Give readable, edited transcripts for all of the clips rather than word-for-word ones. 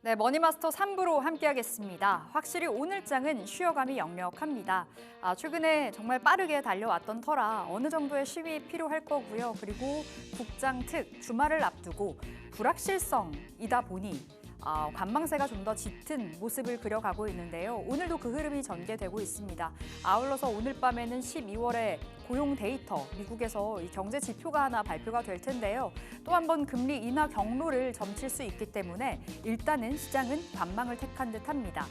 네, 머니마스터 3부로 함께하겠습니다. 확실히 오늘장은 쉬어감이 역력합니다. 최근에 정말 빠르게 달려왔던 터라 어느 정도의 쉼이 필요할 거고요. 그리고 국장특, 주말을 앞두고 불확실성이다 보니 관망세가 좀 더 짙은 모습을 그려가고 있는데요. 오늘도 그 흐름이 전개되고 있습니다. 아울러서 오늘 밤에는 12월의 고용 데이터, 미국에서 이 경제 지표가 하나 발표가 될 텐데요. 또 한 번 금리 인하 경로를 점칠 수 있기 때문에 일단은 시장은 관망을 택한 듯합니다.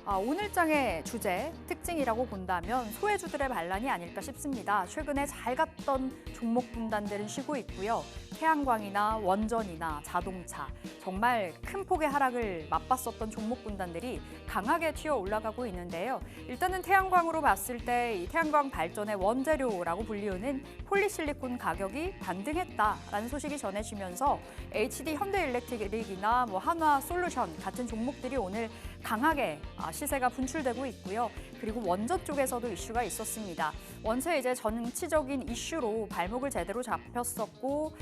오늘장의 주제, 특징이라고 본다면 소외주들의 반란이 아닐까 싶습니다. 최근에 잘 갔던 종목 분단들은 쉬고 있고요. 태양광이나 원전이나 자동차, 정말 큰 폭의 하락을 맛봤었던 종목 분단들이 강하게 튀어 올라가고 있는데요. 일단은 태양광으로 봤을 때 이 태양광 발전의 원재료라고 불리우는 폴리실리콘 가격이 반등했다라는 소식이 전해지면서 HD 현대일렉트릭이나 한화솔루션 같은 종목들이 오늘 강하게 시세가 분출되고 있고요. 그리고 원전 쪽에서도 이슈가 있었습니다. 원체 이제 정치적인 이슈로 발목을 제대로 잡혔었고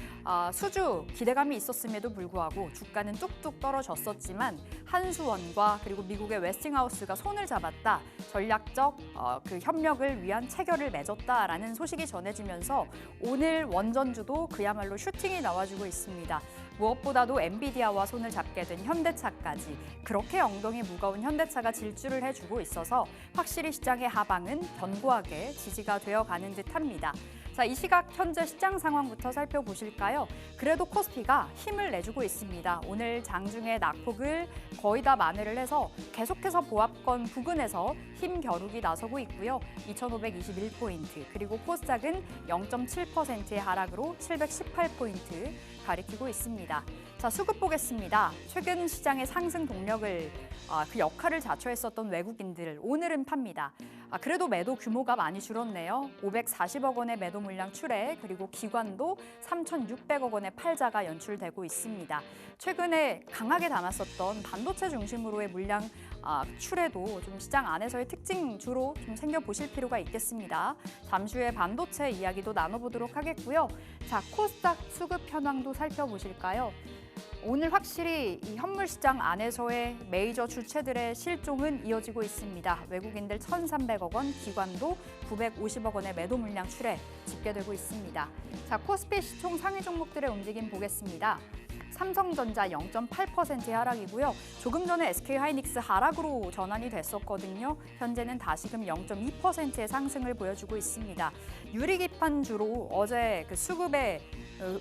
수주 기대감이 있었음에도 불구하고 주가는 뚝뚝 떨어졌었지만 한수원과 그리고 미국의 웨스팅하우스가 손을 잡았다. 전략적 그 협력을 위한 체결을 맺었다라는 소식이 전해지면서 오늘 원전주도 그야말로 슈팅이 나와주고 있습니다. 무엇보다도 엔비디아와 손을 잡게 된 현대차까지 그렇게 엉덩이 무거운 현대차가 질주를 해주고 있어서 확실히 시장의 하방은 견고하게 지지가 되어가는 듯합니다. 자, 이 시각 현재 시장 상황부터 살펴보실까요? 그래도 코스피가 힘을 내주고 있습니다. 오늘 장중에 낙폭을 거의 다 만회를 해서 계속해서 보합권 부근에서 힘 겨루기 나서고 있고요. 2,521포인트, 그리고 코스닥은 0.7%의 하락으로 718포인트 가리키고 있습니다. 자, 수급 보겠습니다. 최근 시장의 상승 동력을 그 역할을 자처했었던 외국인들 오늘은 팝니다. 그래도 매도 규모가 많이 줄었네요. 540억 원의 매도 물량 출회, 그리고 기관도 3,600억 원의 팔자가 연출되고 있습니다. 최근에 강하게 담았었던 반도체 중심으로의 물량 출회도 좀 시장 안에서의 특징주로 좀 챙겨보실 필요가 있겠습니다. 잠시 후에 반도체 이야기도 나눠보도록 하겠고요. 자, 코스닥 수급 현황도 살펴보실까요? 오늘 확실히 이 현물시장 안에서의 메이저 주체들의 실종은 이어지고 있습니다. 외국인들 1,300억 원, 기관도 950억 원의 매도 물량 출회 집계되고 있습니다. 자, 코스피 시총 상위 종목들의 움직임 보겠습니다. 삼성전자 0.8%의 하락이고요. 조금 전에 SK하이닉스 하락으로 전환이 됐었거든요. 현재는 다시금 0.2%의 상승을 보여주고 있습니다. 유리기판주로 어제 그 수급의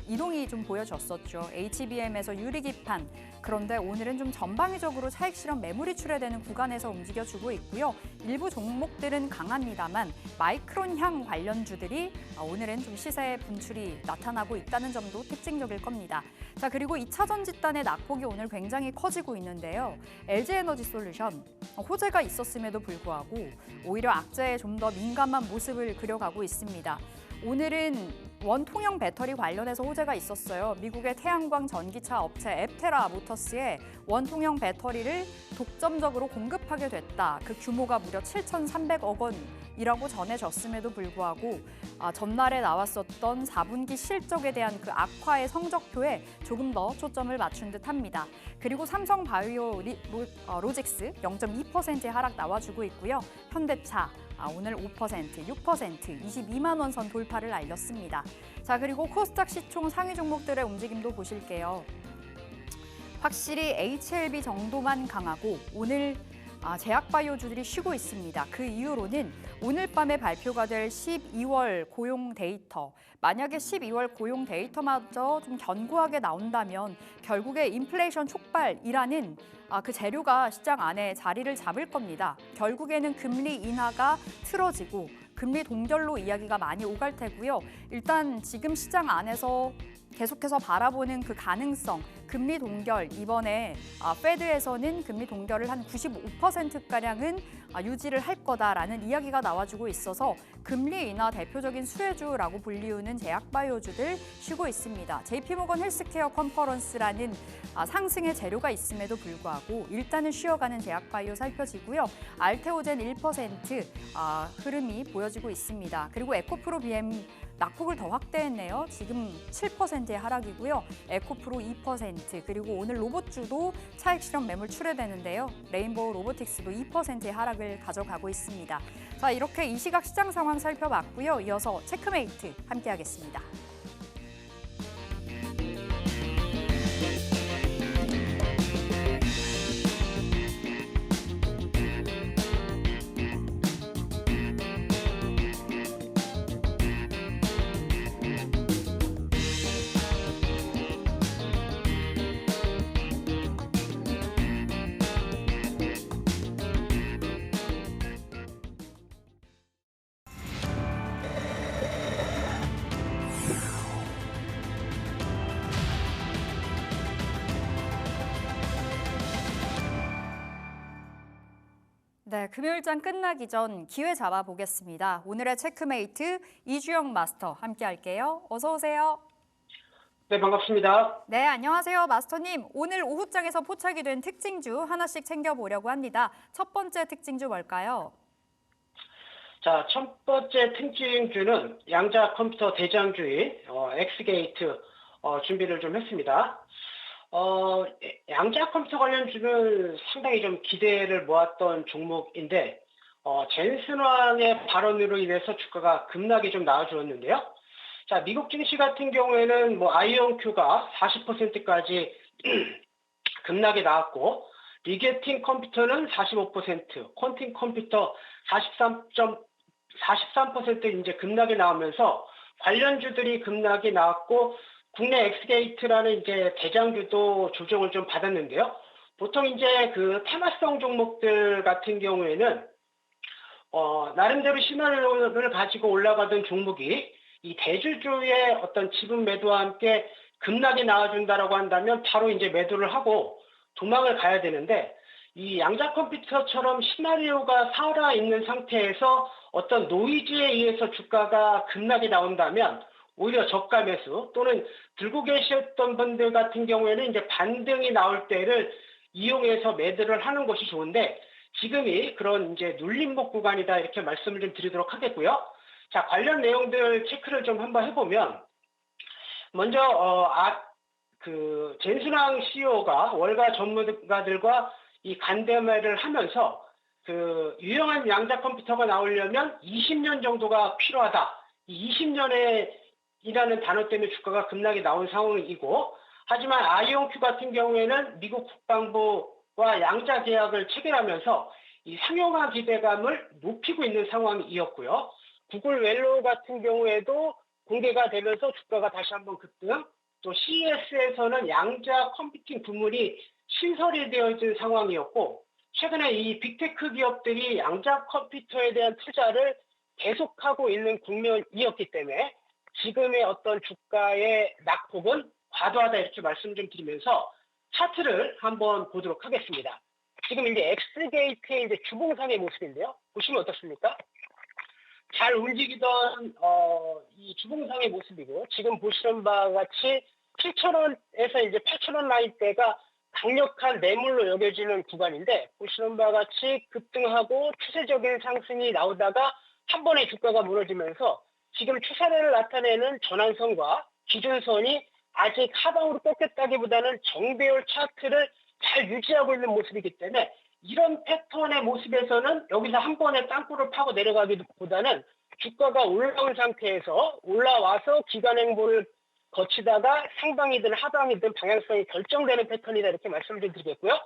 이동이 좀 보여졌었죠. HBM에서 유리기판. 그런데 오늘은 좀 전방위적으로 차익 실현 매물이 출회되는 구간에서 움직여주고 있고요. 일부 종목들은 강합니다만 마이크론향 관련주들이 오늘은 좀 시세의 분출이 나타나고 있다는 점도 특징적일 겁니다. 자, 그리고 2차 전지단의 낙폭이 오늘 굉장히 커지고 있는데요. LG에너지솔루션 호재가 있었음에도 불구하고 오히려 악재에 좀 더 민감한 모습을 그려가고 있습니다. 오늘은 원통형 배터리 관련해서 호재가 있었어요. 미국의 태양광 전기차 업체 앱테라 모터스에 원통형 배터리를 독점적으로 공급하게 됐다. 그 규모가 무려 7,300억 원이라고 전해졌음에도 불구하고 전날에 나왔었던 4분기 실적에 대한 그 악화의 성적표에 조금 더 초점을 맞춘 듯합니다. 그리고 삼성 바이오 로직스 0.2%의 하락 나와주고 있고요. 현대차 오늘 5%, 6%, 22만 원 선 돌파를 알렸습니다. 자, 그리고 코스닥 시총 상위 종목들의 움직임도 보실게요. 확실히 HLB 정도만 강하고 오늘 제약바이오주들이 쉬고 있습니다. 그 이유로는 오늘 밤에 발표가 될 12월 고용 데이터, 만약에 12월 고용 데이터마저 좀 견고하게 나온다면 결국에 인플레이션 촉발이라는 그 재료가 시장 안에 자리를 잡을 겁니다. 결국에는 금리 인하가 틀어지고 금리 동결로 이야기가 많이 오갈 테고요. 일단 지금 시장 안에서 계속해서 바라보는 그 가능성, 금리 동결, 이번에 페드에서는 금리 동결을 한 95%가량은 유지를 할 거다라는 이야기가 나와주고 있어서 금리 인하 대표적인 수혜주라고 불리우는 제약바이오주들 쉬고 있습니다. JP모건 헬스케어 컨퍼런스라는 상승의 재료가 있음에도 불구하고 일단은 쉬어가는 제약바이오 살펴지고요. 알테오젠 1% 흐름이 보여 보여지고 있습니다. 그리고 에코프로 BM 낙폭을 더 확대했네요. 지금 7%의 하락이고요. 에코프로 2%, 그리고 오늘 로봇주도 차익 실현 매물 출회되는데요. 레인보우 로보틱스도 2%의 하락을 가져가고 있습니다. 자, 이렇게 이 시각 시장 상황 살펴봤고요. 이어서 체크메이트 함께하겠습니다. 네, 금요일장 끝나기 전 기회 잡아보겠습니다. 오늘의 체크메이트 이주영 마스터 함께할게요. 어서 오세요. 네, 반갑습니다. 네, 안녕하세요. 마스터님. 오늘 오후장에서 포착이 된 특징주 하나씩 챙겨보려고 합니다. 첫 번째 특징주 뭘까요? 자, 첫 번째 특징주는 양자 컴퓨터 대장주인 엑스게이트 준비를 좀 했습니다. 양자 컴퓨터 관련주는 상당히 좀 기대를 모았던 종목인데 젠슨왕의 발언으로 인해서 주가가 급락이 좀 나와주었는데요. 자, 미국 증시 같은 경우에는 아이온큐가 40%까지 급락이 나왔고, 리게팅 컴퓨터는 45%, 콘팅 컴퓨터 43% 이제 급락이 나오면서 관련주들이 급락이 나왔고, 국내 엑스게이트라는 이제 대장주도 조정을 좀 받았는데요. 보통 이제 그 테마성 종목들 같은 경우에는 나름대로 시나리오를 가지고 올라가던 종목이 이 대주주의 어떤 지분 매도와 함께 급락이 나와준다라고 한다면 바로 이제 매도를 하고 도망을 가야 되는데, 이 양자 컴퓨터처럼 시나리오가 살아있는 상태에서 어떤 노이즈에 의해서 주가가 급락이 나온다면 오히려 저가 매수 또는 들고 계셨던 분들 같은 경우에는 이제 반등이 나올 때를 이용해서 매도를 하는 것이 좋은데, 지금이 그런 이제 눌림목 구간이다 이렇게 말씀을 좀 드리도록 하겠고요. 자, 관련 내용들 체크를 좀 한번 해보면, 먼저 젠순왕 CEO가 월가 전문가들과 이 간담회를 하면서 그 유용한 양자 컴퓨터가 나오려면 20년 정도가 필요하다. 이 20년이라는 단어 때문에 주가가 급락이 나온 상황이고, 하지만 아이온큐 같은 경우에는 미국 국방부와 양자 계약을 체결하면서 이 상용화 기대감을 높이고 있는 상황이었고요. 구글 웰로 같은 경우에도 공개가 되면서 주가가 다시 한번 급등, 또 CES에서는 양자 컴퓨팅 부문이 신설이 되어진 상황이었고, 최근에 이 빅테크 기업들이 양자 컴퓨터에 대한 투자를 계속하고 있는 국면이었기 때문에 지금의 어떤 주가의 낙폭은 과도하다 이렇게 말씀 좀 드리면서 차트를 한번 보도록 하겠습니다. 지금 이제 엑스게이트의 이제 주봉상의 모습인데요. 보시면 어떻습니까? 잘 움직이던 이 주봉상의 모습이고, 지금 보시는 바와 같이 7,000원에서 이제 8,000원 라인대가 강력한 매물로 여겨지는 구간인데, 보시는 바와 같이 급등하고 추세적인 상승이 나오다가 한 번에 주가가 무너지면서 지금 추세를 나타내는 전환선과 기준선이 아직 하방으로 꺾였다기보다는 정배열 차트를 잘 유지하고 있는 모습이기 때문에, 이런 패턴의 모습에서는 여기서 한 번에 땅굴을 파고 내려가기보다는 주가가 올라온 상태에서 올라와서 기간 행보를 거치다가 상방이든 하방이든 방향성이 결정되는 패턴이다 이렇게 말씀을 좀 드리겠고요.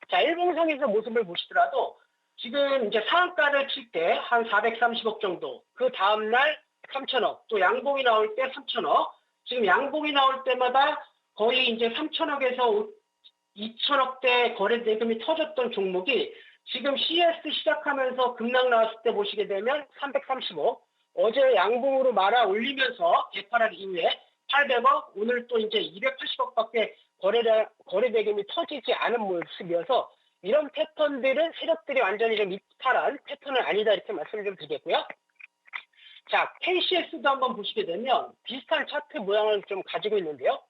자, 일봉상에서 모습을 보시더라도 지금 이제 상한가를 칠 때 한 430억 정도, 그 다음날 3천억, 또 양봉이 나올 때 3천억, 지금 양봉이 나올 때마다 거의 이제 3천억에서 2천억대 거래 대금이 터졌던 종목이 지금 CS 시작하면서 급락 나왔을 때 보시게 되면 330억, 어제 양봉으로 말아 올리면서 개파락 이후에 800억, 오늘 또 이제 280억밖에 거래 대금이 터지지 않은 모습이어서, 이런 패턴들은 세력들이 완전히 좀 이탈한 패턴은 아니다 이렇게 말씀을 좀 드리겠고요. 자, KCS도 한번 보시게 되면 비슷한 차트 모양을 좀 가지고 있는데요.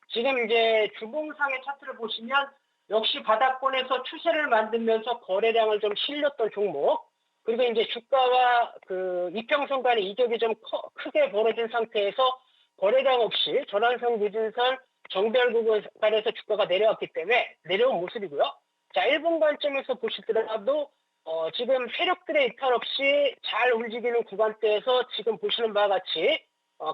지금 이제 주봉상의 차트를 보시면 역시 바닥권에서 추세를 만들면서 거래량을 좀 실렸던 종목, 그리고 이제 주가와 그 이평선 간의 이격이 좀 크게 벌어진 상태에서 거래량 없이 전환선 기준선 정배열 구간에서 주가가 내려왔기 때문에 내려온 모습이고요. 자, 일본 관점에서 보시더라도 지금 세력들의 이탈 없이 잘 움직이는 구간대에서 지금 보시는 바와 같이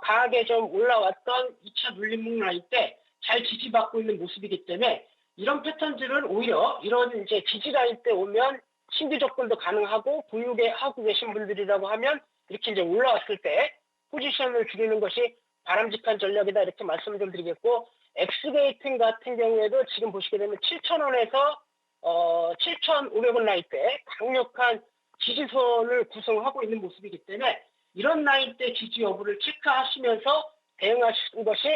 강하게 좀 올라왔던 2차 눌림목 라인 때 잘 지지받고 있는 모습이기 때문에 이런 패턴들은 오히려 이런 이제 지지 라인 때 오면 신규 접근도 가능하고 보유게 하고 계신 분들이라고 하면 이렇게 이제 올라왔을 때 포지션을 줄이는 것이 바람직한 전략이다 이렇게 말씀을 좀 드리겠고 엑스게이팅 같은 경우에도 지금 보시게 되면 7,000원에서 7,500원 라인 때 강력한 지지선을 구성하고 있는 모습이기 때문에 이런 라인 때 지지 여부를 체크하시면서 대응하시는 것이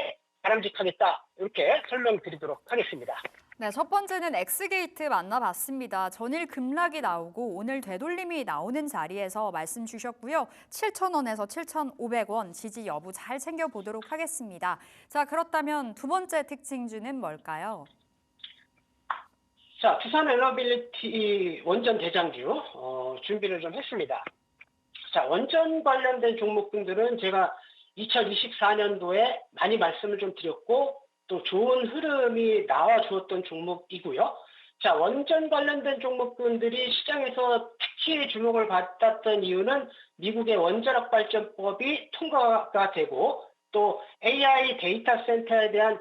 바람직하겠다 이렇게 설명드리도록 하겠습니다. 네, 첫 번째는 엑스게이트 만나봤습니다. 전일 급락이 나오고 오늘 되돌림이 나오는 자리에서 말씀 주셨고요. 7,000원에서 7,500원 지지 여부 잘 챙겨보도록 하겠습니다. 자, 그렇다면 두 번째 특징주는 뭘까요? 자, 두산 에너빌리티 원전 대장주 준비를 좀 했습니다. 자, 원전 관련된 종목군들은 제가 2024년도에 많이 말씀을 좀 드렸고 또 좋은 흐름이 나와 주었던 종목이고요. 자, 원전 관련된 종목군들이 시장에서 특히 주목을 받았던 이유는 미국의 원자력 발전법이 통과가 되고 또 AI 데이터 센터에 대한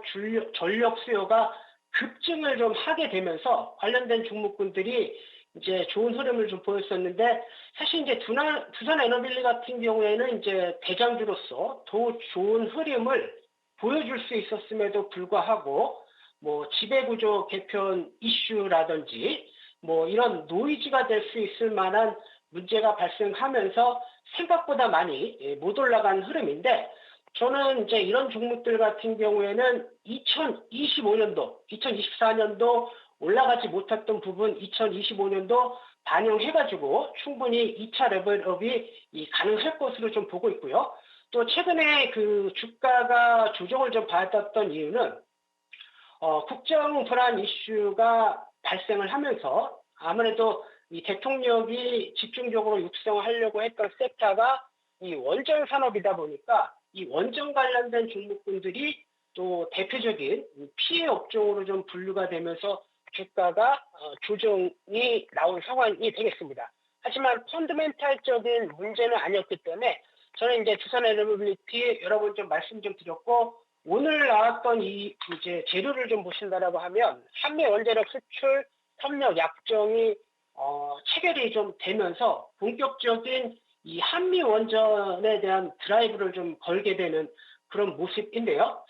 전력 수요가 급증을 좀 하게 되면서 관련된 종목군들이 이제 좋은 흐름을 좀 보였었는데 사실 이제 두산 에너빌리 같은 경우에는 이제 대장주로서 더 좋은 흐름을 보여줄 수 있었음에도 불구하고 뭐 지배구조 개편 이슈라든지 뭐 이런 노이즈가 될 수 있을 만한 문제가 발생하면서 생각보다 많이 못 올라간 흐름인데 저는 이제 이런 종목들 같은 경우에는 2025년도, 2024년도 올라가지 못했던 부분 2025년도 반영해가지고 충분히 2차 레벨업이 가능할 것으로 좀 보고 있고요. 또 최근에 그 주가가 조정을 좀 받았던 이유는 국정 불안 이슈가 발생을 하면서 아무래도 이 대통령이 집중적으로 육성하려고 했던 섹터가 이 원전 산업이다 보니까 이 원전 관련된 종목군들이 또 대표적인 피해 업종으로 좀 분류가 되면서 주가가 조정이 나온 상황이 되겠습니다. 하지만 펀드멘탈적인 문제는 아니었기 때문에 저는 이제 두산 에너빌리티 여러 번 좀 말씀 좀 드렸고 오늘 나왔던 이 이제 재료를 좀 보신다라고 하면 한미 원자력 수출 협력 약정이 체결이 좀 되면서 본격적인 이 한미 원전에 대한 드라이브를 좀 걸게 되는 그런 모습인데요.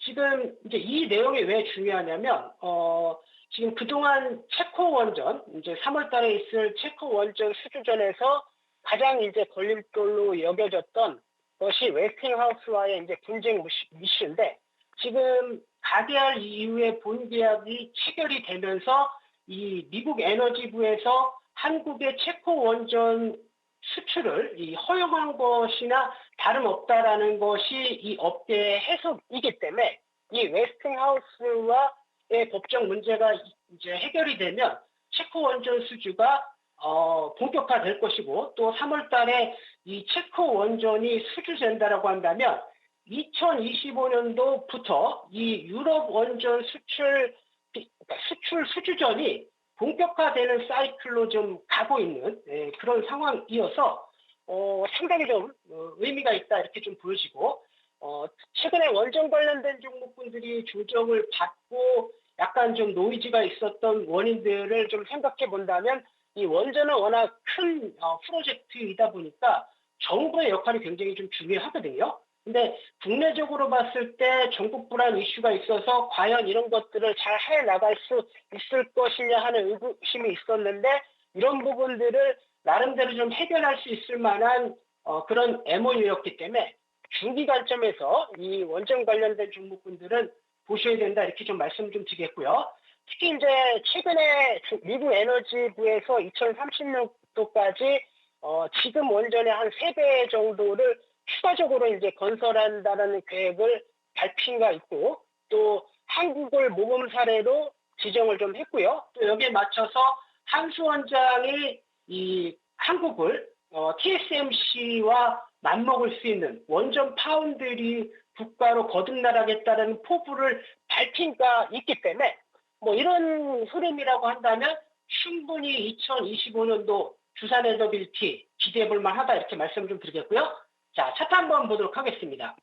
지금 이제 이 내용이 왜 중요하냐면, 지금 그동안 체코 원전, 이제 3월 달에 있을 체코 원전 수주전에서 가장 이제 걸림돌로 여겨졌던 것이 웨스팅하우스와의 이제 분쟁 이슈인데, 지금 가계할 이후에 본계약이 체결이 되면서 이 미국 에너지부에서 한국의 체코 원전 수출을 허용한 것이나 다름없다라는 것이 이 업계의 해석이기 때문에 이 웨스팅하우스와의 법적 문제가 이제 해결이 되면 체코 원전 수주가 본격화될 것이고 또 3월 달에 이 체코 원전이 수주된다라고 한다면 2025년도부터 이 유럽 원전 수주전이 본격화되는 사이클로 좀 가고 있는 그런 상황이어서 상당히 좀 의미가 있다 이렇게 좀 보여지고 최근에 원전 관련된 종목군들이 조정을 받고 약간 좀 노이즈가 있었던 원인들을 좀 생각해 본다면 이 원전은 워낙 큰 프로젝트이다 보니까 정부의 역할이 굉장히 좀 중요하거든요. 근데 국내적으로 봤을 때 전국 불안 이슈가 있어서 과연 이런 것들을 잘 해나갈 수 있을 것이냐 하는 의구심이 있었는데 이런 부분들을 나름대로 좀 해결할 수 있을 만한 그런 MOU였기 때문에 중기 관점에서 이 원전 관련된 종목군들은 보셔야 된다 이렇게 좀 말씀 좀 드리겠고요. 특히 이제 최근에 미국 에너지부에서 2030년도까지 지금 원전의 한 3배 정도를 추가적으로 이제 건설한다는 계획을 발표한 바 있고 또 한국을 모범 사례로 지정을 좀 했고요. 또 여기에 맞춰서 한수 원장이 이 한국을 TSMC와 맞먹을 수 있는 원전 파운드리 국가로 거듭나가겠다는 포부를 밝힌 바 있기 때문에 뭐 이런 흐름이라고 한다면 충분히 2025년도 두산 에너빌티 기대해 볼 만하다 이렇게 말씀 좀 드리겠고요. 자, 차트 한번 보도록 하겠습니다.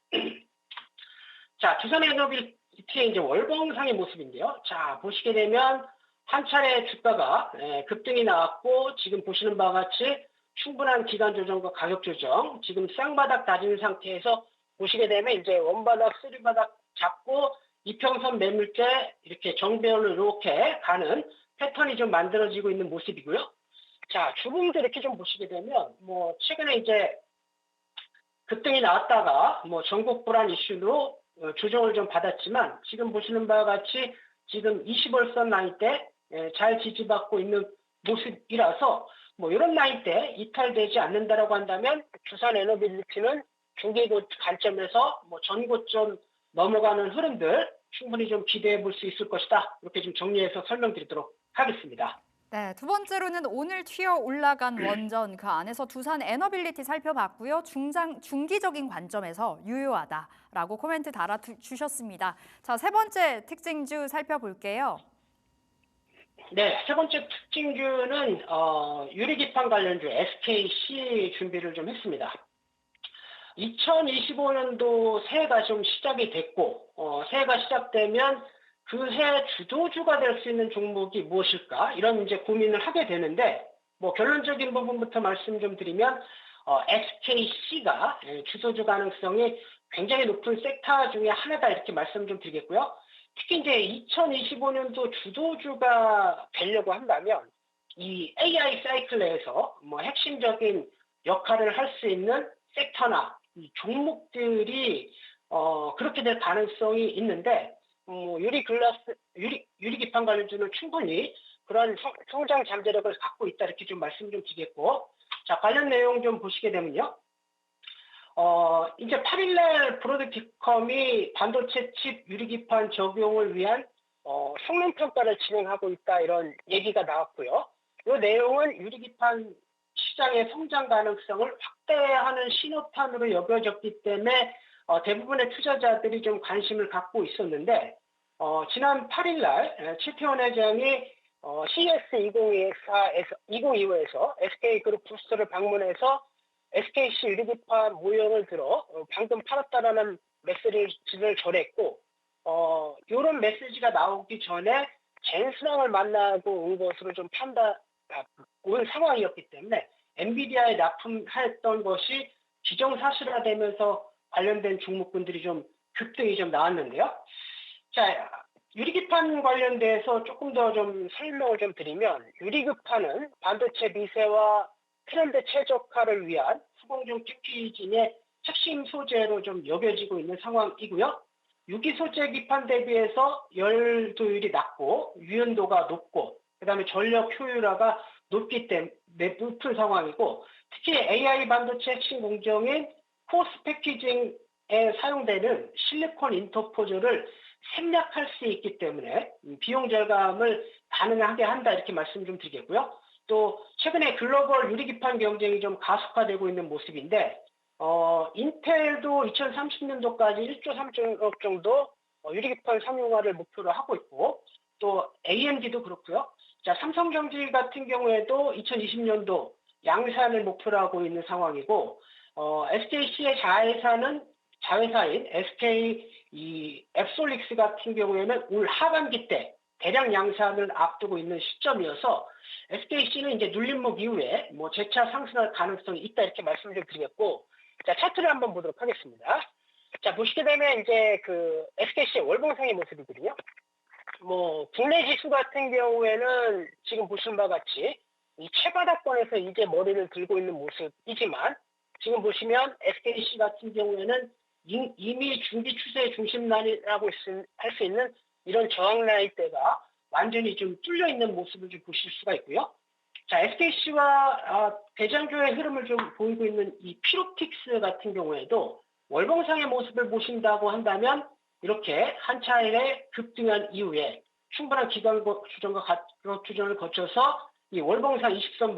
자, 두산 에너빌티의 이제 월봉상의 모습인데요. 자, 보시게 되면 한 차례 주가가 급등이 나왔고 지금 보시는 바와 같이 충분한 기간 조정과 가격 조정, 지금 쌍바닥 다진 상태에서 보시게 되면 이제 원바닥, 쓰리바닥 잡고 이평선 매물대 이렇게 정배열로 이렇게 가는 패턴이 좀 만들어지고 있는 모습이고요. 자, 주봉도 이렇게 좀 보시게 되면 뭐 최근에 이제 급등이 나왔다가 뭐 전국 불안 이슈로 조정을 좀 받았지만 지금 보시는 바와 같이 지금 20월선 라인대 잘 지지받고 있는 모습이라서 뭐 이런 라인대 이탈되지 않는다라고 한다면 두산 에너빌리티는 중기 관점에서 뭐 전고점 넘어가는 흐름들 충분히 좀 기대해 볼 수 있을 것이다. 이렇게 좀 정리해서 설명드리도록 하겠습니다. 네, 두 번째로는 오늘 튀어 올라간 원전 그 안에서 두산 에너빌리티 살펴봤고요. 중기적인 관점에서 유효하다라고 코멘트 달아주셨습니다. 자, 세 번째 특징주 살펴볼게요. 네, 세 번째 특징주는 유리기판 관련주 SKC 준비를 좀 했습니다. 2025년도 새해가 좀 시작이 됐고 새해가 시작되면 그 해 주도주가 될 수 있는 종목이 무엇일까 이런 이제 고민을 하게 되는데 뭐 결론적인 부분부터 말씀 좀 드리면 SKC가 주도주 가능성이 굉장히 높은 섹터 중에 하나다 이렇게 말씀 좀 드리겠고요. 특히 이제 2025년도 주도주가 되려고 한다면 이 AI 사이클 내에서 뭐 핵심적인 역할을 할 수 있는 섹터나 이 종목들이 그렇게 될 가능성이 있는데 유리기판 관련주는 충분히 그런 성장 잠재력을 갖고 있다 이렇게 좀 말씀 좀 드리겠고 자 관련 내용 좀 보시게 되면요. 이제 8일날 브로드비컴이 반도체 칩 유리기판 적용을 위한 성능 평가를 진행하고 있다 이런 얘기가 나왔고요. 이 내용은 유리기판 시장의 성장 가능성을 확대하는 신호탄으로 여겨졌기 때문에 대부분의 투자자들이 좀 관심을 갖고 있었는데 지난 8일날 최태원 회장이 CES 2025에서 SK그룹 부스를 방문해서 SKC 유리기판 모형을 들어 방금 팔았다라는 메시지를 전했고 이런 메시지가 나오기 전에 젠스랑을 만나고 온 것으로 좀 온 상황이었기 때문에 엔비디아에 납품했던 것이 기정사실화되면서 관련된 종목군들이 좀 급등이 좀 나왔는데요. 자, 유리기판 관련돼서 조금 더 좀 설명을 좀 드리면 유리기판은 반도체 미세와 트렌드 최적화를 위한 후공정 패키징의 핵심 소재로 좀 여겨지고 있는 상황이고요. 유기 소재 기판 대비해서 열도율이 낮고 유연도가 높고 그다음에 전력 효율화가 높은 상황이고 특히 AI 반도체 핵심 공정인 코스 패키징에 사용되는 실리콘 인터포저를 생략할 수 있기 때문에 비용 절감을 가능하게 한다 이렇게 말씀 좀 드리겠고요. 또 최근에 글로벌 유리기판 경쟁이 좀 가속화되고 있는 모습인데 인텔도 2030년도까지 1조 3천억 정도 유리기판 상용화를 목표로 하고 있고 또 AMD도 그렇고요. 자, 삼성전기 같은 경우에도 2020년도 양산을 목표로 하고 있는 상황이고 SKC의 자회사인 SK 앱솔릭스 같은 경우에는 올 하반기 때 대량 양산을 앞두고 있는 시점이어서 SKC는 이제 눌림목 이후에 뭐 재차 상승할 가능성이 있다 이렇게 말씀을 좀 드리겠고 자 차트를 한번 보도록 하겠습니다. 자 보시게 되면 이제 그 SKC의 월봉상의 모습이거든요. 뭐 국내 지수 같은 경우에는 지금 보신 바와 같이 이 최바닥권에서 이제 머리를 들고 있는 모습이지만 지금 보시면 SKC 같은 경우에는 이미 중기 추세의 중심라인이라고 할 수 있는 이런 저항 라인대가 완전히 좀 뚫려 있는 모습을 좀 보실 수가 있고요. 자, SKC와 대장주의 흐름을 좀 보이고 있는 이 피로틱스 같은 경우에도 월봉상의 모습을 보신다고 한다면 이렇게 한 차례 급등한 이후에 충분한 기간 조정과 가격 조정을 거쳐서 이 월봉상 20선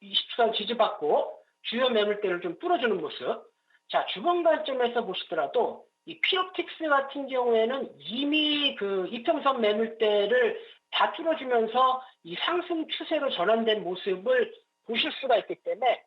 20선 지지받고 주요 매물대를 좀 뚫어주는 모습. 자, 주봉 관점에서 보시더라도 이 피옵틱스 같은 경우에는 이미 그 이평선 매물대를 다 뚫어주면서 이 상승 추세로 전환된 모습을 보실 수가 있기 때문에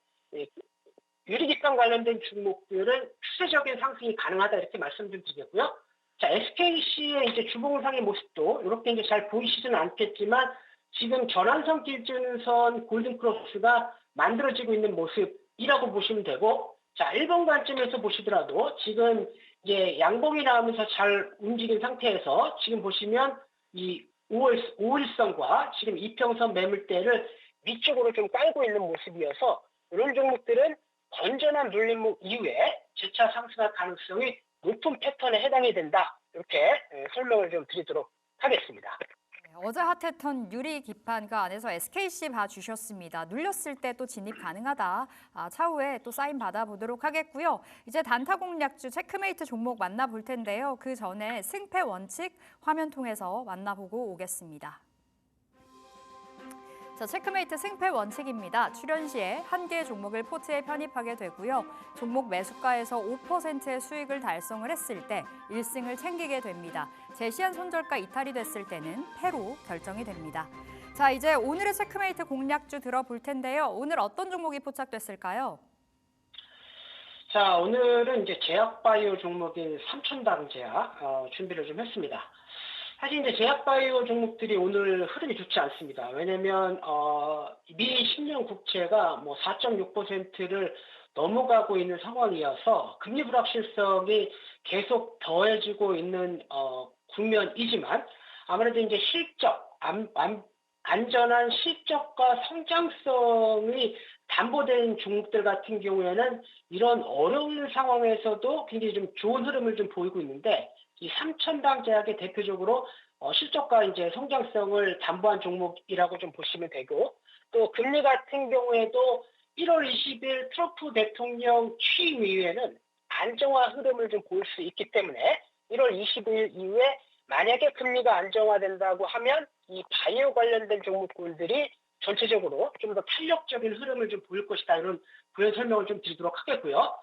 유리기판 관련된 종목들은 추세적인 상승이 가능하다 이렇게 말씀 좀 드리겠고요. 자, SKC의 이제 주봉상의 모습도 이렇게 이제 잘 보이시지는 않겠지만 지금 전환선 기준선 골든크로스가 만들어지고 있는 모습이라고 보시면 되고, 자, 1번 관점에서 보시더라도 지금 이제 양봉이 나오면서 잘 움직인 상태에서 지금 보시면 이 5일선과 지금 이평선 매물대를 위쪽으로 좀 깔고 있는 모습이어서 이런 종목들은 건전한 눌림 이후에 재차 상승할 가능성이 높은 패턴에 해당이 된다. 이렇게 설명을 좀 드리도록 하겠습니다. 어제 핫했던 유리 기판가 안에서 SKC 봐주셨습니다. 눌렸을 때 또 진입 가능하다. 차후에 또 사인 받아보도록 하겠고요. 이제 단타 공략주 체크메이트 종목 만나볼 텐데요. 그 전에 승패 원칙 화면 통해서 만나보고 오겠습니다. 자, 체크메이트 승패 원칙입니다. 출연 시에 한 개의 종목을 포트에 편입하게 되고요. 종목 매수가에서 5%의 수익을 달성을 했을 때 1승을 챙기게 됩니다. 제시한 손절가 이탈이 됐을 때는 패로 결정이 됩니다. 자, 이제 오늘의 체크메이트 공략주 들어볼 텐데요. 오늘 어떤 종목이 포착됐을까요? 자, 오늘은 이제 제약바이오 종목인 삼천당 제약 준비를 좀 했습니다. 사실 이제 제약바이오 종목들이 오늘 흐름이 좋지 않습니다. 왜냐면 미 10년 국채가 뭐 4.6%를 넘어가고 있는 상황이어서 금리 불확실성이 계속 더해지고 있는 국면이지만 아무래도 이제 안전한 실적과 성장성이 담보된 종목들 같은 경우에는 이런 어려운 상황에서도 굉장히 좀 좋은 흐름을 좀 보이고 있는데, 이 삼천당 제약의 대표적으로 실적과 이제 성장성을 담보한 종목이라고 좀 보시면 되고, 또 금리 같은 경우에도 1월 20일 트럼프 대통령 취임 이후에는 안정화 흐름을 좀 볼 수 있기 때문에 1월 20일 이후에 만약에 금리가 안정화된다고 하면 이 바이오 관련된 종목군들이 전체적으로 좀 더 탄력적인 흐름을 좀 보일 것이다. 이런 부연 설명을 좀 드리도록 하겠고요.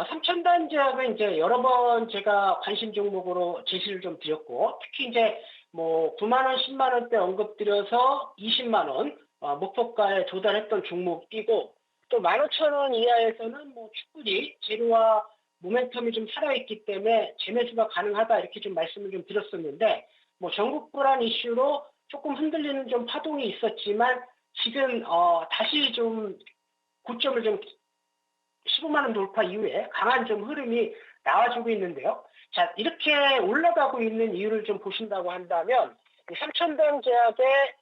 삼천단 제약은 이제 여러 번 제가 관심 종목으로 제시를 좀 드렸고, 특히 이제 뭐 9만 원, 10만 원대 언급드려서 20만 원 목표가에 도달했던 종목이고, 또 15,000원 이하에서는 뭐 충분히 재료와 모멘텀이 좀 살아있기 때문에 재매수가 가능하다 이렇게 좀 말씀을 좀 드렸었는데, 뭐 전국 불안 이슈로 조금 흔들리는 좀 파동이 있었지만 지금 다시 좀 고점을 좀 15만 원 돌파 이후에 강한 좀 흐름이 나와주고 있는데요. 자, 이렇게 올라가고 있는 이유를 좀 보신다고 한다면 삼천당 제약의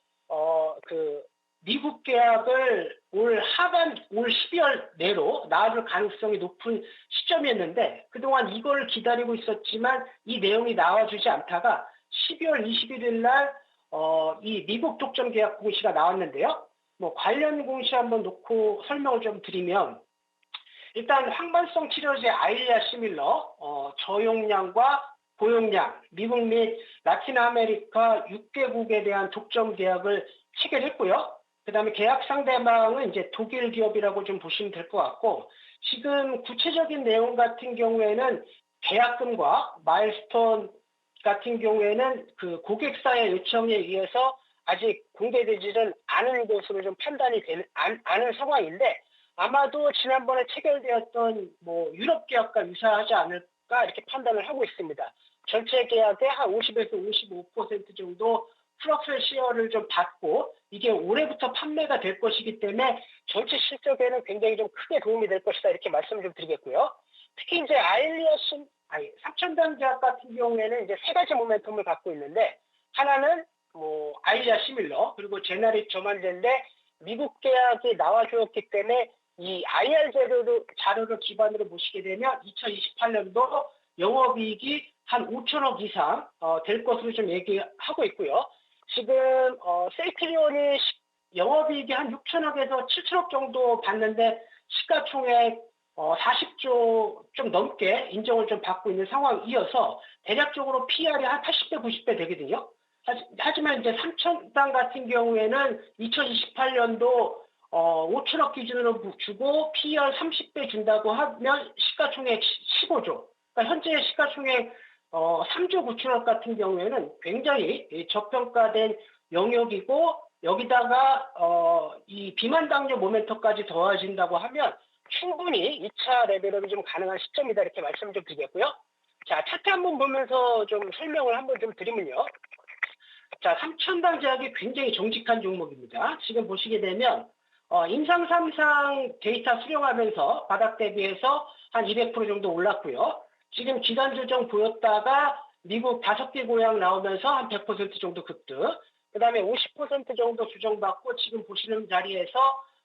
그 미국 계약을 올 12월 내로 나와줄 가능성이 높은 시점이었는데, 그동안 이걸 기다리고 있었지만 이 내용이 나와주지 않다가 12월 21일 날 이 미국 독점 계약 공시가 나왔는데요. 뭐 관련 공시 한번 놓고 설명을 좀 드리면, 일단 항반성 치료제 아일리아 시밀러 저용량과 고용량 미국 및 라틴 아메리카 6개국에 대한 독점 계약을 체결했고요. 그다음에 계약 상대방은 이제 독일 기업이라고 좀 보시면 될 것 같고, 지금 구체적인 내용 같은 경우에는 계약금과 마일스톤 같은 경우에는 그 고객사의 요청에 의해서 아직 공개되지는 않은 것으로 좀 판단이 되는 않은 상황인데, 아마도 지난번에 체결되었던 뭐 유럽 계약과 유사하지 않을까 이렇게 판단을 하고 있습니다. 전체 계약의 한 50에서 55% 정도 프로필 시어를 좀 받고 이게 올해부터 판매가 될 것이기 때문에 전체 실적에는 굉장히 좀 크게 도움이 될 것이다 이렇게 말씀을 좀 드리겠고요. 특히 이제 삼천당 제약 같은 경우에는 이제 세 가지 모멘텀을 갖고 있는데, 하나는 뭐 아일리아 시밀러 그리고 제나릭 저만제인데 미국 계약이 나와주었기 때문에 이 IR 자료를 기반으로 보시게 되면 2028년도 영업이익이 한 5천억 이상 될 것으로 좀 얘기하고 있고요. 지금 셀트리온이 영업이익이 한 6천억에서 7천억 정도 받는데 시가총액 40조 좀 넘게 인정을 좀 받고 있는 상황이어서 대략적으로 PR이 한 80배, 90배 되거든요. 하지만 이제 삼천당 같은 경우에는 2028년도 5천억 기준으로 주고 PER 30배 준다고 하면 시가총액 15조. 그러니까 현재 시가총액 3조 9천억 같은 경우에는 굉장히 저평가된 영역이고 여기다가 이 비만 당뇨 모멘텀까지 더해진다고 하면 충분히 2차 레벨업이 좀 가능한 시점이다 이렇게 말씀 좀 드리겠고요. 자, 차트 한번 보면서 좀 설명을 한번 좀 드리면요. 자, 삼천당 제약이 굉장히 정직한 종목입니다. 지금 보시게 되면 임상 3상 데이터 수령하면서 바닥 대비해서 한 200% 정도 올랐고요. 지금 기간 조정 보였다가 미국 5개 고양 나오면서 한 100% 정도 급등. 그다음에 50% 정도 조정받고 지금 보시는 자리에서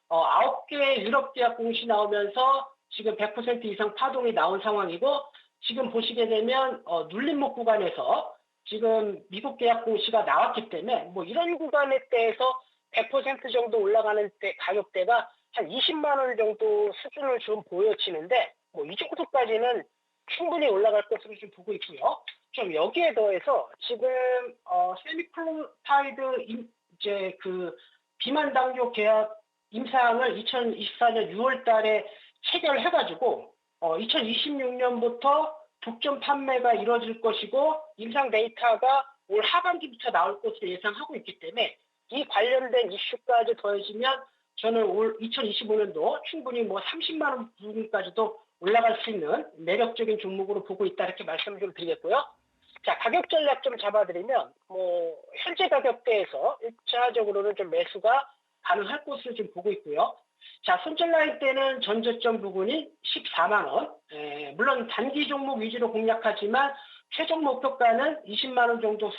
9개 유럽 계약 공시 나오면서 지금 100% 이상 파동이 나온 상황이고 지금 보시게 되면 눌림목 구간에서 지금 미국 계약 공시가 나왔기 때문에 뭐 이런 구간에 대해서 100% 정도 올라가는 때 가격대가 한 20만 원 정도 수준을 좀 보여지는데 뭐 이 정도까지는 충분히 올라갈 것으로 좀 보고 있고요. 좀 여기에 더해서 지금 세미클로타이드 이제 그 비만 당뇨 계약 임상을 2024년 6월 달에 체결해가지고 2026년부터 독점 판매가 이루어질 것이고 임상 데이터가 올 하반기부터 나올 것으로 예상하고 있기 때문에 이 관련된 이슈까지 더해지면 저는 올 2025년도 충분히 뭐 30만 원 부분까지도 올라갈 수 있는 매력적인 종목으로 보고 있다 이렇게 말씀을 좀 드리겠고요. 자, 가격 전략 좀 잡아드리면 뭐 현재 가격대에서 1차적으로는 좀 매수가 가능할 것으로 좀 보고 있고요. 자, 손절 라인 때는 전저점 부분이 14만 원. 물론 단기 종목 위주로 공략하지만 최종 목표가는 20만 원 정도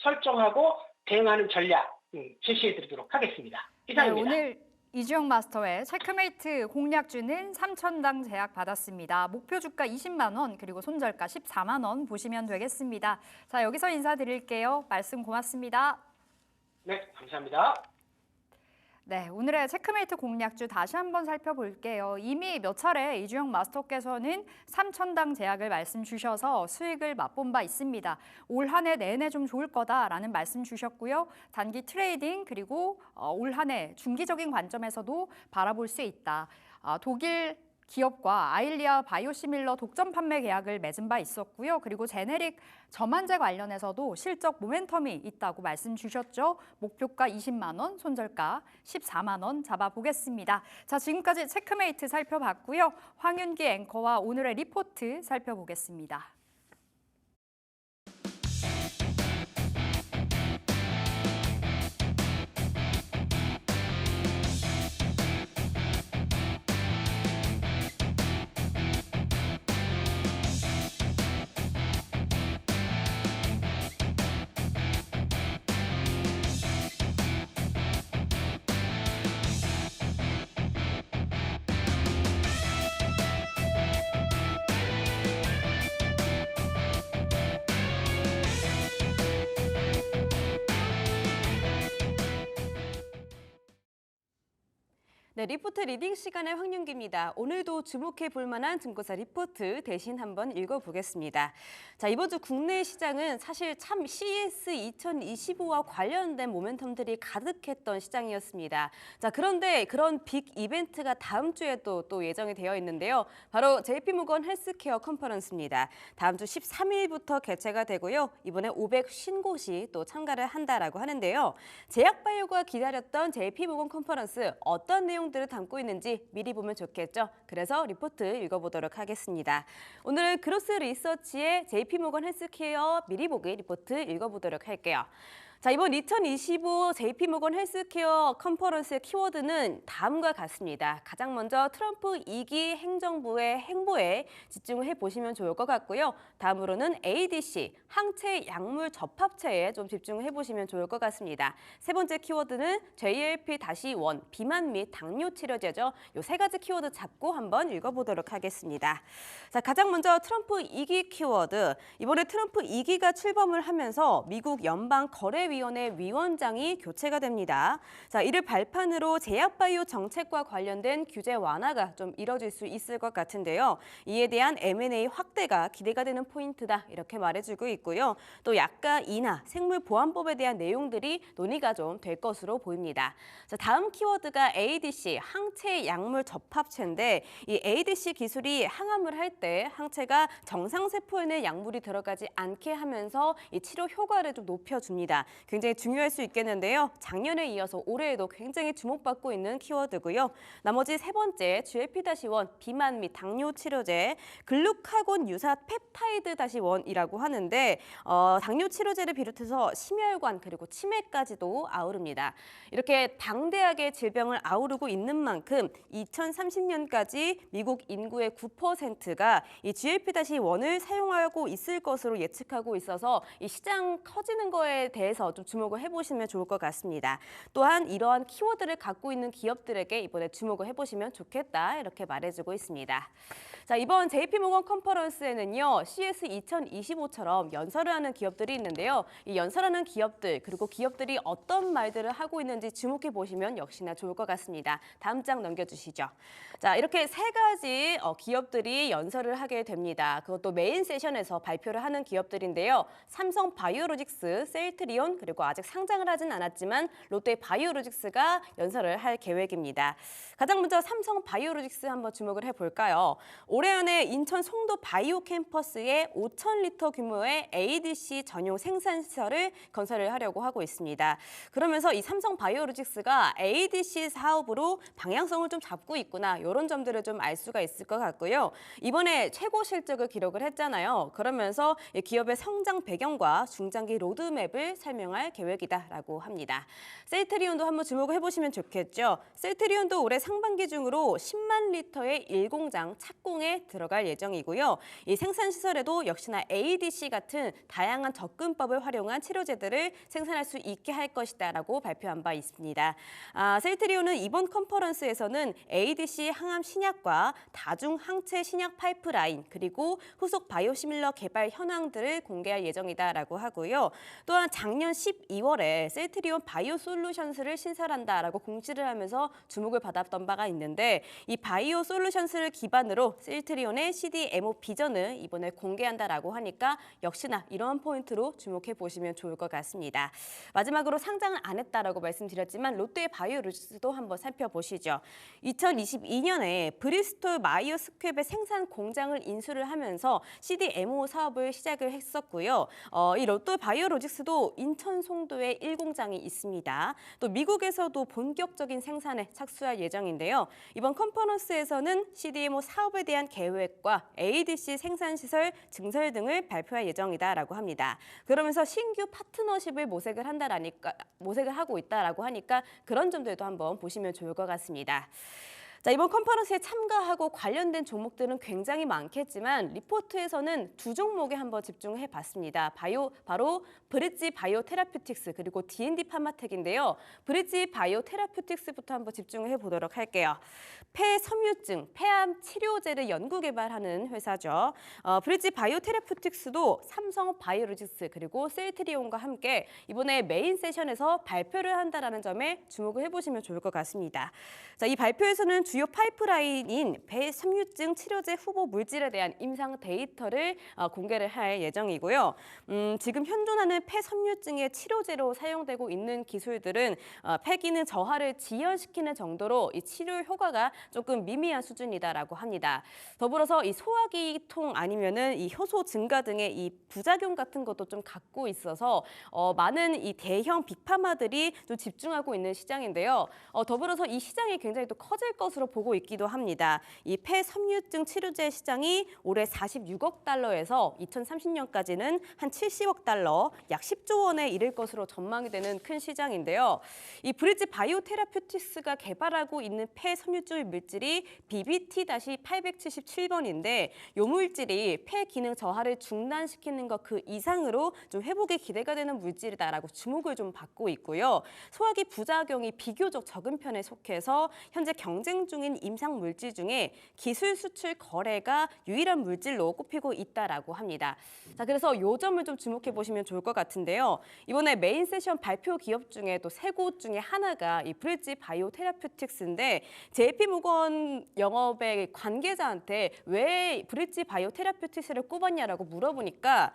설정하고 대응하는 전략 제시해드리도록 하겠습니다. 네, 이상입니다. 오늘 이주영 마스터의 체크메이트 공략주는 삼천당 제약 받았습니다. 목표 주가 20만 원 그리고 손절가 14만 원 보시면 되겠습니다. 자, 여기서 인사드릴게요. 말씀 고맙습니다. 네, 감사합니다. 네, 오늘의 체크메이트 공략주 다시 한번 살펴볼게요. 이미 몇 차례 이주영 마스터께서는 삼천당 제약을 말씀 주셔서 수익을 맛본 바 있습니다. 올 한 해 내내 좀 좋을 거다라는 말씀 주셨고요. 단기 트레이딩 그리고 올 한 해 중기적인 관점에서도 바라볼 수 있다. 독일 기업과 아일리아 바이오시밀러 독점 판매 계약을 맺은 바 있었고요. 그리고 제네릭 저만제 관련해서도 실적 모멘텀이 있다고 말씀 주셨죠. 목표가 20만 원, 손절가 14만 원 잡아보겠습니다. 자, 지금까지 체크메이트 살펴봤고요. 황윤기 앵커와 오늘의 리포트 살펴보겠습니다. 네, 리포트 리딩 시간의 황윤기입니다. 오늘도 주목해 볼 만한 증권사 리포트 대신 한번 읽어보겠습니다. 자, 이번 주 국내 시장은 사실 참 CES 2025와 관련된 모멘텀들이 가득했던 시장이었습니다. 자, 그런데 그런 빅 이벤트가 다음 주에 또 예정이 되어 있는데요. 바로 JP모건 헬스케어 컨퍼런스입니다. 다음 주 13일부터 개최가 되고요. 이번에 550곳이 또 참가를 한다라고 하는데요. 제약바이오가 기다렸던 JP모건 컨퍼런스 어떤 내용들을 담고 있는지 미리 보면 좋겠죠. 그래서 리포트 읽어보도록 하겠습니다. 오늘은 그로스 리서치의 JP모건 헬스케어 미리 보기 리포트 읽어보도록 할게요. 자, 이번 2025 JP모건 헬스케어 컨퍼런스의 키워드는 다음과 같습니다. 가장 먼저 트럼프 2기 행정부의 행보에 집중을 해보시면 좋을 것 같고요. 다음으로는 ADC, 항체 약물 접합체에 좀 집중을 해보시면 좋을 것 같습니다. 세 번째 키워드는 JLP-1, 비만 및 당뇨 치료제죠. 이 세 가지 키워드 잡고 한번 읽어보도록 하겠습니다. 자, 가장 먼저 트럼프 2기 키워드. 이번에 트럼프 2기가 출범을 하면서 미국 연방 거래 국가대위원회 위원장이 교체가 됩니다. 자, 이를 발판으로 제약바이오 정책과 관련된 규제 완화가 좀 이뤄질 수 있을 것 같은데요. 이에 대한 M&A 확대가 기대가 되는 포인트다 이렇게 말해주고 있고요. 또 약가 인하, 생물보안법에 대한 내용들이 논의가 좀 될 것으로 보입니다. 자, 다음 키워드가 ADC, 항체 약물 접합체인데 이 ADC 기술이 항암을 할 때 항체가 정상세포에는 약물이 들어가지 않게 하면서 이 치료 효과를 좀 높여줍니다. 굉장히 중요할 수 있겠는데요. 작년에 이어서 올해에도 굉장히 주목받고 있는 키워드고요. 나머지 세 번째 GLP-1 비만 및 당뇨 치료제 글루카곤 유사 펩타이드-1이라고 하는데 당뇨 치료제를 비롯해서 심혈관 그리고 치매까지도 아우릅니다. 이렇게 당대하게 질병을 아우르고 있는 만큼 2030년까지 미국 인구의 9%가 이 GLP-1을 사용하고 있을 것으로 예측하고 있어서 이 시장 커지는 거에 대해서 좀 주목을 해보시면 좋을 것 같습니다. 또한 이러한 키워드를 갖고 있는 기업들에게 이번에 주목을 해보시면 좋겠다 이렇게 말해주고 있습니다. 자, 이번 JP모건 컨퍼런스에는요, CS 2025처럼 연설을 하는 기업들이 있는데요. 이 연설하는 기업들 그리고 기업들이 어떤 말들을 하고 있는지 주목해 보시면 역시나 좋을 것 같습니다. 다음 장 넘겨주시죠. 자, 이렇게 세 가지 기업들이 연설을 하게 됩니다. 그것도 메인 세션에서 발표를 하는 기업들인데요. 삼성바이오로직스, 셀트리온 그리고 아직 상장을 하진 않았지만 롯데바이오로직스가 연설을 할 계획입니다. 가장 먼저 삼성바이오로직스 한번 주목을 해볼까요? 올해 안에 인천 송도 바이오 캠퍼스에 5,000리터 규모의 ADC 전용 생산시설을 건설을 하려고 하고 있습니다. 그러면서 이 삼성 바이오로직스가 ADC 사업으로 방향성을 좀 잡고 있구나 이런 점들을 좀 알 수가 있을 것 같고요. 이번에 최고 실적을 기록을 했잖아요. 그러면서 이 기업의 성장 배경과 중장기 로드맵을 설명할 계획이다라고 합니다. 셀트리온도 한번 주목을 해보시면 좋겠죠. 셀트리온도 올해 상반기 중으로 10만 리터의 1공장 착공에 들어갈 예정이고요. 이 생산시설에도 역시나 ADC 같은 다양한 접근법을 활용한 치료제들을 생산할 수 있게 할 것이다라고 발표한 바 있습니다. 셀트리온은 이번 컨퍼런스에서는 ADC 항암 신약과 다중 항체 신약 파이프라인 그리고 후속 바이오시밀러 개발 현황들을 공개할 예정이다라고 하고요. 또한 작년 12월에 셀트리온 바이오솔루션스를 신설한다라고 공지를 하면서 주목을 받았던 바가 있는데 이 바이오솔루션스를 기반으로 셀트리온의 CDMO 비전을 이번에 공개한다라고 하니까 역시나 이러한 포인트로 주목해 보시면 좋을 것 같습니다. 마지막으로 상장을 안 했다라고 말씀드렸지만 롯데바이오로직스도 한번 살펴보시죠. 2022년에 브리스톨 마이어 스퀘베 생산 공장을 인수를 하면서 CDMO 사업을 시작을 했었고요. 이 롯데바이오로직스도 인천 송도에 1공장이 있습니다. 또 미국에서도 본격적인 생산에 착수할 예정인데요. 이번 컨퍼런스에서는 CDMO 사업에 대한 계획과 ADC 생산시설 증설 등을 발표할 예정이다라고 합니다. 그러면서 신규 파트너십을 모색을 하고 있다라고 하니까 그런 점들도 한번 보시면 좋을 것 같습니다. 자, 이번 컨퍼런스에 참가하고 관련된 종목들은 굉장히 많겠지만 리포트에서는 두 종목에 한번 집중해 봤습니다. 바로 브릿지 바이오 테라퓨틱스 그리고 D&D 파마텍인데요. 브릿지 바이오 테라퓨틱스부터 한번 집중을 해 보도록 할게요. 폐섬유증, 폐암 치료제를 연구 개발하는 회사죠. 브릿지 바이오 테라퓨틱스도 삼성 바이오로직스 그리고 셀트리온과 함께 이번에 메인 세션에서 발표를 한다라는 점에 주목을 해보시면 좋을 것 같습니다. 자, 이 발표에서는 주요 파이프라인인 폐섬유증 치료제 후보 물질에 대한 임상 데이터를 공개를 할 예정이고요. 지금 현존하는 폐섬유증의 치료제로 사용되고 있는 기술들은 폐기능 저하를 지연시키는 정도로 이 치료 효과가 조금 미미한 수준이다라고 합니다. 더불어서 이 소화기통 아니면은 이 효소 증가 등의 이 부작용 같은 것도 좀 갖고 있어서 많은 이 대형 빅파마들이 좀 집중하고 있는 시장인데요. 더불어서 이 시장이 굉장히 또 커질 것으로 보고 있기도 합니다. 이 폐섬유증 치료제 시장이 올해 46억 달러에서 2030년까지는 한 70억 달러, 약 10조 원에 이를 것으로 전망이 되는 큰 시장인데요. 이 브릿지 바이오 테라퓨틱스가 개발하고 있는 폐섬유증 물질이 BBT-877번인데 이 물질이 폐 기능 저하를 중단시키는 것 그 이상으로 좀 회복에 기대가 되는 물질이다라고 주목을 좀 받고 있고요. 소화기 부작용이 비교적 적은 편에 속해서 현재 경쟁 중인 임상 물질 중에 기술 수출 거래가 유일한 물질로 꼽히고 있다라고 합니다. 자, 그래서 요 점을 좀 주목해 보시면 좋을 것 같은데요. 이번에 메인 세션 발표 기업 중에 또 세 곳 중에 하나가 이 브릿지 바이오 테라퓨틱스인데 JP모건 영업의 관계자한테 왜 브릿지 바이오 테라퓨틱스를 꼽았냐라고 물어보니까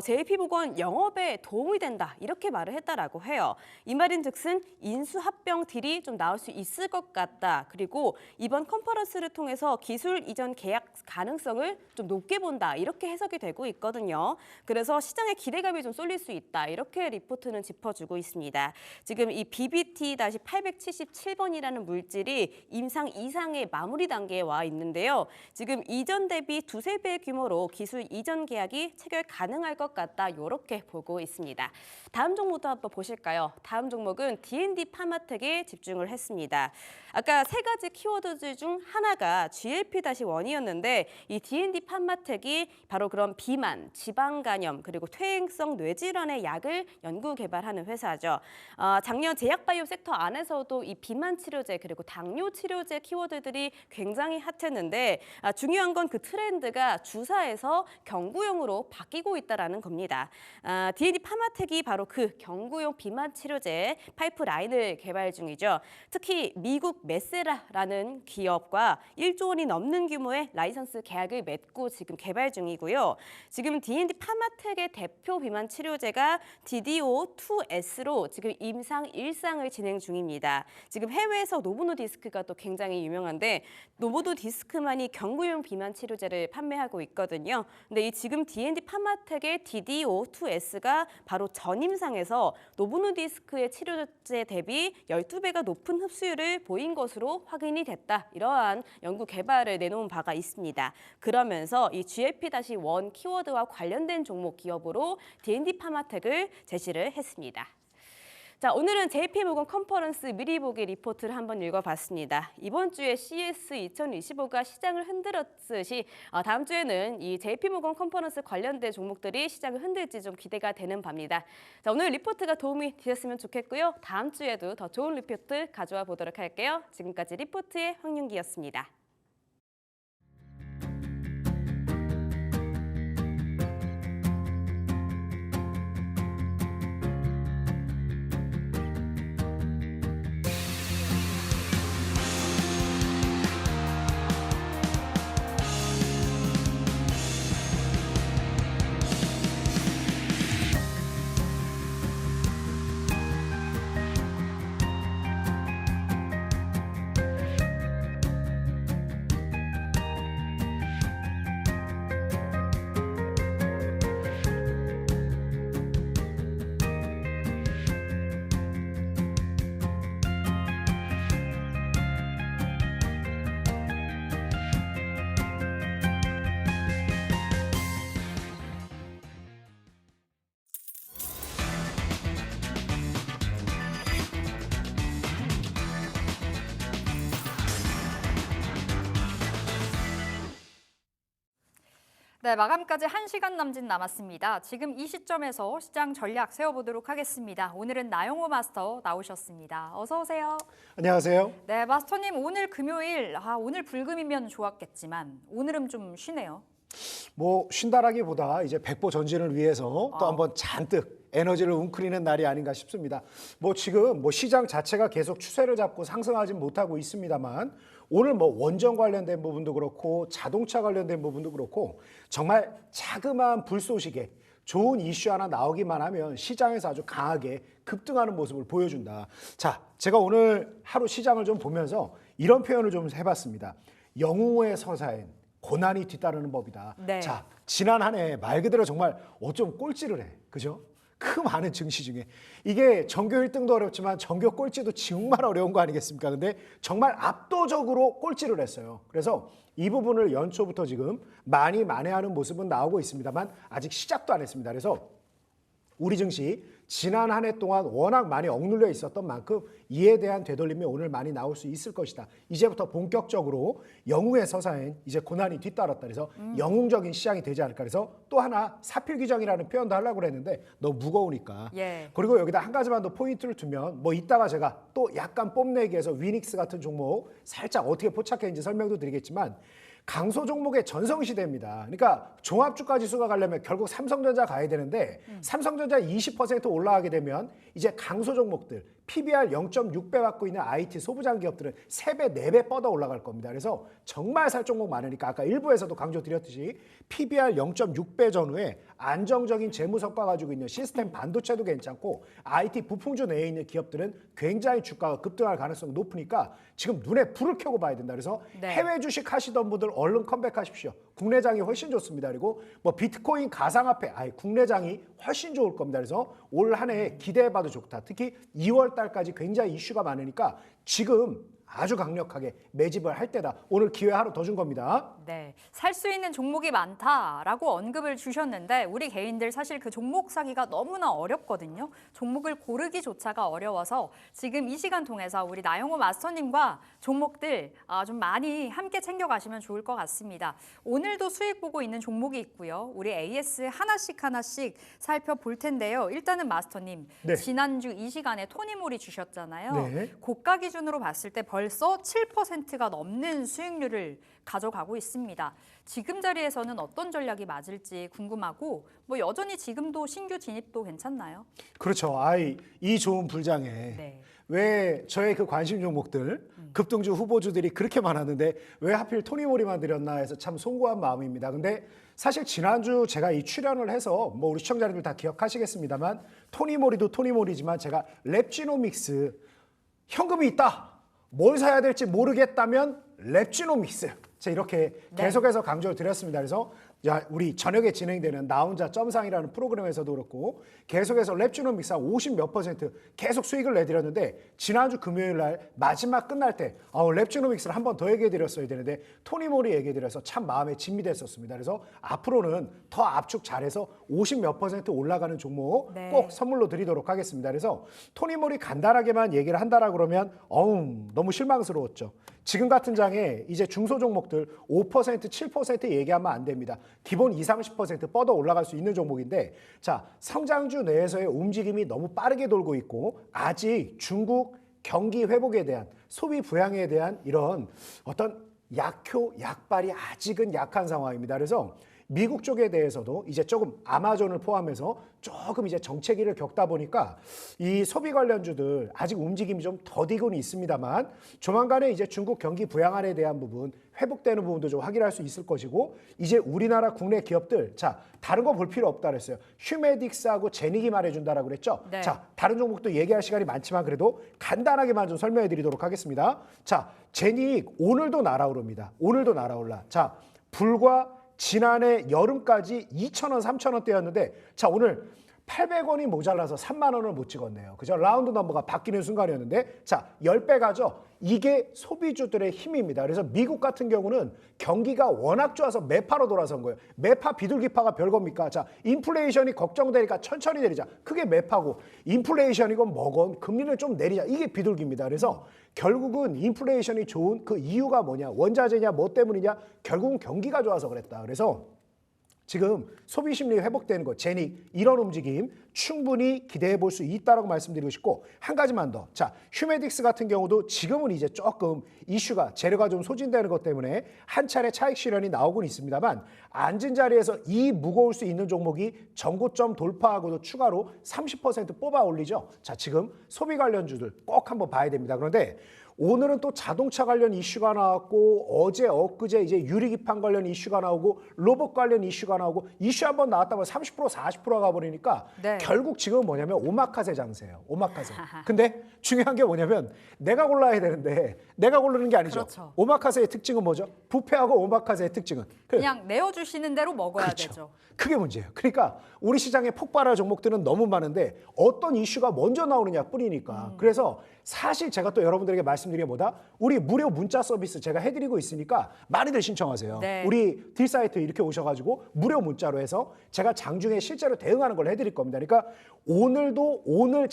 JP모건 영업에 도움이 된다 이렇게 말을 했다라고 해요. 이 말인즉슨 인수합병 딜이 좀 나올 수 있을 것 같다. 그리고 이번 컨퍼런스를 통해서 기술 이전 계약 가능성을 좀 높게 본다. 이렇게 해석이 되고 있거든요. 그래서 시장의 기대감이 좀 쏠릴 수 있다. 이렇게 리포트는 짚어주고 있습니다. 지금 이 BBT-877번이라는 물질이 임상 이상의 마무리 단계에 와 있는데요. 지금 이전 대비 두세 배 규모로 기술 이전 계약이 체결 가능할 것 같다. 이렇게 보고 있습니다. 다음 종목도 한번 보실까요? 다음 종목은 D&D 파마텍에 집중을 했습니다. 아까 세 가지 키워드 중 하나가 GLP-1이었는데 이 D&D 파마텍이 바로 그런 비만, 지방 간염, 그리고 퇴행성 뇌질환의 약을 연구 개발하는 회사죠. 작년 제약바이오 섹터 안에서도 이 비만 치료제 그리고 당뇨 치료제 키워드들이 굉장히 핫했는데 중요한 건 그 트렌드가 주사에서 경구용으로 바뀌고 있다는 겁니다. D&D 파마텍이 바로 그 경구용 비만 치료제 파이프라인을 개발 중이죠. 특히 미국 메세라라는 기업과 1조 원이 넘는 규모의 라이선스 계약을 맺고 지금 개발 중이고요. 지금 D&D 파마텍의 대표 비만 치료제가 DDO2S로 지금 임상 1상을 진행 중입니다. 지금 해외에서 노보노디스크가 또 굉장히 유명한데 노보노디스크만이 경구용 비만 치료제를 판매하고 있거든요. 근데 이 지금 D&D 파마텍의 DDO2S가 바로 전임상에서 노보노디스크의 치료제 대비 12배가 높은 흡수율을 보인 것으로 확인이 됐다. 이러한 연구 개발을 내놓은 바가 있습니다. 그러면서 이 GLP-1 키워드와 관련된 종목 기업으로 D&D 파마텍을 제시를 했습니다. 자, 오늘은 JP모건 컨퍼런스 미리 보기 리포트를 한번 읽어봤습니다. 이번 주에 CES 2025가 시장을 흔들었듯이 다음 주에는 이 JP모건 컨퍼런스 관련된 종목들이 시장을 흔들지 좀 기대가 되는 바입니다. 자, 오늘 리포트가 도움이 되셨으면 좋겠고요. 다음 주에도 더 좋은 리포트 가져와 보도록 할게요. 지금까지 리포트의 황윤기였습니다. 네, 마감까지 1시간 남짓 남았습니다. 지금 이 시점에서 시장 전략 세워보도록 하겠습니다. 오늘은 나영호 마스터 나오셨습니다. 어서 오세요. 안녕하세요. 네, 마스터님 오늘 금요일, 오늘 불금이면 좋았겠지만 오늘은 좀 쉬네요. 뭐 쉰다라기보다 이제 백보 전진을 위해서 또 한번 잔뜩 에너지를 웅크리는 날이 아닌가 싶습니다. 뭐 지금 뭐 시장 자체가 계속 추세를 잡고 상승하지 못하고 있습니다만 오늘 뭐 원전 관련된 부분도 그렇고 자동차 관련된 부분도 그렇고 정말 자그마한 불쏘시개 좋은 이슈 하나 나오기만 하면 시장에서 아주 강하게 급등하는 모습을 보여준다. 자, 제가 오늘 하루 시장을 좀 보면서 이런 표현을 좀 해봤습니다. 영웅의 서사엔 고난이 뒤따르는 법이다. 네. 자, 지난 한 해 말 그대로 정말 어쩜 꼴찌를 해. 그죠? 그 많은 증시 중에 이게 전교 1등도 어렵지만 전교 꼴찌도 정말 어려운 거 아니겠습니까? 근데 정말 압도적으로 꼴찌를 했어요. 그래서 이 부분을 연초부터 지금 많이 만회하는 모습은 나오고 있습니다만 아직 시작도 안 했습니다. 그래서 우리 증시 지난 한 해 동안 워낙 많이 억눌려 있었던 만큼 이에 대한 되돌림이 오늘 많이 나올 수 있을 것이다. 이제부터 본격적으로 영웅의 서사엔 이제 고난이 뒤따랐다. 그래서 영웅적인 시장이 되지 않을까. 그래서 또 하나 사필 규정이라는 표현도 하려고 그랬는데 너무 무거우니까. 예. 그리고 여기다 한 가지만 더 포인트를 두면 뭐 이따가 제가 또 약간 뽐내기해서 위닉스 같은 종목 살짝 어떻게 포착했는지 설명도 드리겠지만 강소 종목의 전성시대입니다. 그러니까 종합주가 지수가 가려면 결국 삼성전자 가야 되는데 삼성전자 20% 올라가게 되면 이제 강소 종목들 PBR 0.6배 받고 있는 IT 소부장 기업들은 3배, 4배 뻗어 올라갈 겁니다. 그래서 정말 살 종목 많으니까 아까 일부에서도 강조드렸듯이 PBR 0.6배 전후에 안정적인 재무 성과 가지고 있는 시스템 반도체도 괜찮고 IT 부품주 내에 있는 기업들은 굉장히 주가가 급등할 가능성이 높으니까 지금 눈에 불을 켜고 봐야 된다. 그래서 네. 해외 주식 하시던 분들 얼른 컴백하십시오. 국내장이 훨씬 좋습니다. 그리고 뭐 비트코인 가상화폐, 국내장이 훨씬 좋을 겁니다. 그래서 올 한 해 기대해봐도 좋다. 특히 2월 달까지 굉장히 이슈가 많으니까 지금 아주 강력하게 매집을 할 때다. 오늘 기회 하루 더 준 겁니다. 네, 살 수 있는 종목이 많다라고 언급을 주셨는데 우리 개인들 사실 그 종목 사기가 너무나 어렵거든요. 종목을 고르기조차가 어려워서 지금 이 시간 통해서 우리 나영호 마스터님과 종목들 좀 많이 함께 챙겨가시면 좋을 것 같습니다. 오늘도 수익 보고 있는 종목이 있고요. 우리 AS 하나씩 살펴볼 텐데요. 일단은 마스터님, 네. 지난주 이 시간에 토니모리 주셨잖아요. 네. 고가 기준으로 봤을 때 벌써 7%가 넘는 수익률을 가져가고 있습니다. 지금 자리에서는 어떤 전략이 맞을지 궁금하고 뭐 여전히 지금도 신규 진입도 괜찮나요? 그렇죠. 이 좋은 불장에 네. 왜 저의 그 관심 종목들 급등주 후보주들이 그렇게 많았는데 왜 하필 토니모리만 드렸나 해서 참 송구한 마음입니다. 근데 사실 지난주 제가 이 출연을 해서 뭐 우리 시청자분들 다 기억하시겠습니다만 토니모리도 토니모리지만 제가 랩지노믹스 현금이 있다. 뭘 사야 될지 모르겠다면 랩지노믹스. 제가 이렇게 네. 계속해서 강조를 드렸습니다. 그래서 우리 저녁에 진행되는 나 혼자 점상이라는 프로그램에서도 그렇고 계속해서 랩지노믹스 한 50몇 % 계속 수익을 내드렸는데 지난주 금요일 날 마지막 끝날 때 랩지노믹스를 한 번 더 얘기해 드렸어야 되는데 토니모리 얘기해 드려서 참 마음에 짐이 됐었습니다. 그래서 앞으로는 더 압축 잘해서 50몇 % 올라가는 종목 네. 꼭 선물로 드리도록 하겠습니다. 그래서 토니모리 간단하게만 얘기를 한다라 그러면 너무 실망스러웠죠. 지금 같은 장에 이제 중소 종목들 5%, 7% 얘기하면 안 됩니다. 기본 20, 30% 뻗어 올라갈 수 있는 종목인데 자, 성장주 내에서의 움직임이 너무 빠르게 돌고 있고 아직 중국 경기 회복에 대한 소비 부양에 대한 이런 어떤 약발이 아직은 약한 상황입니다. 그래서 미국 쪽에 대해서도 이제 조금 아마존을 포함해서 조금 이제 정체기를 겪다 보니까 이 소비 관련주들 아직 움직임이 좀 더디고는 있습니다만 조만간에 이제 중국 경기 부양안에 대한 부분 회복되는 부분도 좀 확인할 수 있을 것이고 이제 우리나라 국내 기업들 자 다른 거 볼 필요 없다 그랬어요. 휴메딕스하고 제닉이 말해준다라고 그랬죠. 네. 자 다른 종목도 얘기할 시간이 많지만 그래도 간단하게만 좀 설명해 드리도록 하겠습니다. 자 제닉 오늘도 날아오릅니다. 오늘도 날아올라. 자 불과 지난해 여름까지 2,000원, 3,000원대였는데 자 오늘 800원이 모자라서 3만 원을 못 찍었네요. 그죠? 라운드 넘버가 바뀌는 순간이었는데 자 10배 가죠? 이게 소비주들의 힘입니다. 그래서 미국 같은 경우는 경기가 워낙 좋아서 매파로 돌아선 거예요. 매파 비둘기파가 별겁니까? 자 인플레이션이 걱정되니까 천천히 내리자. 그게 매파고 인플레이션이건 뭐건 금리를 좀 내리자. 이게 비둘기입니다. 그래서 결국은 인플레이션이 좋은 그 이유가 뭐냐? 원자재냐? 뭐 때문이냐? 결국은 경기가 좋아서 그랬다. 그래서 지금 소비 심리 회복되는 것, 제닉 이런 움직임 충분히 기대해 볼 수 있다라고 말씀드리고 싶고 한 가지만 더. 자, 휴메딕스 같은 경우도 지금은 이제 조금 이슈가 재료가 좀 소진되는 것 때문에 한 차례 차익 실현이 나오곤 있습니다만 앉은 자리에서 이 무거울 수 있는 종목이 전고점 돌파하고도 추가로 30% 뽑아 올리죠. 자, 지금 소비 관련주들 꼭 한번 봐야 됩니다. 그런데 오늘은 또 자동차 관련 이슈가 나왔고 어제 엊그제 이제 유리기판 관련 이슈가 나오고 로봇 관련 이슈가 나오고 이슈 한번 나왔다면 30% 40%가 가버리니까 네. 결국 지금 뭐냐면 오마카세 장세예요. 오마카세. 근데 중요한 게 뭐냐면 내가 골라야 되는데 내가 고르는 게 아니죠. 그렇죠. 오마카세의 특징은 뭐죠? 뷔페하고 오마카세의 특징은 그냥 내어주시는 대로 먹어야 그렇죠. 되죠. 그게 문제예요. 그러니까 우리 시장에 폭발할 종목들은 너무 많은데 어떤 이슈가 먼저 나오느냐 뿐이니까. 그래서 사실 제가 또 여러분들에게 말씀드린 게 뭐다? 우리 무료 문자 서비스 제가 해드리고 있으니까 많이들 신청하세요. 네. 우리 딜사이트 이렇게 오셔가지고 무료 문자로 해서 제가 장중에 실제로 대응하는 걸 해드릴 겁니다. 그러니까 오늘도 오늘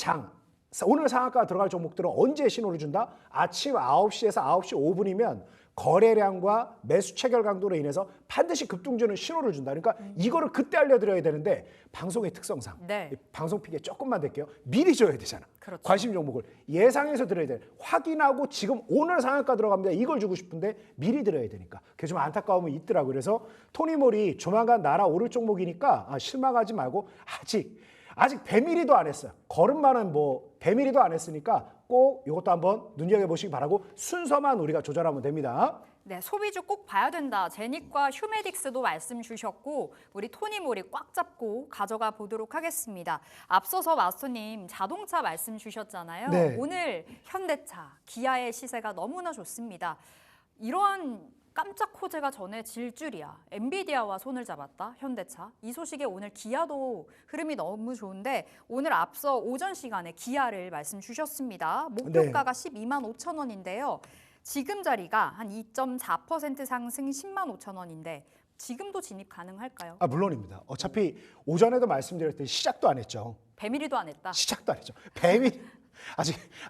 상한가 들어갈 종목들은 언제 신호를 준다? 아침 9시에서 9시 5분이면 거래량과 매수 체결 강도로 인해서 반드시 급등주는 신호를 준다. 그러니까 이거를 그때 알려드려야 되는데 방송의 특성상 네. 방송 픽에 조금만 될게요. 미리 줘야 되잖아. 그렇죠. 관심 종목을 예상해서 드려야 돼. 확인하고 지금 오늘 상한가 들어갑니다. 이걸 주고 싶은데 미리 드려야 되니까. 그게 좀 안타까움이 있더라고요. 그래서 토니모리 조만간 날아오를 종목이니까 실망하지 말고 아직 배밀이도 안 했어요. 걸음만은 배밀이도 안 했으니까 꼭 이것도 한번 눈여겨보시기 바라고 순서만 우리가 조절하면 됩니다. 네, 소비주 꼭 봐야 된다. 제닉과 휴메딕스도 말씀 주셨고 우리 토니모리 꽉 잡고 가져가 보도록 하겠습니다. 앞서서 마스터님 자동차 말씀 주셨잖아요. 네. 오늘 현대차, 기아의 시세가 너무나 좋습니다. 이러한 깜짝 호재가 전해질 줄이야. 엔비디아와 손을 잡았다, 현대차. 이 소식에 오늘 기아도 흐름이 너무 좋은데 오늘 앞서 오전 시간에 기아를 말씀 주셨습니다. 목표가가 12만 5천 원인데요. 지금 자리가 한 2.4% 상승 10만 5천 원인데 지금도 진입 가능할까요? 물론입니다. 어차피 오전에도 말씀드렸듯이 시작도 안 했죠. 배밀이도 안 했다. 시작도 안 했죠. 배밀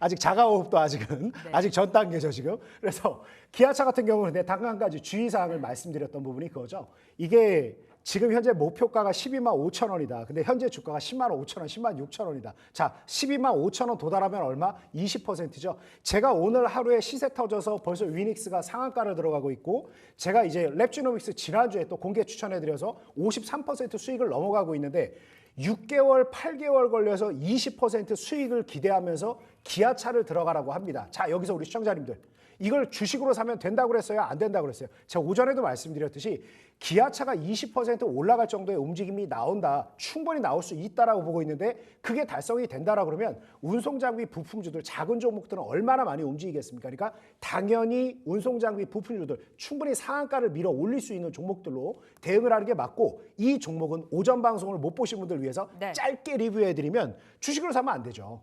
아직 자가호흡도 아직은 네. 아직 전 단계죠 지금. 그래서 기아차 같은 경우는 단 한 가지 주의사항을 말씀드렸던 부분이 그거죠. 이게 지금 현재 목표가가 12만 5천 원이다. 근데 현재 주가가 10만 5천 원, 10만 6천 원이다. 자, 12만 5천 원 도달하면 얼마? 20%죠. 제가 오늘 하루에 시세 터져서 벌써 위닉스가 상한가를 들어가고 있고 제가 이제 랩지노믹스 지난주에 또 공개 추천해드려서 53% 수익을 넘어가고 있는데 6개월, 8개월 걸려서 20% 수익을 기대하면서 기아차를 들어가라고 합니다. 자, 여기서 우리 시청자님들 이걸 주식으로 사면 된다고 그랬어요? 안 된다고 그랬어요? 제가 오전에도 말씀드렸듯이 기아차가 20% 올라갈 정도의 움직임이 나온다. 충분히 나올 수 있다라고 보고 있는데 그게 달성이 된다라고 그러면 운송장비 부품주들 작은 종목들은 얼마나 많이 움직이겠습니까? 그러니까 당연히 운송장비 부품주들 충분히 상한가를 밀어 올릴 수 있는 종목들로 대응을 하는 게 맞고 이 종목은 오전 방송을 못 보신 분들 위해서 네. 짧게 리뷰해드리면 주식으로 사면 안 되죠.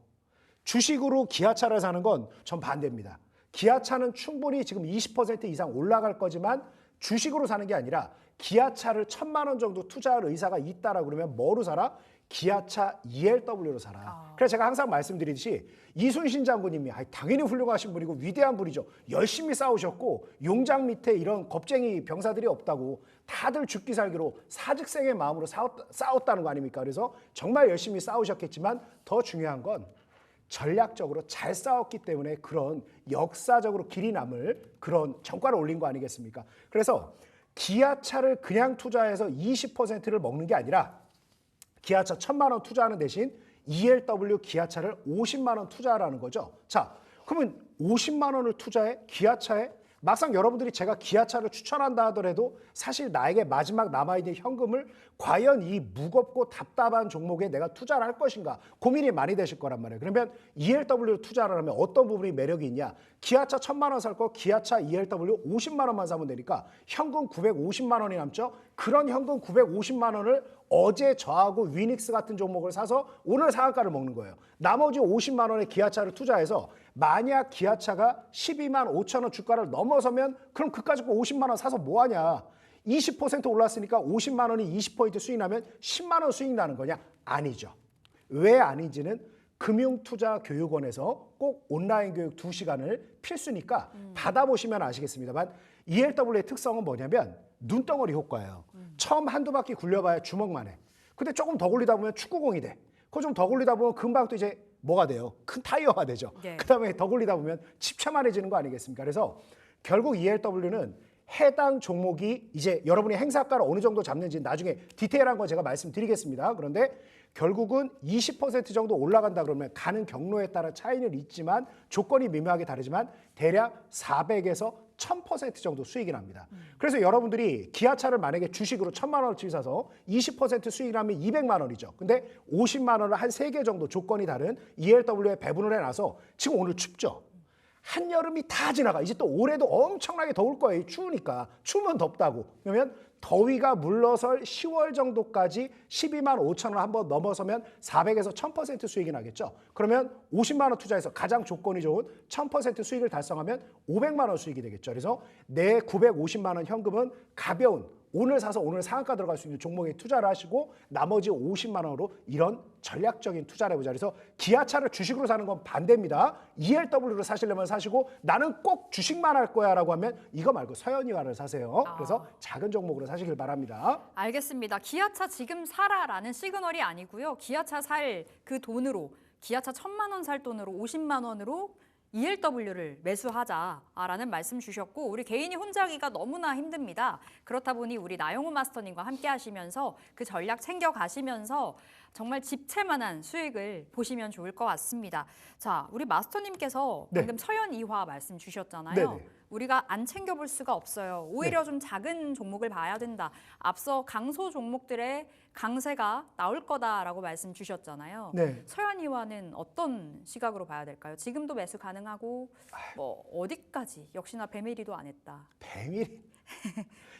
주식으로 기아차를 사는 건 전 반대입니다. 기아차는 충분히 지금 20% 이상 올라갈 거지만 주식으로 사는 게 아니라 기아차를 1,000만 원 정도 투자할 의사가 있다라고 그러면 뭐로 사라? 기아차 ELW로 사라. 그래서 제가 항상 말씀드리듯이 이순신 장군님이 당연히 훌륭하신 분이고 위대한 분이죠. 열심히 싸우셨고 용장 밑에 이런 겁쟁이 병사들이 없다고 다들 죽기 살기로 사직생의 마음으로 싸웠다는 거 아닙니까? 그래서 정말 열심히 싸우셨겠지만 더 중요한 건 전략적으로 잘 싸웠기 때문에 그런 역사적으로 길이 남을 그런 성과를 올린 거 아니겠습니까? 그래서 기아차를 그냥 투자해서 20%를 먹는 게 아니라 기아차 1,000만 원 투자하는 대신 ELW 기아차를 50만 원 투자하라는 거죠. 자, 그러면 50만 원을 투자해? 기아차에? 막상 여러분들이 제가 기아차를 추천한다 하더라도 사실 나에게 마지막 남아있는 현금을 과연 이 무겁고 답답한 종목에 내가 투자를 할 것인가 고민이 많이 되실 거란 말이에요. 그러면 ELW를 투자를 하면 어떤 부분이 매력이 있냐? 기아차 1,000만 원 살 거 기아차 ELW 50만 원만 사면 되니까 현금 950만 원이 남죠. 그런 현금 950만 원을 어제 저하고 위닉스 같은 종목을 사서 오늘 상한가를 먹는 거예요. 나머지 50만 원의 기아차를 투자해서 만약 기아차가 12만 5천 원 주가를 넘어서면 그럼 그까짓 거 50만 원 사서 뭐하냐. 20% 올랐으니까 50만 원이 20% 수익 나면 10만 원 수익 나는 거냐? 아니죠. 왜 아닌지는 금융투자교육원에서 꼭 온라인 교육 2시간을 필수니까 받아보시면 아시겠습니다만 ELW의 특성은 뭐냐면 눈덩어리 효과예요. 처음 한두 바퀴 굴려봐야 주먹만 해. 근데 조금 더 굴리다 보면 축구공이 돼. 그거 좀 더 굴리다 보면 금방 또 이제 뭐가 돼요? 큰 타이어가 되죠. 네. 그다음에 더 굴리다 보면 집차만해지는 거 아니겠습니까? 그래서 결국 ELW는 해당 종목이 이제 여러분이 행사가를 어느 정도 잡는지 나중에 디테일한 건 제가 말씀드리겠습니다. 그런데 결국은 20% 정도 올라간다 그러면 가는 경로에 따라 차이는 있지만 조건이 미묘하게 다르지만 대략 400에서 1000% 정도 수익이 납니다. 그래서 여러분들이 기아차를 만약에 주식으로 1,000만 원어치 사서 20% 수익이 나면 200만 원이죠. 근데 50만 원을 한 3개 정도 조건이 다른 ELW에 배분을 해놔서 지금 오늘 춥죠. 한여름이 다 지나가. 이제 또 올해도 엄청나게 더울 거예요. 추우니까. 추우면 덥다고. 그러면 더위가 물러설 10월 정도까지 12만 5천 원 한번 넘어서면 400에서 1000% 수익이 나겠죠. 그러면 50만 원 투자해서 가장 조건이 좋은 1000% 수익을 달성하면 500만 원 수익이 되겠죠. 그래서 내 950만 원 현금은 가벼운 오늘 사서 오늘 상한가 들어갈 수 있는 종목에 투자를 하시고 나머지 50만 원으로 이런 전략적인 투자를 해보자. 그래서 기아차를 주식으로 사는 건 반대입니다. ELW로 사시려면 사시고 나는 꼭 주식만 할 거야 라고 하면 이거 말고 서현이화를 사세요. 그래서 작은 종목으로 사시길 바랍니다. 알겠습니다. 기아차 지금 사라라는 시그널이 아니고요. 기아차 살 그 돈으로 기아차 1000만 원 살 돈으로 50만 원으로 ELW를 매수하자라는 말씀 주셨고 우리 개인이 혼자 하기가 너무나 힘듭니다. 그렇다 보니 우리 나영호 마스터님과 함께 하시면서 그 전략 챙겨가시면서 정말 집채만한 수익을 보시면 좋을 것 같습니다. 자, 우리 마스터님께서 네. 방금 서현이화 말씀 주셨잖아요. 네네. 우리가 안 챙겨볼 수가 없어요. 오히려 좀 작은 종목을 봐야 된다. 앞서 강소 종목들의 강세가 나올 거다라고 말씀 주셨잖아요. 네. 서현이화는 어떤 시각으로 봐야 될까요? 지금도 매수 가능하고 뭐 어디까지? 역시나 배밀이도 안 했다. 배밀이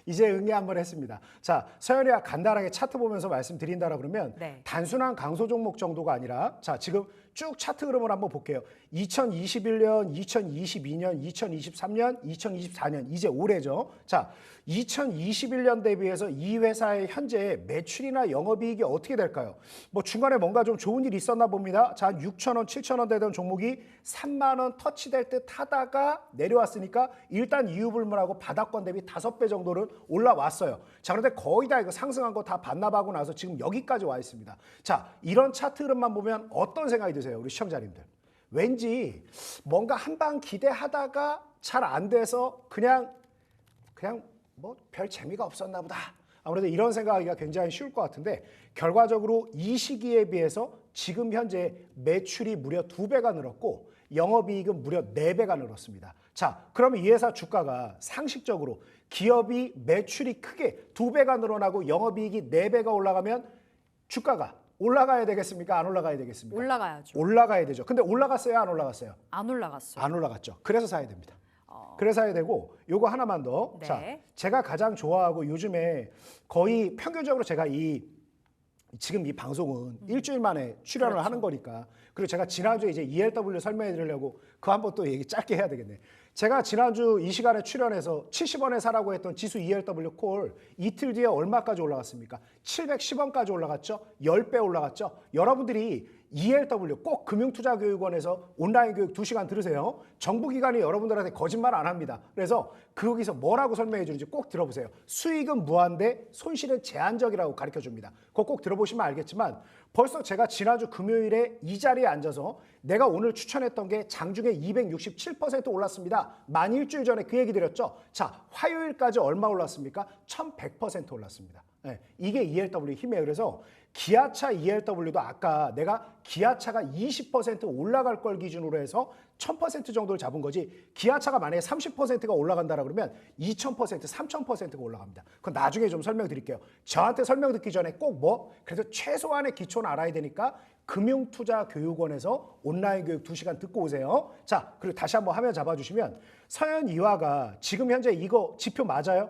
이제 응애 한번 했습니다. 자, 서현이가 간단하게 차트 보면서 말씀드린다라 그러면 네. 단순한 강소 종목 정도가 아니라 자, 지금 쭉 차트 흐름을 한번 볼게요. 2021년, 2022년, 2023년, 2024년 이제 올해죠. 자, 2021년 대비해서 이 회사의 현재 매출이나 영업이익이 어떻게 될까요? 뭐 중간에 뭔가 좀 좋은 일이 있었나 봅니다. 자, 6,000원, 7,000원 되던 종목이 3만 원 터치될 듯 하다가 내려왔으니까 일단 이유불문하고 바닥권 대비 5배 정도는 올라왔어요. 자, 그런데 거의 다 이거 상승한 거 다 반납하고 나서 지금 여기까지 와 있습니다. 자, 이런 차트 흐름만 보면 어떤 생각이 드세요? 우리 시청자님들. 왠지 뭔가 한 방 기대하다가 잘 안 돼서 그냥 뭐 별 재미가 없었나 보다. 아무래도 이런 생각하기가 굉장히 쉬울 것 같은데 결과적으로 이 시기에 비해서 지금 현재 매출이 무려 2배가 늘었고 영업이익은 무려 4배가 늘었습니다. 자, 그러면 이 회사 주가가 상식적으로 기업이 매출이 크게 2배가 늘어나고 영업이익이 4배가 올라가면 주가가 올라가야 되겠습니까? 안 올라가야 되겠습니까? 올라가야죠. 올라가야 되죠. 근데 올라갔어요? 안 올라갔어요? 안 올라갔어요. 안 올라갔죠. 그래서 사야 됩니다. 그래서 사야 되고 요거 하나만 더. 네. 자, 제가 가장 좋아하고 요즘에 거의 평균적으로 제가 지금 이 방송은 일주일 만에 출연을 그렇죠. 하는 거니까 그리고 제가 지난주에 이제 ELW 설명해 드리려고 그 한번 또 얘기 짧게 해야 되겠네. 제가 지난주 이 시간에 출연해서 70원에 사라고 했던 지수 ELW 콜 이틀 뒤에 얼마까지 올라갔습니까? 710원까지 올라갔죠? 10배 올라갔죠? 여러분들이 ELW 꼭 금융투자교육원에서 온라인 교육 2시간 들으세요. 정부기관이 여러분들한테 거짓말 안 합니다. 그래서 거기서 뭐라고 설명해 주는지 꼭 들어보세요. 수익은 무한대, 손실은 제한적이라고 가르쳐 줍니다. 그거 꼭 들어보시면 알겠지만 벌써 제가 지난주 금요일에 이 자리에 앉아서 내가 오늘 추천했던 게 장중에 267% 올랐습니다. 만 일주일 전에 그 얘기 드렸죠. 자, 화요일까지 얼마 올랐습니까? 1100% 올랐습니다. 네, 이게 ELW 힘이에요. 그래서 기아차 ELW도 아까 내가 기아차가 20% 올라갈 걸 기준으로 해서 1000% 정도를 잡은 거지 기아차가 만약에 30%가 올라간다라 그러면 2000%, 3000%가 올라갑니다. 그건 나중에 좀 설명드릴게요. 저한테 설명 듣기 전에 꼭 그래서 최소한의 기초는 알아야 되니까 금융투자교육원에서 온라인 교육 2시간 듣고 오세요. 자, 그리고 다시 한번 화면 잡아주시면 서현이화가 지금 현재 이거 지표 맞아요?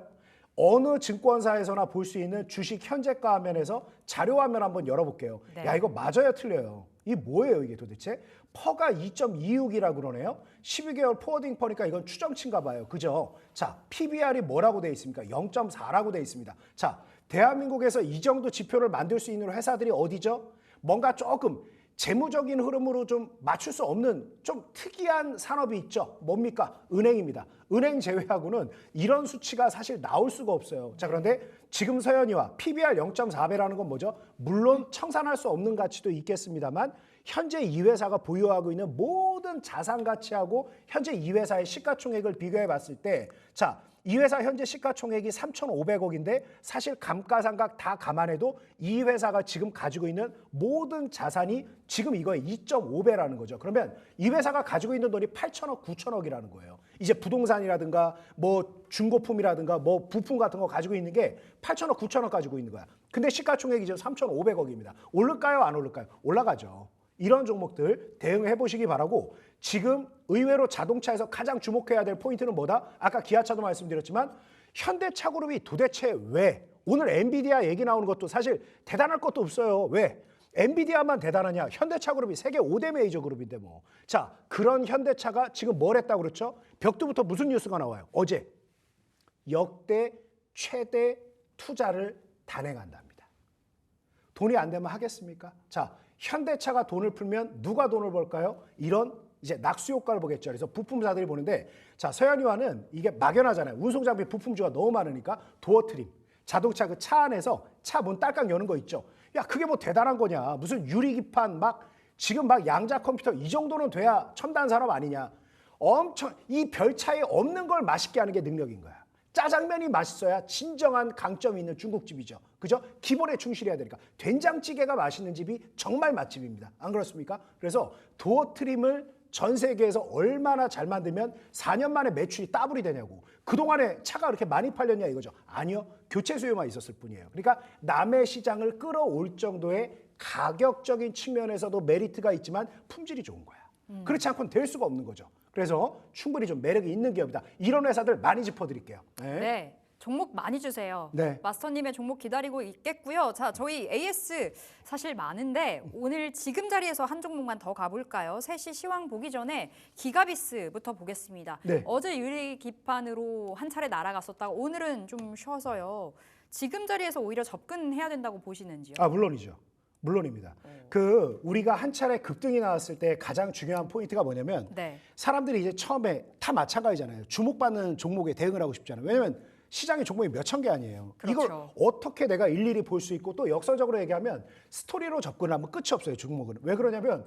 어느 증권사에서나 볼 수 있는 주식 현재가 화면에서 자료 화면 한번 열어볼게요. 네. 야, 이거 맞아요, 틀려요? 이게 뭐예요, 이게 도대체? 퍼가 2.26이라 그러네요. 12개월 포워딩 퍼니까 이건 추정치인가 봐요. 그죠? 자, PBR이 뭐라고 돼 있습니까? 0.4라고 돼 있습니다. 자, 대한민국에서 이 정도 지표를 만들 수 있는 회사들이 어디죠? 뭔가 조금 재무적인 흐름으로 좀 맞출 수 없는 좀 특이한 산업이 있죠. 뭡니까? 은행입니다. 은행 제외하고는 이런 수치가 사실 나올 수가 없어요. 자, 그런데 지금 서현이와 PBR 0.4배라는 건 뭐죠? 물론 청산할 수 없는 가치도 있겠습니다만 현재 이 회사가 보유하고 있는 모든 자산 가치하고 현재 이 회사의 시가총액을 비교해 봤을 때 자, 이 회사 현재 시가총액이 3,500억인데 사실 감가상각 다 감안해도 이 회사가 지금 가지고 있는 모든 자산이 지금 이거의 2.5배라는 거죠. 그러면 이 회사가 가지고 있는 돈이 8천억, 9천억이라는 거예요. 이제 부동산이라든가 뭐 중고품이라든가 뭐 부품 같은 거 가지고 있는 게 8천억, 9천억 가지고 있는 거야. 근데 시가총액이 지금 3,500억입니다. 오를까요? 안 오를까요? 올라가죠. 이런 종목들 대응해 보시기 바라고 지금 의외로 자동차에서 가장 주목해야 될 포인트는 뭐다? 아까 기아차도 말씀드렸지만 현대차 그룹이 도대체 왜 오늘 엔비디아 얘기 나오는 것도 사실 대단할 것도 없어요. 왜? 엔비디아만 대단하냐? 현대차 그룹이 세계 5대 메이저 그룹인데 뭐. 자, 그런 현대차가 지금 뭘 했다고 그랬죠? 벽두부터 무슨 뉴스가 나와요? 어제 역대 최대 투자를 단행한답니다. 돈이 안 되면 하겠습니까? 자, 현대차가 돈을 풀면 누가 돈을 벌까요? 이런 이제 낙수 효과를 보겠죠. 그래서 부품사들이 보는데, 자, 서현이와는 이게 막연하잖아요. 운송장비 부품주가 너무 많으니까 도어 트림, 자동차 그 차 안에서 차 문 딸깍 여는 거 있죠. 야, 그게 뭐 대단한 거냐? 무슨 유리기판 막 지금 막 양자 컴퓨터 이 정도는 돼야 첨단 산업 아니냐? 엄청 이 별 차이 없는 걸 맛있게 하는 게 능력인 거야. 짜장면이 맛있어야 진정한 강점이 있는 중국집이죠. 그죠? 기본에 충실해야 되니까. 된장찌개가 맛있는 집이 정말 맛집입니다. 안 그렇습니까? 그래서 도어 트림을 전 세계에서 얼마나 잘 만들면 4년 만에 매출이 더블이 되냐고. 그동안에 차가 그렇게 많이 팔렸냐 이거죠. 아니요. 교체 수요만 있었을 뿐이에요. 그러니까 남의 시장을 끌어올 정도의 가격적인 측면에서도 메리트가 있지만 품질이 좋은 거야. 그렇지 않고는 될 수가 없는 거죠. 그래서 충분히 좀 매력이 있는 기업이다. 이런 회사들 많이 짚어드릴게요. 네. 네. 종목 많이 주세요. 네. 마스터님의 종목 기다리고 있겠고요. 자, 저희 AS 사실 많은데 오늘 지금 자리에서 한 종목만 더 가볼까요? 3시 시황 보기 전에 기가비스부터 보겠습니다. 네. 어제 유리기판으로 한 차례 날아갔었다가 오늘은 좀 쉬어서요. 지금 자리에서 오히려 접근해야 된다고 보시는지요? 아, 물론이죠. 물론입니다. 우리가 한 차례 급등이 나왔을 때 가장 중요한 포인트가 뭐냐면 네. 사람들이 이제 처음에 다 마찬가지잖아요. 주목받는 종목에 대응을 하고 싶잖아요. 왜냐면 시장의 종목이 몇천 개 아니에요. 그렇죠. 이걸 어떻게 내가 일일이 볼 수 있고 또 역설적으로 얘기하면 스토리로 접근을 하면 끝이 없어요. 종목은. 왜 그러냐면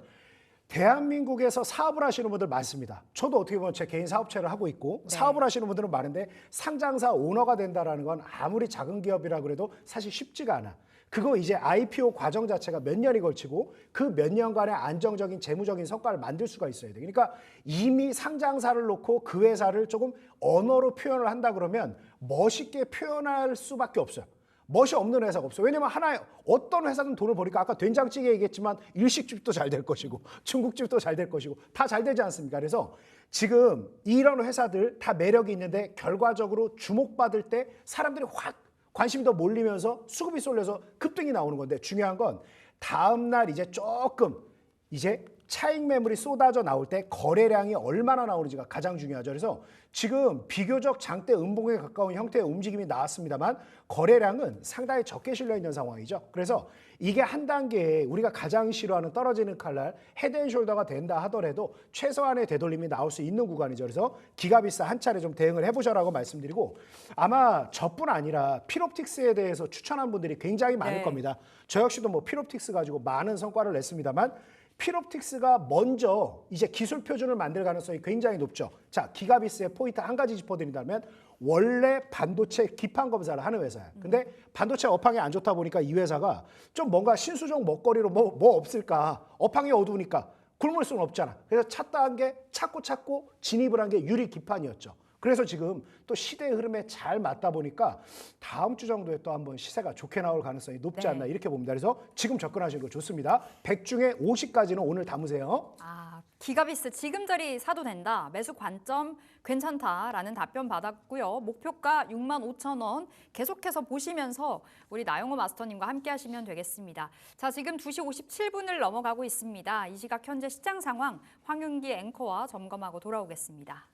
대한민국에서 사업을 하시는 분들 많습니다. 저도 어떻게 보면 제 개인 사업체를 하고 있고 네. 사업을 하시는 분들은 많은데 상장사 오너가 된다라는 건 아무리 작은 기업이라 그래도 사실 쉽지가 않아. 그거 이제 IPO 과정 자체가 몇 년이 걸치고 그 몇 년간의 안정적인 재무적인 성과를 만들 수가 있어야 돼. 그러니까 이미 상장사를 놓고 그 회사를 조금 언어로 표현을 한다 그러면 멋있게 표현할 수밖에 없어요. 멋이 없는 회사가 없어요. 왜냐면 하나의 어떤 회사든 돈을 버니까 아까 된장찌개 얘기했지만 일식집도 잘 될 것이고 중국집도 잘 될 것이고 다 잘 되지 않습니까? 그래서 지금 이런 회사들 다 매력이 있는데 결과적으로 주목받을 때 사람들이 확 관심이 더 몰리면서 수급이 쏠려서 급등이 나오는 건데 중요한 건 다음 날 이제 조금 이제 차익 매물이 쏟아져 나올 때 거래량이 얼마나 나오는지가 가장 중요하죠. 그래서 지금 비교적 장대 음봉에 가까운 형태의 움직임이 나왔습니다만 거래량은 상당히 적게 실려 있는 상황이죠. 그래서 이게 한 단계에 우리가 가장 싫어하는 떨어지는 칼날 헤드앤숄더가 된다 하더라도 최소한의 되돌림이 나올 수 있는 구간이죠. 그래서 기가비스 한 차례 좀 대응을 해보셔라고 말씀드리고 아마 저뿐 아니라 필옵틱스에 대해서 추천한 분들이 굉장히 많을 네. 겁니다. 저 역시도 뭐 필옵틱스 가지고 많은 성과를 냈습니다만 필옵틱스가 먼저 이제 기술 표준을 만들 가능성이 굉장히 높죠. 자, 기가비스의 포인트 한 가지 짚어드린다면 원래 반도체 기판 검사를 하는 회사야. 근데 반도체 업황이 안 좋다 보니까 이 회사가 좀 뭔가 신수종 먹거리로 뭐 없을까. 업황이 어두우니까 굶을 수는 없잖아. 그래서 찾다한 게 찾고 진입을 한 게 유리 기판이었죠. 그래서 지금 또 시대의 흐름에 잘 맞다 보니까 다음 주 정도에 또 한번 시세가 좋게 나올 가능성이 높지 네. 않나 이렇게 봅니다. 그래서 지금 접근하시는 거 좋습니다. 100 중에 50까지는 오늘 담으세요. 아, 기가비스 지금 자리 사도 된다. 매수 관점 괜찮다라는 답변 받았고요. 목표가 65,000원 계속해서 보시면서 우리 나영호 마스터님과 함께 하시면 되겠습니다. 자, 지금 2시 57분을 넘어가고 있습니다. 이 시각 현재 시장 상황 황윤기 앵커와 점검하고 돌아오겠습니다.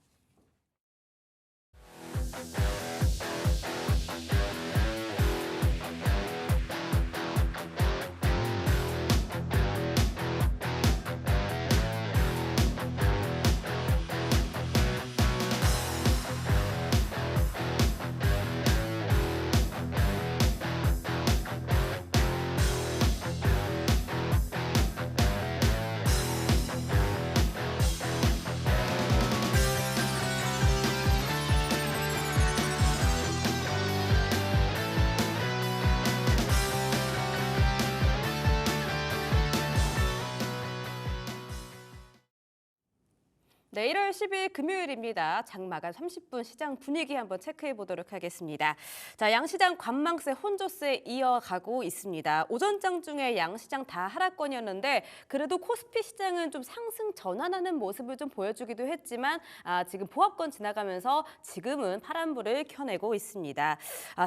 네, 1월 10일 금요일입니다. 장마감 30분 시장 분위기 한번 체크해 보도록 하겠습니다. 자, 양시장 관망세, 혼조세 이어가고 있습니다. 오전장 중에 양시장 다 하락권이었는데 그래도 코스피 시장은 좀 상승 전환하는 모습을 좀 보여주기도 했지만 지금 보합권 지나가면서 지금은 파란불을 켜내고 있습니다.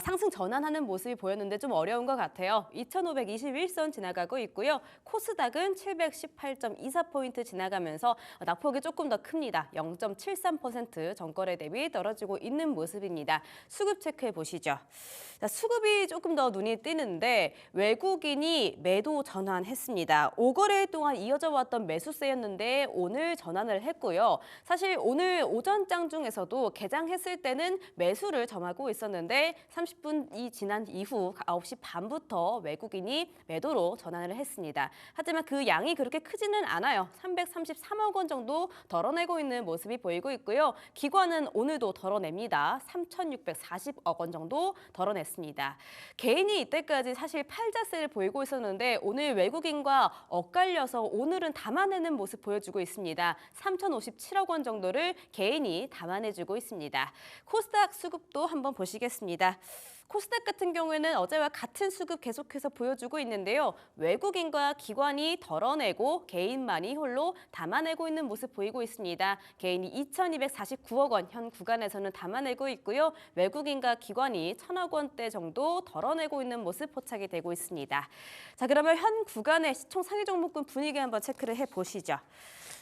상승 전환하는 모습이 보였는데 좀 어려운 것 같아요. 2521선 지나가고 있고요. 코스닥은 718.24포인트 지나가면서 낙폭이 조금 더 큽니다. 0.73% 전거래 대비 떨어지고 있는 모습입니다. 수급 체크해 보시죠. 자, 수급이 조금 더 눈이 띄는데 외국인이 매도 전환했습니다. 5거래 동안 이어져 왔던 매수세였는데 오늘 전환을 했고요. 사실 오늘 오전장 중에서도 개장했을 때는 매수를 점하고 있었는데 30분이 지난 이후 9시 반부터 외국인이 매도로 전환을 했습니다. 하지만 그 양이 그렇게 크지는 않아요. 333억 원 정도 덜어내고 있는 모습이 보이고 있고요. 기관은 오늘도 덜어냅니다. 3,640억 원 정도 덜어냈습니다. 개인이 이때까지 사실 팔자세를 보이고 있었는데 오늘 외국인과 엇갈려서 오늘은 담아내는 모습 보여주고 있습니다. 3,057억 원 정도를 개인이 담아내주고 있습니다. 코스닥 수급도 한번 보시겠습니다. 코스닥 같은 경우에는 어제와 같은 수급 계속해서 보여주고 있는데요. 외국인과 기관이 덜어내고 개인만이 홀로 담아내고 있는 모습 보이고 있습니다. 개인이 2,249억 원 현 구간에서는 담아내고 있고요. 외국인과 기관이 1,000억 원대 정도 덜어내고 있는 모습 포착이 되고 있습니다. 자, 그러면 현 구간의 시총 상위 종목군 분위기 한번 체크를 해보시죠.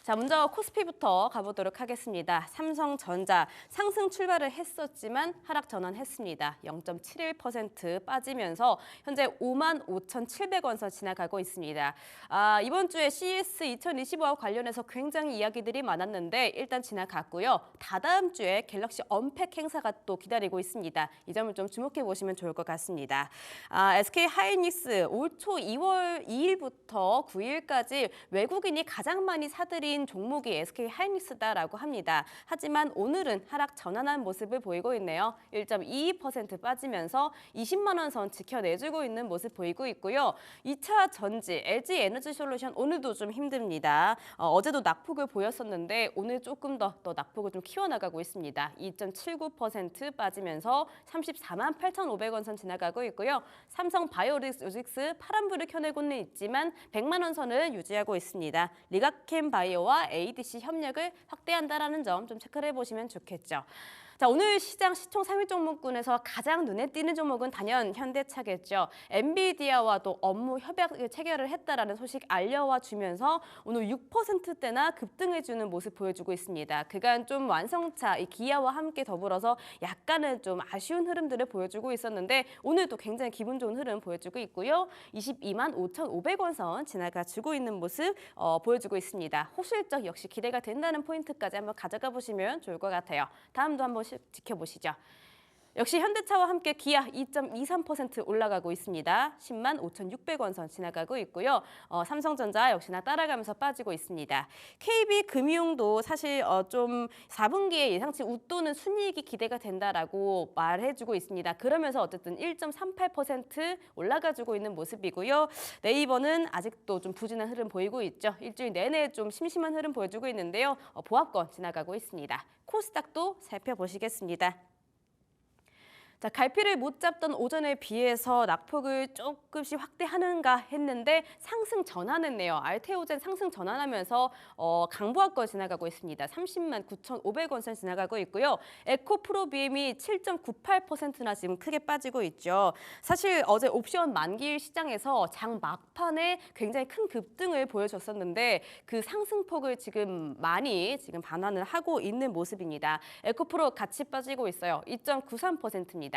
자, 먼저 코스피부터 가보도록 하겠습니다. 삼성전자 상승 출발을 했었지만 하락 전환했습니다. 0.71% 빠지면서 현재 55,700원 선 지나가고 있습니다. 이번 주에 CES 2025와 관련해서 굉장히 이야기들이 많았는데 일단 지나갔고요. 다다음 주에 갤럭시 언팩 행사가 또 기다리고 있습니다. 이 점을 좀 주목해 보시면 좋을 것 같습니다. SK 하이닉스 올 초 2월 2일부터 9일까지 외국인이 가장 많이 사들인 종목이 SK 하이닉스다라고 합니다. 하지만 오늘은 하락 전환한 모습을 보이고 있네요. 1.22% 빠지면서 20만 원 선 지켜내주고 있는 모습 보이고 있고요. 2차 전지, LG 에너지솔루션 오늘도 좀 힘듭니다. 어제도 낙폭을 보였었는데 오늘 조금 더 낙폭을 좀 키워나가고 있습니다. 2.79% 빠지면서 34만 8,500원 선 지나가고 있고요. 삼성 바이오로직스 파란불을 켜내고는 있지만 100만 원 선을 유지하고 있습니다. 리가캠 바이오 와 ADC 협력을 확대한다라는 점 좀 체크를 해보시면 좋겠죠. 자, 오늘 시장 시총 상위 종목군에서 가장 눈에 띄는 종목은 단연 현대차겠죠. 엔비디아와 또 업무 협약을 체결을 했다라는 소식 알려와 주면서 오늘 6%대나 급등해주는 모습 보여주고 있습니다. 그간 좀 완성차 이 기아와 함께 더불어서 약간은 좀 아쉬운 흐름들을 보여주고 있었는데 오늘도 굉장히 기분 좋은 흐름 보여주고 있고요. 22만 5,500원 선 지나가주고 있는 모습 보여주고 있습니다. 호실적 역시 기대가 된다는 포인트까지 한번 가져가 보시면 좋을 것 같아요. 다음도 한번 지켜보시죠. 역시 현대차와 함께 기아 2.23% 올라가고 있습니다. 10만 5,600원 선 지나가고 있고요. 삼성전자 역시나 따라가면서 빠지고 있습니다. KB금융도 사실 좀 4분기에 예상치 웃도는 순이익이 기대가 된다라고 말해주고 있습니다. 그러면서 어쨌든 1.38% 올라가지고 있는 모습이고요. 네이버는 아직도 좀 부진한 흐름 보이고 있죠. 일주일 내내 좀 심심한 흐름 보여주고 있는데요. 보합권 지나가고 있습니다. 코스닥도 살펴보시겠습니다. 자, 갈피를 못 잡던 오전에 비해서 낙폭을 조금씩 확대하는가 했는데 상승 전환했네요. 알테오젠 상승 전환하면서 강보합권 지나가고 있습니다. 30만 9,500원 선 지나가고 있고요. 에코프로비엠이 7.98%나 지금 크게 빠지고 있죠. 사실 어제 옵션 만기일 시장에서 장 막판에 굉장히 큰 급등을 보여줬었는데 그 상승폭을 지금 많이 반환을 하고 있는 모습입니다. 에코프로 같이 빠지고 있어요. 2.93%입니다.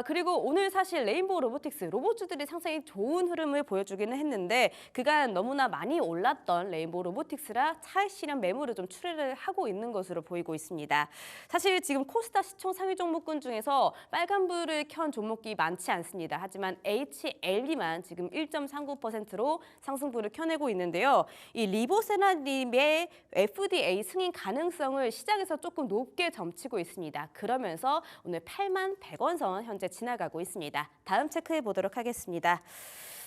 그리고 오늘 사실 레인보우 로보틱스 로봇주들이 상당히 좋은 흐름을 보여주기는 했는데 그간 너무나 많이 올랐던 레인보우 로보틱스라 차익 실현 매물을 좀 출회를 하고 있는 것으로 보이고 있습니다. 사실 지금 코스닥 시총 상위 종목군 중에서 빨간불을 켠 종목이 많지 않습니다. 하지만 HLB만 지금 1.39%로 상승불을 켜내고 있는데요. 이 리보세라님의 FDA 승인 가능성을 시장에서 조금 높게 점치고 있습니다. 그러면서 오늘 8만 100원 선 현재 지나가고 있습니다. 다음 체크해 보도록 하겠습니다.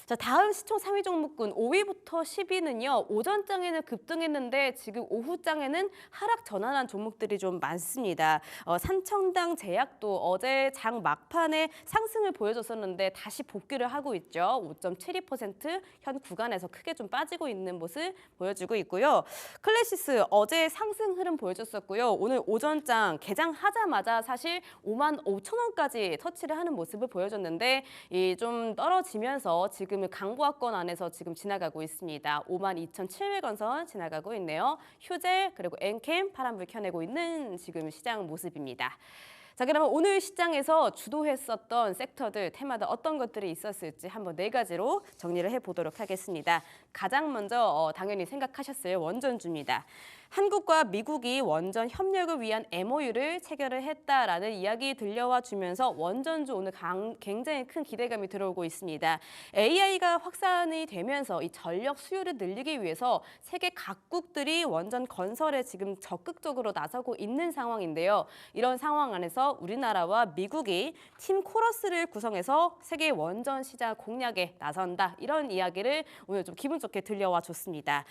자, 다음 시총 상위 종목군 5위부터 10위는요. 오전장에는 급등했는데 지금 오후장에는 하락 전환한 종목들이 좀 많습니다. 산청당 제약도 어제 장 막판에 상승을 보여줬었는데 다시 복귀를 하고 있죠. 5.72% 현 구간에서 크게 좀 빠지고 있는 모습 보여주고 있고요. 클래시스 어제 상승 흐름 보여줬었고요. 오늘 오전장 개장하자마자 사실 55,000원까지 터치를 하는 모습을 보여줬는데 좀 떨어지면서 지금은 강보합권 안에서 지금 지나가고 있습니다. 52,700원 선 지나가고 있네요. 휴젤 그리고 엔캠 파란불 켜내고 있는 지금 시장 모습입니다. 자, 그러면 오늘 시장에서 주도했었던 섹터들, 테마들 어떤 것들이 있었을지 한번 4가지로 정리를 해보도록 하겠습니다. 가장 먼저 당연히 생각하셨어요. 원전주입니다. 한국과 미국이 원전 협력을 위한 MOU를 체결을 했다라는 이야기 들려와 주면서 원전주 오늘 굉장히 큰 기대감이 들어오고 있습니다. AI가 확산이 되면서 이 전력 수요를 늘리기 위해서 세계 각국들이 원전 건설에 지금 적극적으로 나서고 있는 상황인데요. 이런 상황 안에서 우리나라와 미국이 팀 코러스를 구성해서 세계 원전 시장 공략에 나선다. 이런 이야기를 오늘 좀 기분 좋게 들려와 줬습니다.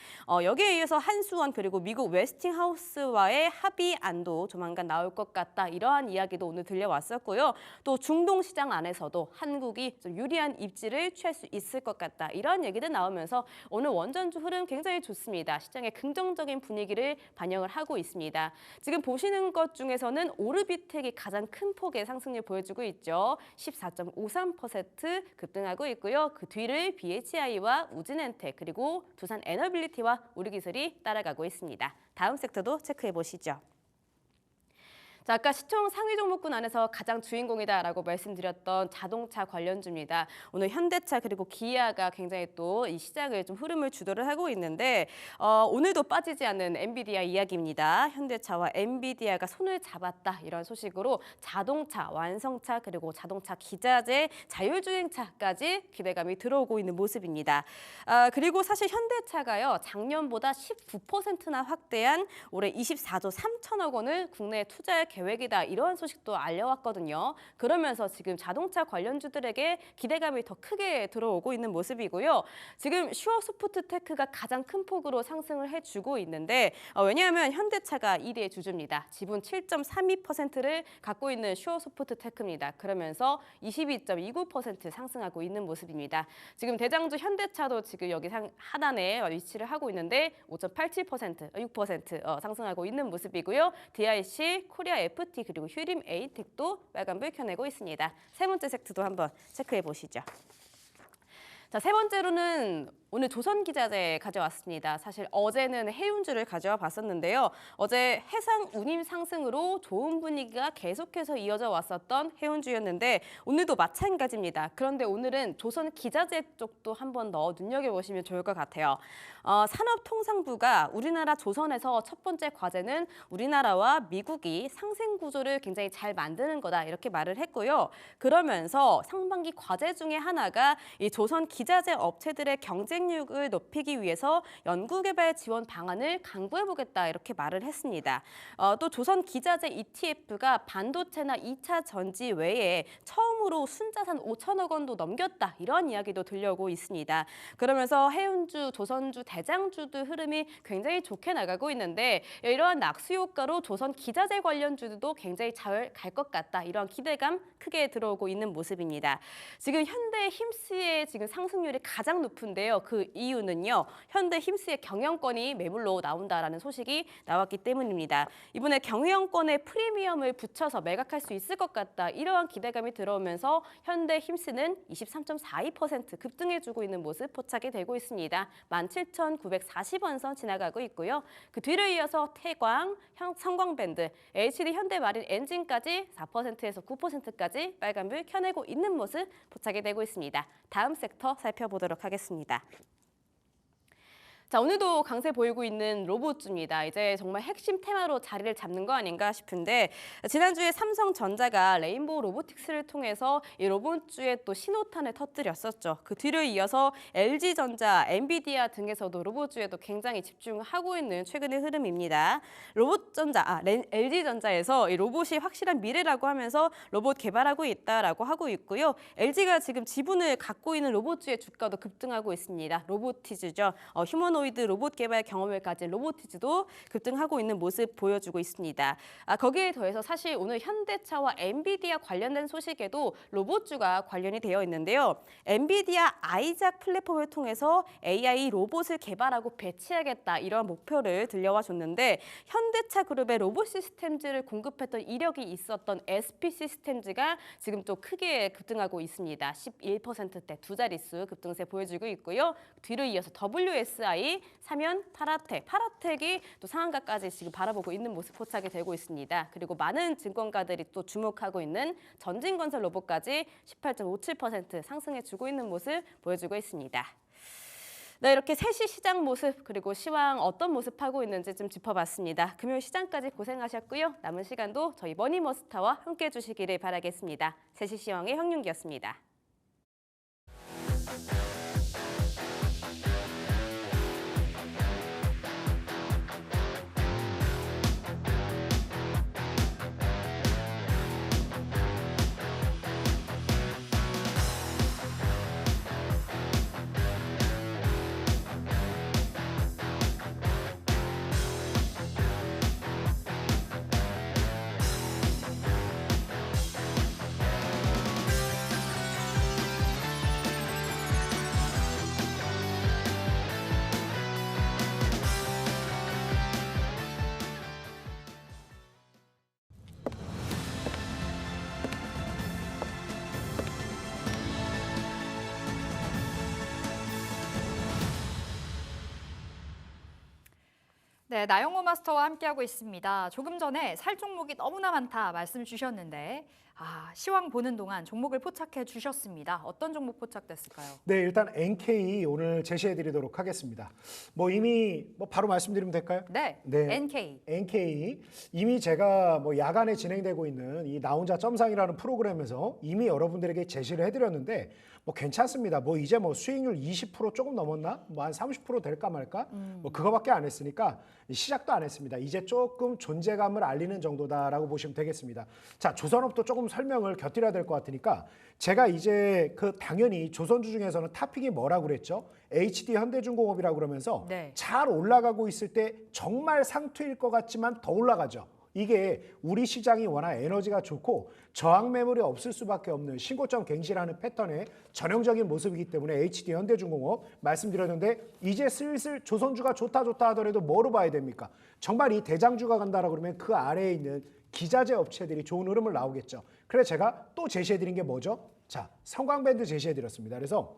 여기에 의해서 한수원 그리고 미국 웨스팅하우스와의 합의안도 조만간 나올 것 같다. 이러한 이야기도 오늘 들려왔었고요. 또 중동 시장 안에서도 한국이 좀 유리한 입지를 취할 수 있을 것 같다. 이런 얘기도 나오면서 오늘 원전주 흐름 굉장히 좋습니다. 시장의 긍정적인 분위기를 반영을 하고 있습니다. 지금 보시는 것 중에서는 오르비텍이 가장 큰 폭의 상승률 보여주고 있죠. 14.53% 급등하고 있고요. 그 뒤를 BHI와 우진엔텍 그리고 두산 에너빌리티와 우리기술이 따라가고 있습니다. 다음 섹터도 체크해 보시죠. 자, 아까 시총 상위 종목군 안에서 가장 주인공이다라고 말씀드렸던 자동차 관련주입니다. 오늘 현대차 그리고 기아가 굉장히 또 이 시장을 좀 흐름을 주도를 하고 있는데 오늘도 빠지지 않는 엔비디아 이야기입니다. 현대차와 엔비디아가 손을 잡았다 이런 소식으로 자동차, 완성차 그리고 자동차 기자재, 자율주행차까지 기대감이 들어오고 있는 모습입니다. 그리고 사실 현대차가요 작년보다 19%나 확대한 올해 24조 3천억 원을 국내에 투자할 계획이다. 이런 소식도 알려왔거든요. 그러면서 지금 자동차 관련주들에게 기대감이 더 크게 들어오고 있는 모습이고요. 지금 슈어소프트테크가 가장 큰 폭으로 상승을 해주고 있는데 왜냐하면 현대차가 2대 주주입니다. 지분 7.32%를 갖고 있는 슈어소프트테크입니다. 그러면서 22.29% 상승하고 있는 모습입니다. 지금 대장주 현대차도 지금 여기 하단에 위치를 하고 있는데 5.87%, 6% 상승하고 있는 모습이고요. DIC, 코리아 FT 그리고 휴림 에이텍도 빨간불 켜내고 있습니다. 세 번째 섹터도 한번 체크해 보시죠. 자, 세 번째로는 오늘 조선기자재 가져왔습니다. 사실 어제는 해운주를 가져와 봤었는데요. 어제 해상 운임 상승으로 좋은 분위기가 계속해서 이어져 왔었던 해운주였는데 오늘도 마찬가지입니다. 그런데 오늘은 조선기자재 쪽도 한번 더 눈여겨보시면 좋을 것 같아요. 산업통상부가 우리나라 조선에서 첫 번째 과제는 우리나라와 미국이 상생 구조를 굉장히 잘 만드는 거다 이렇게 말을 했고요. 그러면서 상반기 과제 중에 하나가 이 조선 기자재 업체들의 경쟁력을 높이기 위해서 연구개발 지원 방안을 강구해보겠다 이렇게 말을 했습니다. 또 조선 기자재 ETF가 반도체나 2차 전지 외에 처음으로 순자산 5천억 원도 넘겼다 이런 이야기도 들려오고 있습니다. 그러면서 해운주, 조선주, 대장주들 흐름이 굉장히 좋게 나가고 있는데 이러한 낙수 효과로 조선 기자재 관련주도 굉장히 잘 갈 것 같다 이런 기대감 크게 들어오고 있는 모습입니다. 지금 현대 힘스의 지금 상승률이 가장 높은데요. 그 이유는요. 현대 힘스의 경영권이 매물로 나온다라는 소식이 나왔기 때문입니다. 이번에 경영권에 프리미엄을 붙여서 매각할 수 있을 것 같다. 이러한 기대감이 들어오면서 현대 힘스는 23.42% 급등해주고 있는 모습 포착이 되고 있습니다. 17,940원 선 지나가고 있고요. 그 뒤를 이어서 태광, 성광밴드, HD 현대마린 엔진까지 4%에서 9%까지 빨간불 켜내고 있는 모습 포착이 되고 있습니다. 다음 섹터 살펴보도록 하겠습니다. 자, 오늘도 강세 보이고 있는 로봇주입니다. 이제 정말 핵심 테마로 자리를 잡는 거 아닌가 싶은데 지난주에 삼성전자가 레인보우 로보틱스를 통해서 이 로봇주에 또 신호탄을 터뜨렸었죠. 그 뒤를 이어서 LG전자, 엔비디아 등에서도 로봇주에도 굉장히 집중하고 있는 최근의 흐름입니다. LG전자에서 이 로봇이 확실한 미래라고 하면서 로봇 개발하고 있다라고 하고 있고요. LG가 지금 지분을 갖고 있는 로봇주의 주가도 급등하고 있습니다. 로보티즈죠. 휴머노이드 로봇 개발 경험을 가진 로보티즈도 급등하고 있는 모습 보여주고 있습니다. 거기에 더해서 사실 오늘 현대차와 엔비디아 관련된 소식에도 로봇주가 관련이 되어 있는데요. 엔비디아 아이작 플랫폼을 통해서 AI 로봇을 개발하고 배치하겠다 이런 목표를 들려와 줬는데 현대차 그룹의 로봇 시스템즈를 공급했던 이력이 있었던 SP 시스템즈가 지금 또 크게 급등하고 있습니다. 11%대 두 자릿수 급등세 보여주고 있고요. 뒤를 이어서 WSI, 사면, 파라텍이 또 상한가까지 지금 바라보고 있는 모습 포착이 되고 있습니다. 그리고 많은 증권가들이 또 주목하고 있는 전진건설 로봇까지 18.57% 상승해주고 있는 모습 보여주고 있습니다. 네, 이렇게 3시 시장 모습 그리고 시황 어떤 모습 하고 있는지 좀 짚어봤습니다. 금요일 시장까지 고생하셨고요. 남은 시간도 저희 머니머스타와 함께해 주시기를 바라겠습니다. 3시 시황의 황윤기였습니다. 네, 나영호 마스터와 함께하고 있습니다. 조금 전에 살 종목이 너무나 많다 말씀 주셨는데 시황 보는 동안 종목을 포착해 주셨습니다. 어떤 종목 포착됐을까요? 네, 일단 NK 오늘 제시해 드리도록 하겠습니다. 이미 바로 말씀드리면 될까요? 네, 네. NK 이미 제가 야간에 진행되고 있는 이 나 혼자 점상이라는 프로그램에서 이미 여러분들에게 제시를 해드렸는데 괜찮습니다. 이제 수익률 20% 조금 넘었나? 한 30% 될까 말까? 그거밖에 안 했으니까 시작도 안 했습니다. 이제 조금 존재감을 알리는 정도다라고 보시면 되겠습니다. 자, 조선업도 조금 설명을 곁들여야 될 것 같으니까 제가 이제 당연히 조선주 중에서는 탑픽이 뭐라고 그랬죠? HD 현대중공업이라고 그러면서 네. 잘 올라가고 있을 때 정말 상투일 것 같지만 더 올라가죠. 이게 우리 시장이 워낙 에너지가 좋고 저항 매물이 없을 수밖에 없는 신고점 갱신하는 패턴의 전형적인 모습이기 때문에 HD 현대중공업 말씀드렸는데 이제 슬슬 조선주가 좋다 하더라도 뭐로 봐야 됩니까? 정말 이 대장주가 간다라고 그러면 그 아래에 있는 기자재 업체들이 좋은 흐름을 나오겠죠. 그래서 제가 또 제시해드린 게 뭐죠? 자, 성광밴드 제시해드렸습니다. 그래서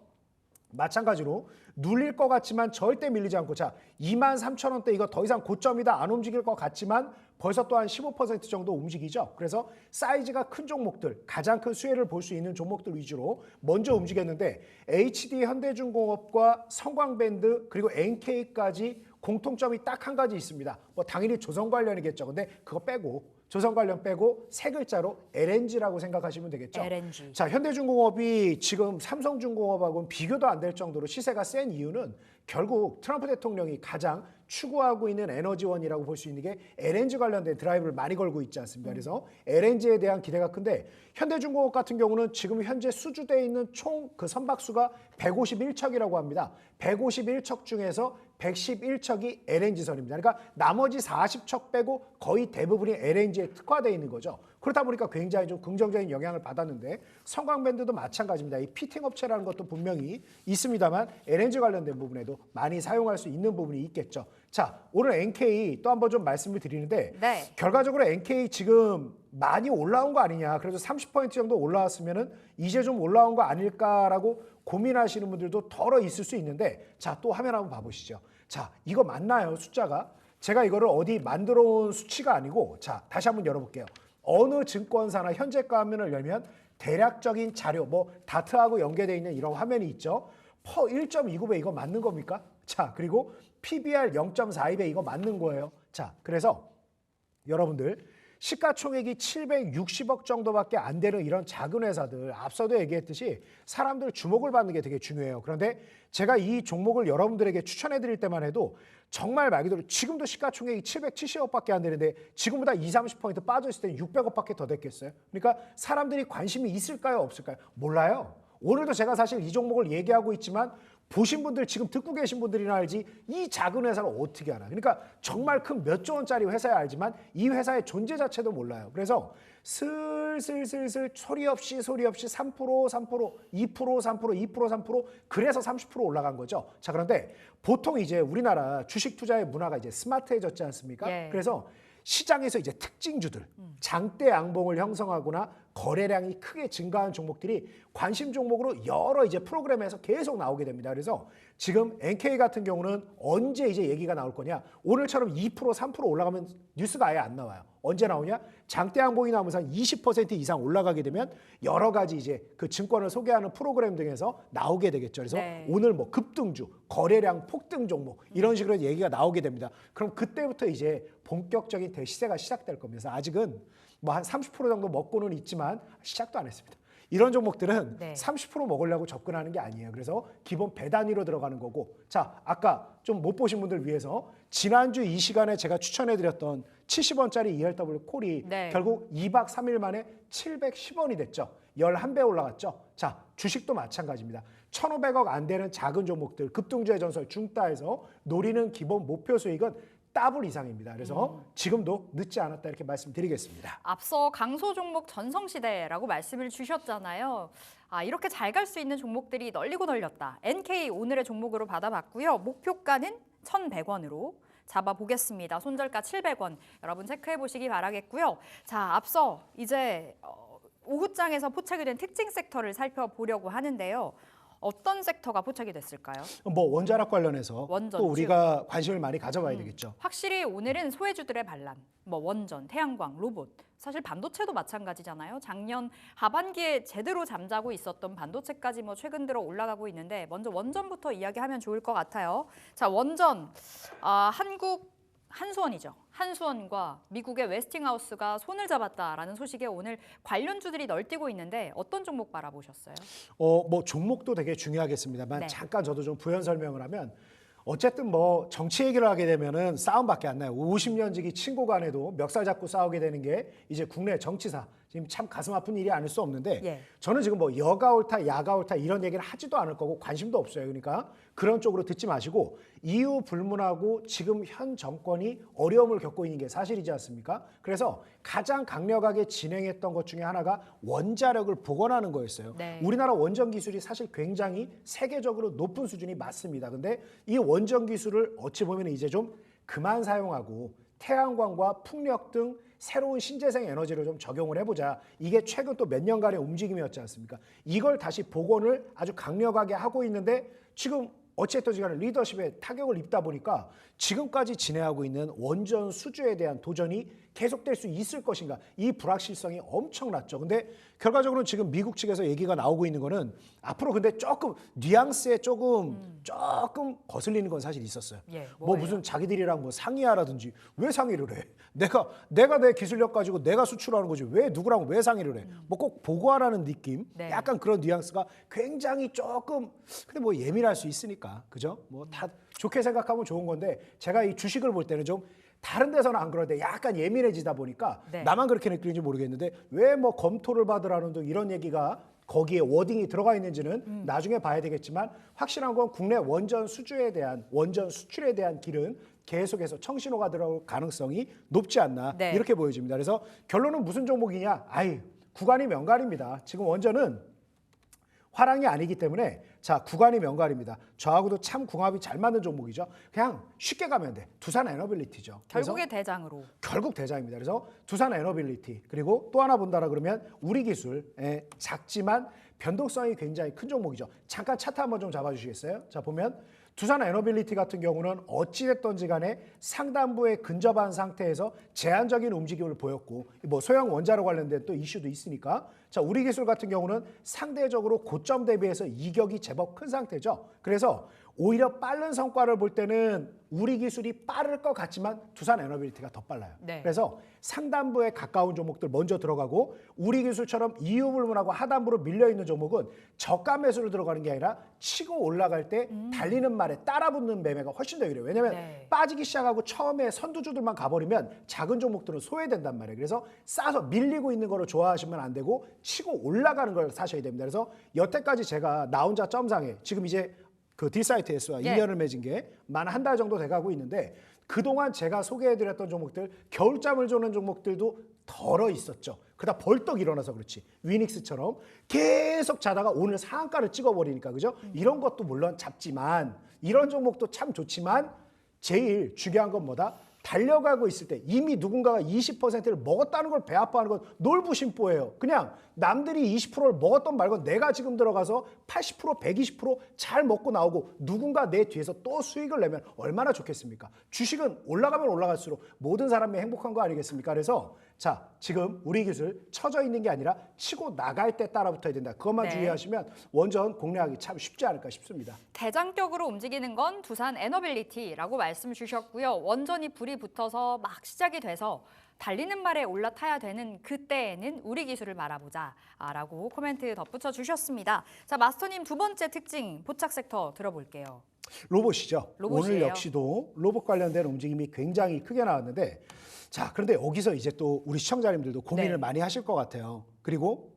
마찬가지로 눌릴 것 같지만 절대 밀리지 않고 23,000원대 이거 더 이상 고점이다 안 움직일 것 같지만 벌써 또 한 15% 정도 움직이죠. 그래서 사이즈가 큰 종목들, 가장 큰 수혜를 볼 수 있는 종목들 위주로 먼저 움직였는데 HD 현대중공업과 성광밴드 그리고 NK까지 공통점이 딱 한 가지 있습니다. 당연히 조선 관련이겠죠. 근데 그거 빼고 조선 관련 빼고 세 글자로 LNG라고 생각하시면 되겠죠. LNG. 자, 현대중공업이 지금 삼성중공업하고는 비교도 안 될 정도로 시세가 센 이유는 결국 트럼프 대통령이 가장 추구하고 있는 에너지원이라고 볼 수 있는 게 LNG 관련된 드라이브를 많이 걸고 있지 않습니까? 그래서 LNG에 대한 기대가 큰데 현대중공업 같은 경우는 지금 현재 수주되어 있는 총 선박수가 151척이라고 합니다. 151척 중에서 111척이 LNG선입니다. 그러니까 나머지 40척 빼고 거의 대부분이 LNG에 특화되어 있는 거죠. 그렇다 보니까 굉장히 좀 긍정적인 영향을 받았는데 성광밴드도 마찬가지입니다. 이 피팅 업체라는 것도 분명히 있습니다만 LNG 관련된 부분에도 많이 사용할 수 있는 부분이 있겠죠. 자, 오늘 NK 또 한번 좀 말씀을 드리는데 네. 결과적으로 NK 지금 많이 올라온 거 아니냐. 그래서 30% 정도 올라왔으면은 이제 좀 올라온 거 아닐까라고 고민하시는 분들도 덜어 있을 수 있는데 자, 또 화면 한번 봐보시죠. 자, 이거 맞나요? 숫자가? 제가 이거를 어디 만들어 온 수치가 아니고 자, 다시 한번 열어볼게요. 어느 증권사나 현재가 화면을 열면 대략적인 자료, 다트하고 연계되어 있는 이런 화면이 있죠. 1.29배 이거 맞는 겁니까? 자, 그리고 PBR 0.42배 이거 맞는 거예요. 자, 그래서 여러분들 시가총액이 760억 정도밖에 안 되는 이런 작은 회사들, 앞서도 얘기했듯이 사람들 주목을 받는 게 되게 중요해요. 그런데 제가 이 종목을 여러분들에게 추천해 드릴 때만 해도 정말 말 그대로 지금도 시가총액이 770억밖에 안 되는데 지금보다 20-30% 빠졌을 때는 600억밖에 더 됐겠어요. 그러니까 사람들이 관심이 있을까요, 없을까요? 몰라요. 오늘도 제가 사실 이 종목을 얘기하고 있지만 보신 분들, 지금 듣고 계신 분들이나 알지 이 작은 회사를 어떻게 알아. 그러니까 정말 큰 몇 조 원짜리 회사야 알지만 이 회사의 존재 자체도 몰라요. 그래서 슬슬 소리 없이 3%, 2%, 3%, 2%, 3% 그래서 30% 올라간 거죠. 자, 그런데 보통 이제 우리나라 주식 투자의 문화가 이제 스마트해졌지 않습니까? 예. 그래서 시장에서 이제 특징주들, 장대 양봉을 형성하거나 거래량이 크게 증가한 종목들이 관심 종목으로 여러 이제 프로그램에서 계속 나오게 됩니다. 그래서 지금 NK 같은 경우는 언제 이제 얘기가 나올 거냐? 오늘처럼 2%, 3% 올라가면 뉴스가 아예 안 나와요. 언제 나오냐? 장대 양봉이 나오면서 한 20% 이상 올라가게 되면 여러 가지 이제 그 증권을 소개하는 프로그램 등에서 나오게 되겠죠. 그래서 네. 오늘 뭐 급등주, 거래량 폭등 종목 이런 식으로 얘기가 나오게 됩니다. 그럼 그때부터 이제 본격적인 대시세가 시작될 겁니다. 그래서 아직은 뭐 한 30% 정도 먹고는 있지만 시작도 안 했습니다. 이런 종목들은 네. 30% 먹으려고 접근하는 게 아니에요. 그래서 기본 배단위로 들어가는 거고. 자, 아까 좀 못 보신 분들 위해서 지난주 이 시간에 제가 추천해드렸던 70원짜리 ERW 콜이 네. 결국 2박 3일 만에 710원이 됐죠. 11배 올라갔죠. 자, 주식도 마찬가지입니다. 1,500억 안 되는 작은 종목들, 급등주의 전설 중따에서 노리는 기본 목표 수익은 더블 이상입니다. 그래서 지금도 늦지 않았다 이렇게 말씀드리겠습니다. 앞서 강소 종목 전성시대라고 말씀을 주셨잖아요. 이렇게 잘 갈 수 있는 종목들이 널리고 널렸다. NK 오늘의 종목으로 받아봤고요. 목표가는 1,100원으로 잡아보겠습니다. 손절가 700원. 여러분 체크해 보시기 바라겠고요. 자, 앞서 이제 오후장에서 포착이 된 특징 섹터를 살펴보려고 하는데요. 어떤 섹터가 포착이 됐을까요? 뭐 원자력 관련해서 원전주. 또 우리가 관심을 많이 가져봐야 되겠죠. 확실히 오늘은 소외주들의 반란, 뭐 원전, 태양광, 로봇, 사실 반도체도 마찬가지잖아요. 작년 하반기에 제대로 잠자고 있었던 반도체까지 뭐 최근 들어 올라가고 있는데 먼저 원전부터 이야기하면 좋을 것 같아요. 자, 원전, 한국 한수원이죠. 한수원과 미국의 웨스팅하우스가 손을 잡았다라는 소식에 오늘 관련주들이 널뛰고 있는데 어떤 종목 바라보셨어요? 뭐 종목도 되게 중요하겠습니다만 네. 잠깐 저도 좀 부연 설명을 하면 어쨌든 뭐 정치 얘기를 하게 되면은 싸움밖에 안 나요. 50년 지기 친구 간에도 멱살 잡고 싸우게 되는 게 이제 국내 정치사. 지금 참 가슴 아픈 일이 아닐 수 없는데 예. 저는 지금 뭐 여가 옳다 야가 옳다 이런 얘기를 하지도 않을 거고 관심도 없어요. 그러니까 그런 쪽으로 듣지 마시고 이유 불문하고 지금 현 정권이 어려움을 겪고 있는 게 사실이지 않습니까? 그래서 가장 강력하게 진행했던 것 중에 하나가 원자력을 복원하는 거였어요. 네. 우리나라 원전 기술이 사실 굉장히 세계적으로 높은 수준이 맞습니다. 근데 이 원전 기술을 어찌 보면 이제 좀 그만 사용하고 태양광과 풍력 등 새로운 신재생 에너지를 좀 적용을 해보자. 이게 최근 또 몇 년간의 움직임이었지 않습니까? 이걸 다시 복원을 아주 강력하게 하고 있는데 지금 어쨌든 간에 리더십에 타격을 입다 보니까 지금까지 진행하고 있는 원전 수주에 대한 도전이 계속될 수 있을 것인가, 이 불확실성이 엄청났죠. 근데 결과적으로는 지금 미국 측에서 얘기가 나오고 있는 거는 앞으로 근데 조금 뉘앙스에 조금 거슬리는 건 사실 있었어요. 예, 뭐 뭐예요? 무슨 자기들이랑 뭐 상의하라든지 왜 상의를 해? 내가 내 기술력 가지고 내가 수출하는 거지 왜 누구랑 왜 상의를 해? 뭐 꼭 보고하라는 느낌, 네. 약간 그런 뉘앙스가 굉장히 조금 근데 뭐 예민할 수 있으니까 그죠? 뭐 다 좋게 생각하면 좋은 건데 제가 이 주식을 볼 때는 좀 다른 데서는 안 그런데 약간 예민해지다 보니까 네. 나만 그렇게 느끼는지 모르겠는데 왜 뭐 검토를 받으라는 등 이런 얘기가 거기에 워딩이 들어가 있는지는 나중에 봐야 되겠지만 확실한 건 국내 원전 수주에 대한 원전 수출에 대한 길은 계속해서 청신호가 들어올 가능성이 높지 않나 네. 이렇게 보여집니다. 그래서 결론은 무슨 종목이냐? 구간이 명간입니다. 지금 원전은 화랑이 아니기 때문에 자 구간이 명간입니다. 저하고도 참 궁합이 잘 맞는 종목이죠. 그냥 쉽게 가면 돼. 두산 에너빌리티죠. 그래서 결국의 대장으로. 결국 대장입니다. 그래서 두산 에너빌리티 그리고 또 하나 본다라 그러면 우리 기술 작지만 변동성이 굉장히 큰 종목이죠. 잠깐 차트 한번 좀 잡아주시겠어요? 자 보면 두산 에너빌리티 같은 경우는 어찌됐든지 간에 상단부에 근접한 상태에서 제한적인 움직임을 보였고 뭐 소형 원자로 관련된 또 이슈도 있으니까 자 우리 기술 같은 경우는 상대적으로 고점 대비해서 이격이 제법 큰 상태죠. 그래서 오히려 빠른 성과를 볼 때는 우리 기술이 빠를 것 같지만 두산 에너빌리티가 더 빨라요. 네. 그래서 상단부에 가까운 종목들 먼저 들어가고 우리 기술처럼 이유불문하고 하단부로 밀려있는 종목은 저가 매수로 들어가는 게 아니라 치고 올라갈 때 달리는 말에 따라붙는 매매가 훨씬 더 유리해요. 왜냐하면 네. 빠지기 시작하고 처음에 선두주들만 가버리면 작은 종목들은 소외된단 말이에요. 그래서 싸서 밀리고 있는 거를 좋아하시면 안 되고 치고 올라가는 걸 사셔야 됩니다. 그래서 여태까지 제가 나 혼자 점상에 지금 이제 그 딜사이트에서 예. 인연을 맺은 게 만 한 달 정도 돼가고 있는데 그동안 제가 소개해드렸던 종목들 겨울잠을 조는 종목들도 덜어 있었죠. 그러다 벌떡 일어나서 그렇지. 위닉스처럼 계속 자다가 오늘 상한가를 찍어버리니까 그죠? 이런 것도 물론 잡지만 이런 종목도 참 좋지만 제일 중요한 건 뭐다? 달려가고 있을 때 이미 누군가가 20%를 먹었다는 걸 배 아파하는 건 놀부심보예요. 그냥 남들이 20%를 먹었던 말고 내가 지금 들어가서 80%, 120%잘 먹고 나오고 누군가 내 뒤에서 또 수익을 내면 얼마나 좋겠습니까? 주식은 올라가면 올라갈수록 모든 사람이 행복한 거 아니겠습니까? 그래서 자, 지금 우리 기술 처져 있는 게 아니라 치고 나갈 때 따라붙어야 된다. 그것만 네. 주의하시면 원전 공략하기 참 쉽지 않을까 싶습니다. 대장격으로 움직이는 건 두산 에너빌리티라고 말씀 주셨고요. 원전이 불이 붙어서 막 시작이 돼서 달리는 말에 올라타야 되는 그때에는 우리 기술을 말아보자라고 코멘트 덧붙여 주셨습니다. 자, 마스터님 두 번째 특징 포착 섹터 들어볼게요. 로봇이죠. 로봇이에요. 오늘 역시도 로봇 관련된 움직임이 굉장히 크게 나왔는데 자, 그런데 여기서 이제 또 우리 시청자님들도 고민을 네. 많이 하실 것 같아요. 그리고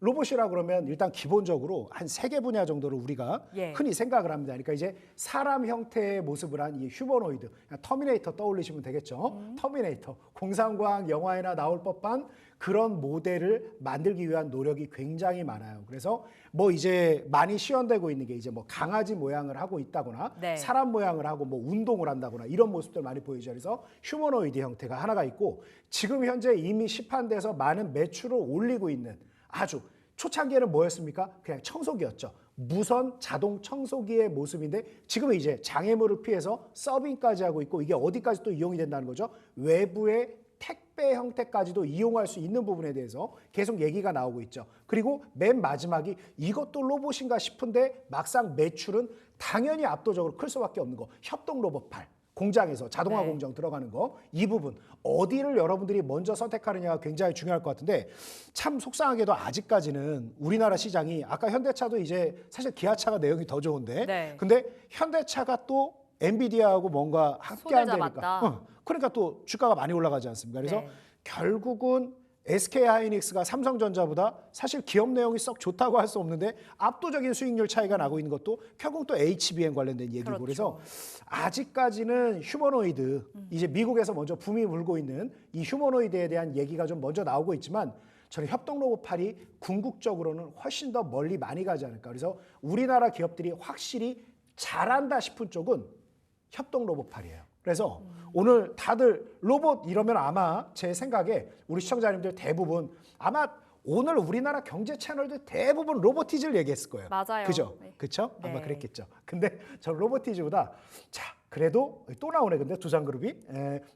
로봇이라 그러면 일단 기본적으로 한 3개 분야 정도를 우리가 예. 흔히 생각을 합니다. 그러니까 이제 사람 형태의 모습을 한 이 휴머노이드, 터미네이터 떠올리시면 되겠죠. 터미네이터, 공상과학 영화에나 나올 법한 그런 모델을 만들기 위한 노력이 굉장히 많아요. 그래서 뭐 이제 많이 시연되고 있는 게 이제 뭐 강아지 모양을 하고 있다거나 네. 사람 모양을 하고 뭐 운동을 한다거나 이런 모습들 많이 보이죠. 그래서 휴머노이드 형태가 하나가 있고 지금 현재 이미 시판돼서 많은 매출을 올리고 있는 아주 초창기에는 뭐였습니까? 그냥 청소기였죠. 무선 자동 청소기의 모습인데 지금은 이제 장애물을 피해서 서빙까지 하고 있고 이게 어디까지 또 이용이 된다는 거죠. 외부의 택배 형태까지도 이용할 수 있는 부분에 대해서 계속 얘기가 나오고 있죠. 그리고 맨 마지막이 이것도 로봇인가 싶은데 막상 매출은 당연히 압도적으로 클 수밖에 없는 거. 협동 로봇팔. 공장에서 자동화 네. 공정 들어가는 거 이 부분 어디를 여러분들이 먼저 선택하느냐가 굉장히 중요할 것 같은데 참 속상하게도 아직까지는 우리나라 시장이 아까 현대차도 이제 사실 기아차가 내용이 더 좋은데 네. 근데 현대차가 또 엔비디아하고 뭔가 함께 손을 한다니까 잡았다. 그러니까 또 주가가 많이 올라가지 않습니까? 그래서 네. 결국은 SK하이닉스가 삼성전자보다 사실 기업 내용이 썩 좋다고 할 수 없는데 압도적인 수익률 차이가 나고 있는 것도 결국 또 HBM 관련된 얘기고 그렇죠. 그래서 아직까지는 휴머노이드 이제 미국에서 먼저 붐이 불고 있는 이 휴머노이드에 대한 얘기가 좀 먼저 나오고 있지만 저는 협동 로봇팔이 궁극적으로는 훨씬 더 멀리 많이 가지 않을까. 그래서 우리나라 기업들이 확실히 잘한다 싶은 쪽은 협동 로봇팔이에요. 그래서 오늘 다들 로봇 이러면 아마 제 생각에 우리 시청자님들 대부분 아마 오늘 우리나라 경제 채널들 대부분 로보티즈를 얘기했을 거예요. 맞아요. 그죠? 네. 그쵸? 아마 네. 그랬겠죠. 근데 저 로보티즈보다 자 그래도 또 나오네. 근데 두산그룹이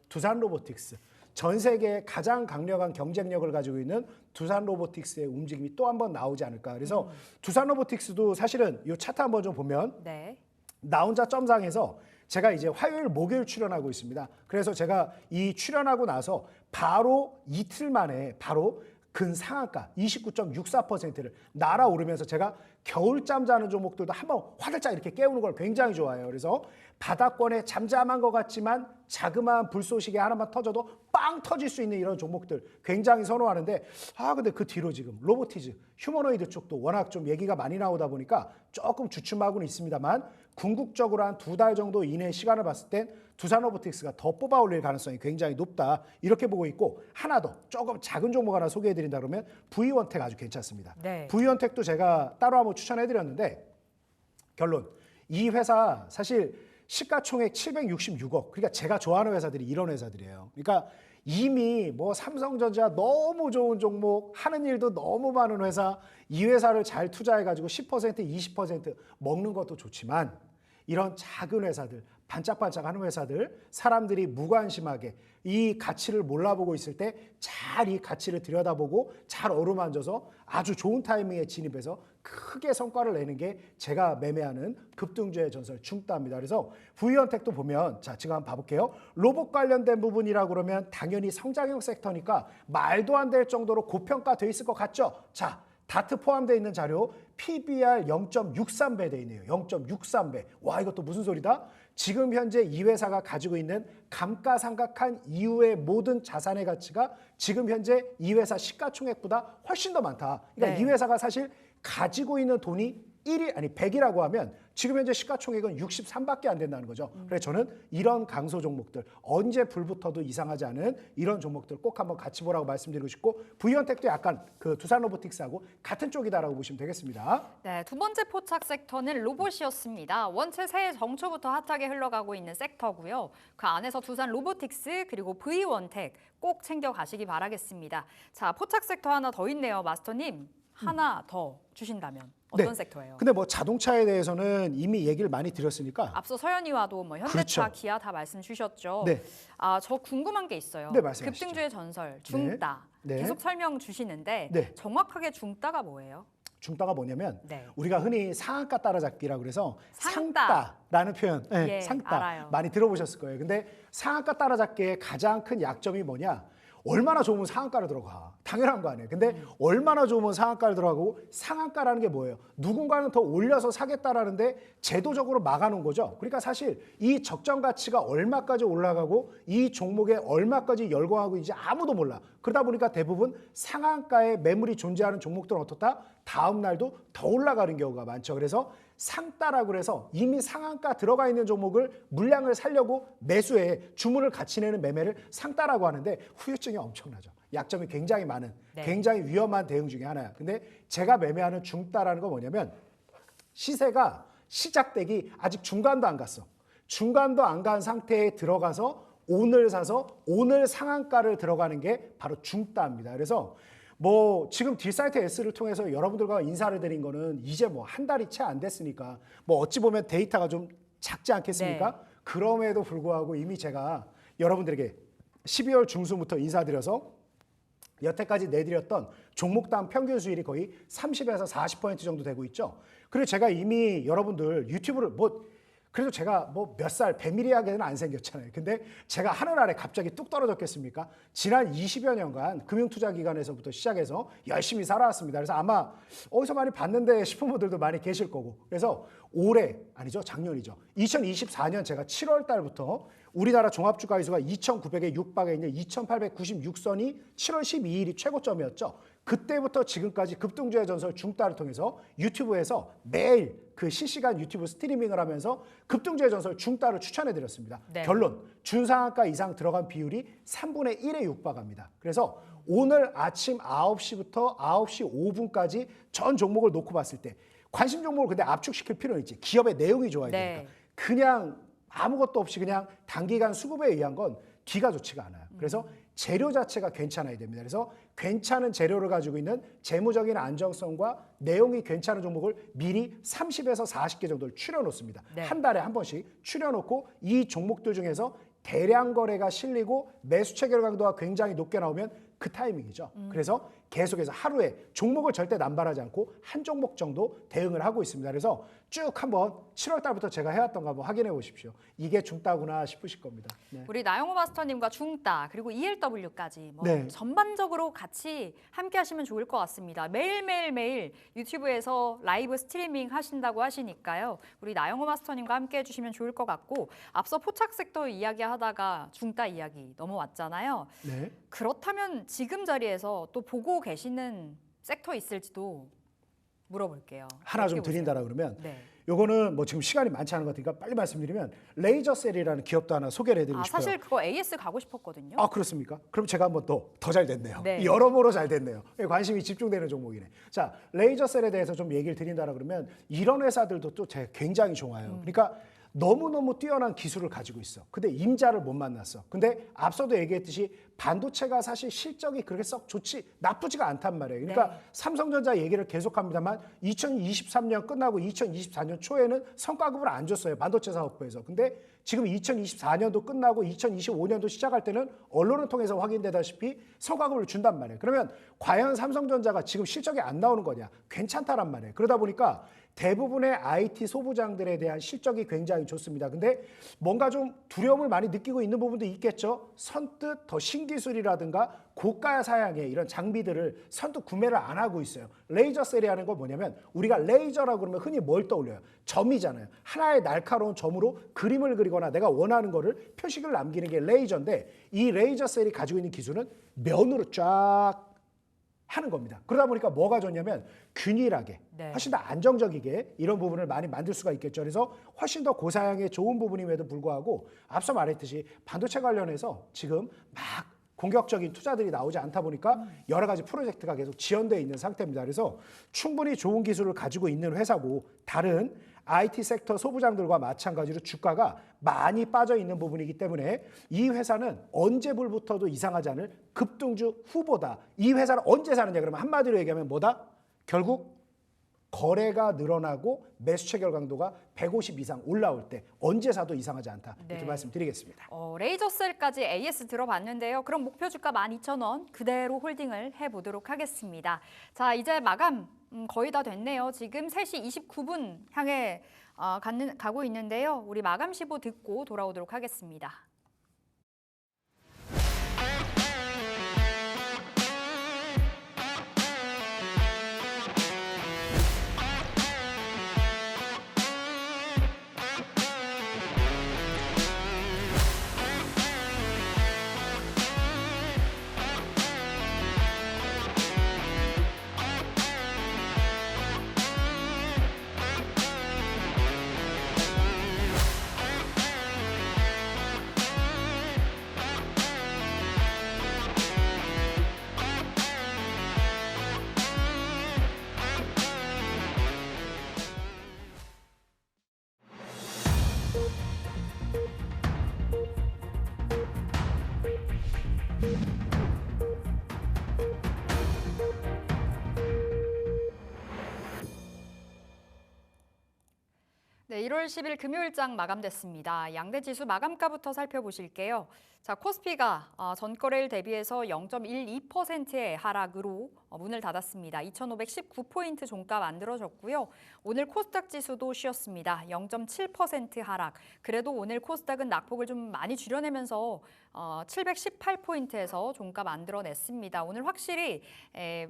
두산 로보틱스 전 세계에 가장 강력한 경쟁력을 가지고 있는 두산 로보틱스의 움직임이 또 한 번 나오지 않을까. 그래서 두산 로보틱스도 사실은 이 차트 한번 좀 보면 네. 나 혼자 점상에서 제가 이제 화요일, 목요일 출연하고 있습니다. 그래서 제가 이 출연하고 나서 바로 이틀 만에 바로 근상한가 29.64%를 날아오르면서 제가 겨울잠 자는 종목들도 한번 화들짝 이렇게 깨우는 걸 굉장히 좋아해요. 그래서 바닥권에 잠잠한 것 같지만 자그마한 불쏘시개 하나만 터져도 빵 터질 수 있는 이런 종목들 굉장히 선호하는데 근데 그 뒤로 지금 로보티즈, 휴머노이드 쪽도 워낙 좀 얘기가 많이 나오다 보니까 조금 주춤하고는 있습니다만 궁극적으로 한 2달 정도 이내 시간을 봤을 땐 두산 로보틱스가 더 뽑아 올릴 가능성이 굉장히 높다. 이렇게 보고 있고 하나 더 조금 작은 종목 하나 소개해드린다 그러면 V원텍 아주 괜찮습니다. 네. V원텍도 제가 따로 한번 추천해드렸는데 결론 이 회사 사실 시가총액 766억 그러니까 제가 좋아하는 회사들이 이런 회사들이에요. 그러니까 이미 뭐 삼성전자 너무 좋은 종목 하는 일도 너무 많은 회사 이 회사를 잘 투자해가지고 10% 20% 먹는 것도 좋지만 이런 작은 회사들 반짝반짝하는 회사들 사람들이 무관심하게 이 가치를 몰라보고 있을 때 잘 이 가치를 들여다보고 잘 어루만져서 아주 좋은 타이밍에 진입해서 크게 성과를 내는 게 제가 매매하는 급등주의 전설 중따입니다. 그래서 부위원택도 보면 자 지금 한번 봐볼게요. 로봇 관련된 부분이라고 그러면 당연히 성장형 섹터니까 말도 안 될 정도로 고평가돼 있을 것 같죠? 자 다트 포함되어 있는 자료 PBR 0.63배 돼 있네요. 0.63배. 와 이것도 무슨 소리다? 지금 현재 이 회사가 가지고 있는 감가상각한 이후의 모든 자산의 가치가 지금 현재 이 회사 시가총액보다 훨씬 더 많다. 그러니까 네. 이 회사가 사실 가지고 있는 돈이 100이라고 하면 지금 현재 시가총액은 63밖에 안 된다는 거죠. 그래서 저는 이런 강소 종목들 언제 불붙어도 이상하지 않은 이런 종목들 꼭 한번 같이 보라고 말씀드리고 싶고 부위원택도 약간 그 두산로보틱스하고 같은 쪽이다라고 보시면 되겠습니다. 네, 두 번째 포착 섹터는 로봇이었습니다. 원체 새해 정초부터 핫하게 흘러가고 있는 섹터고요. 그 안에서 두산 로보틱스 그리고 V원택 꼭 챙겨 가시기 바라겠습니다. 자, 포착 섹터 하나 더 있네요, 마스터님. 하나 더 주신다면 어떤 네. 섹터예요? 근데 뭐 자동차에 대해서는 이미 얘기를 많이 드렸으니까 앞서 서현이와도 뭐 현대차, 그렇죠. 기아 다 말씀 주셨죠. 네. 아, 저 궁금한 게 있어요. 네, 말씀하시죠. 급등주의 전설 중따 네. 계속 설명 주시는데 네. 정확하게 중따가 뭐예요? 중따가 뭐냐면 네. 우리가 흔히 상한가 따라잡기라고 그래서 상따. 상따라는 표현, 네, 예, 상따 알아요. 많이 들어보셨을 거예요. 근데 상한가 따라잡기의 가장 큰 약점이 뭐냐? 얼마나 좋으면 상한가를 들어가. 당연한 거 아니에요. 근데 얼마나 좋으면 상한가를 들어가고 상한가라는 게 뭐예요? 누군가는 더 올려서 사겠다라는데 제도적으로 막아놓은 거죠. 그러니까 사실 이 적정 가치가 얼마까지 올라가고 이 종목에 얼마까지 열광하고 있는지 아무도 몰라. 그러다 보니까 대부분 상한가에 매물이 존재하는 종목들은 어떻다? 다음 날도 더 올라가는 경우가 많죠. 그래서 상따라고 해서 이미 상한가 들어가 있는 종목을 물량을 살려고 매수해 주문을 같이 내는 매매를 상따라고 하는데 후유증이 엄청나죠. 약점이 굉장히 많은 네. 굉장히 위험한 대응 중에 하나야. 근데 제가 매매하는 중따라는 건 뭐냐면 시세가 시작되기 아직 중간도 안 갔어. 중간도 안 간 상태에 들어가서 오늘 사서 오늘 상한가를 들어가는 게 바로 중따입니다. 그래서 뭐 지금 딜사이트 S를 통해서 여러분들과 인사를 드린 거는 이제 뭐 한 달이 채 안 됐으니까 뭐 어찌 보면 데이터가 좀 작지 않겠습니까? 네. 그럼에도 불구하고 이미 제가 여러분들에게 12월 중순부터 인사드려서 여태까지 내드렸던 종목당 평균 수익이 거의 30에서 40% 정도 되고 있죠. 그리고 제가 이미 여러분들 유튜브를 그래도 제가 뭐 몇 살 배밀이하게는 안 생겼잖아요. 근데 제가 하늘 아래 갑자기 뚝 떨어졌겠습니까? 지난 20여 년간 금융투자기관에서부터 시작해서 열심히 살아왔습니다. 그래서 아마 어디서 많이 봤는데 싶은 분들도 많이 계실 거고. 그래서 올해, 아니죠, 작년이죠. 2024년 제가 7월 달부터 우리나라 종합주가지수가 2,900에 육박해 있는 2,896선이 7월 12일이 최고점이었죠. 그때부터 지금까지 급등주의 전설 중따를 통해서 유튜브에서 매일 그 실시간 유튜브 스트리밍을 하면서 급등주의 전설 중따를 추천해드렸습니다. 네. 결론, 준상한가 이상 들어간 비율이 3분의 1에 육박합니다. 그래서 오늘 아침 9시부터 9시 5분까지 전 종목을 놓고 봤을 때 관심 종목을 근데 압축시킬 필요는 있지. 기업의 내용이 좋아야 네. 되니까. 그냥 아무것도 없이 그냥 단기간 수급에 의한 건 뒤가 좋지가 않아요. 그래서 재료 자체가 괜찮아야 됩니다. 그래서 괜찮은 재료를 가지고 있는 재무적인 안정성과 내용이 괜찮은 종목을 미리 30에서 40개 정도를 추려놓습니다. 네. 한 달에 한 번씩 추려놓고 이 종목들 중에서 대량 거래가 실리고 매수 체결 강도가 굉장히 높게 나오면 그 타이밍이죠. 그래서 계속해서 하루에 종목을 절대 남발하지 않고 한 종목 정도 대응을 하고 있습니다. 그래서 쭉 한번 7월 달부터 제가 해왔던 거 한번 확인해 보십시오. 이게 중따구나 싶으실 겁니다. 네. 우리 나영호 마스터님과 중따 그리고 ELW까지 뭐 네. 전반적으로 같이 함께 하시면 좋을 것 같습니다. 매일 유튜브에서 라이브 스트리밍 하신다고 하시니까요. 우리 나영호 마스터님과 함께 해주시면 좋을 것 같고 앞서 포착 섹터 이야기하다가 중따 이야기 넘어왔잖아요. 네. 그렇다면 지금 자리에서 또 보고 계시는 섹터 있을지도 물어볼게요. 하나 좀 어떻게 보세요? 드린다라 그러면 네. 요거는 뭐 지금 시간이 많지 않은 것 같으니까 빨리 말씀드리면 레이저셀이라는 기업도 하나 소개를 해드리고 싶어요. 사실 그거 AS 가고 싶었거든요. 아 그렇습니까? 그럼 제가 한번 더 잘 됐네요. 네. 여러모로 잘 됐네요. 관심이 집중되는 종목이네. 자, 레이저셀에 대해서 좀 얘기를 드린다라 그러면 이런 회사들도 또 제가 굉장히 좋아요. 그러니까 너무너무 뛰어난 기술을 가지고 있어. 근데 임자를 못 만났어. 근데 앞서도 얘기했듯이 반도체가 사실 실적이 그렇게 썩 나쁘지가 않단 말이에요. 그러니까 네. 삼성전자 얘기를 계속합니다만 2023년 끝나고 2024년 초에는 성과급을 안 줬어요. 반도체 사업부에서. 근데 지금 2024년도 끝나고 2025년도 시작할 때는 언론을 통해서 확인되다시피 성과급을 준단 말이에요. 그러면 과연 삼성전자가 지금 실적이 안 나오는 거냐? 괜찮다란 말이에요. 그러다 보니까 대부분의 IT 소부장들에 대한 실적이 굉장히 좋습니다. 근데 뭔가 좀 두려움을 많이 느끼고 있는 부분도 있겠죠. 선뜻 더 신기술이라든가 고가 사양의 이런 장비들을 선뜻 구매를 안 하고 있어요. 레이저 셀이라는 건 뭐냐면 우리가 레이저라고 그러면 흔히 뭘 떠올려요? 점이잖아요. 하나의 날카로운 점으로 그림을 그리거나 내가 원하는 거를 표식을 남기는 게 레이저인데 이 레이저 셀이 가지고 있는 기술은 면으로 쫙 하는 겁니다. 그러다 보니까 뭐가 좋냐면 균일하게 네. 훨씬 더 안정적이게 이런 부분을 많이 만들 수가 있겠죠. 그래서 훨씬 더 고사양의 좋은 부분임에도 불구하고 앞서 말했듯이 반도체 관련해서 지금 막 공격적인 투자들이 나오지 않다 보니까 여러 가지 프로젝트가 계속 지연되어 있는 상태입니다. 그래서 충분히 좋은 기술을 가지고 있는 회사고 다른 IT 섹터 소부장들과 마찬가지로 주가가 많이 빠져 있는 부분이기 때문에 이 회사는 언제불부터도 이상하지 않을 급등주 후보다. 이 회사를 언제 사느냐 그러면 한마디로 얘기하면 뭐다? 결국 거래가 늘어나고 매수 체결 강도가 150 이상 올라올 때 언제 사도 이상하지 않다. 이렇게 네. 말씀드리겠습니다. 레이저셀까지 AS 들어봤는데요. 그럼 목표 주가 12,000원 그대로 홀딩을 해보도록 하겠습니다. 자, 이제 마감 거의 다 됐네요. 지금 3시 29분 향해 가고 있는데요. 우리 마감 시보 듣고 돌아오도록 하겠습니다. 네, 1월 10일 금요일장 마감됐습니다. 양대 지수 마감가부터 살펴보실게요. 자, 코스피가 전거래일 대비해서 0.12%의 하락으로 문을 닫았습니다. 2,519포인트 종가 만들어졌고요. 오늘 코스닥 지수도 쉬었습니다. 0.7% 하락. 그래도 오늘 코스닥은 낙폭을 좀 많이 줄여내면서 718포인트에서 종가 만들어냈습니다. 오늘 확실히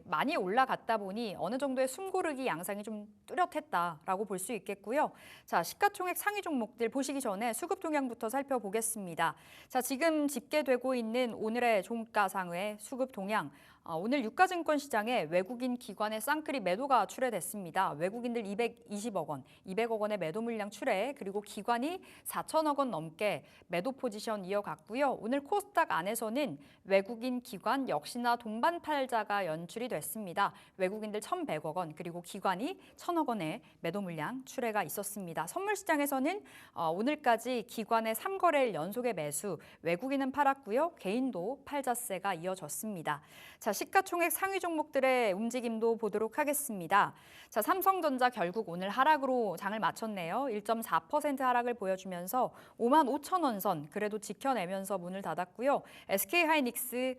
많이 올라갔다 보니 어느 정도의 숨고르기 양상이 좀 뚜렷했다라고 볼 수 있겠고요. 자, 시가총액 상위 종목들 보시기 전에 수급 동향부터 살펴보겠습니다. 자, 지금 집계되고 있는 오늘의 종가상의 수급 동향. 오늘 유가증권 시장에 외국인 기관의 쌍끌이 매도가 출회됐습니다. 외국인들 220억 원, 200억 원의 매도 물량 출회, 그리고 기관이 4천억 원 넘게 매도 포지션 이어갔고요. 오늘 코스닥 안에서는 외국인 기관 역시나 동반 팔자가 연출이 됐습니다. 외국인들 1,100억 원, 그리고 기관이 1,000억 원의 매도 물량 출회가 있었습니다. 선물 시장에서는 오늘까지 기관의 3거래일 연속의 매수, 외국인은 팔았고요. 개인도 팔자세가 이어졌습니다. 자, 시가총액 상위 종목들의 움직임도 보도록 하겠습니다. 자, 삼성전자 결국 오늘 하락으로 장을 마쳤네요. 1.4% 하락을 보여주면서 55,000원 선 그래도 지켜내면서 문을 닫았고요. SK하이닉스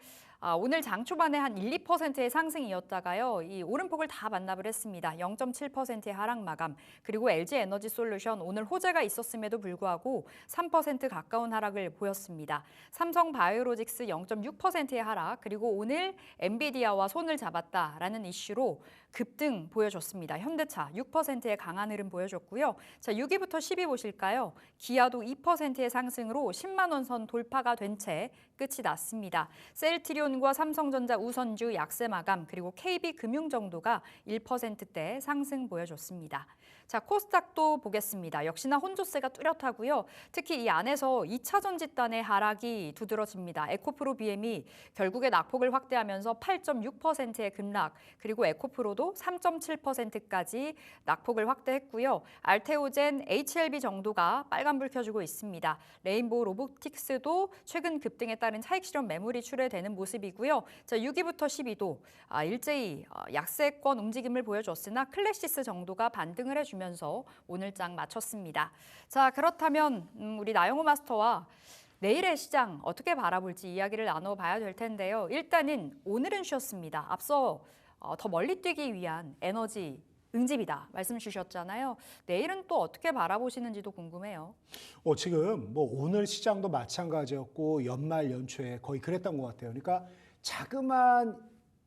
오늘 장 초반에 한 1, 2%의 상승이었다가요. 이 오름폭을 다 반납을 했습니다. 0.7%의 하락 마감. 그리고 LG에너지솔루션 오늘 호재가 있었음에도 불구하고 3% 가까운 하락을 보였습니다. 삼성바이오로직스 0.6%의 하락. 그리고 오늘 엔비디아와 손을 잡았다라는 이슈로 급등 보여줬습니다. 현대차 6%의 강한 흐름 보여줬고요. 자, 6위부터 10위 보실까요? 기아도 2%의 상승으로 10만 원 선 돌파가 된 채 끝이 났습니다. 셀트리온과 삼성전자 우선주 약세 마감, 그리고 KB금융정도가 1%대 상승 보여줬습니다. 자, 코스닥도 보겠습니다. 역시나 혼조세가 뚜렷하고요. 특히 이 안에서 2차 전지단의 하락이 두드러집니다. 에코프로 BM이 결국에 낙폭을 확대하면서 8.6%의 급락, 그리고 에코프로도 정도도 3.7%까지 낙폭을 확대했고요. 알테오젠, HLB 정도가 빨간불 켜주고 있습니다. 레인보우 로보틱스도 최근 급등에 따른 차익 실현 매물이 출회되는 모습이고요. 자, 6위부터 12도 일제히 약세권 움직임을 보여줬으나 클래시스 정도가 반등을 해주면서 오늘 장 마쳤습니다. 자, 그렇다면 우리 나영호 마스터와 내일의 시장 어떻게 바라볼지 이야기를 나눠봐야 될 텐데요. 일단은 오늘은 쉬었습니다. 앞서 더 멀리 뛰기 위한 에너지 응집이다 말씀 주셨잖아요. 내일은 또 어떻게 바라보시는지도 궁금해요. 지금 뭐 오늘 시장도 마찬가지였고 연말 연초에 거의 그랬던 것 같아요. 그러니까 자그마한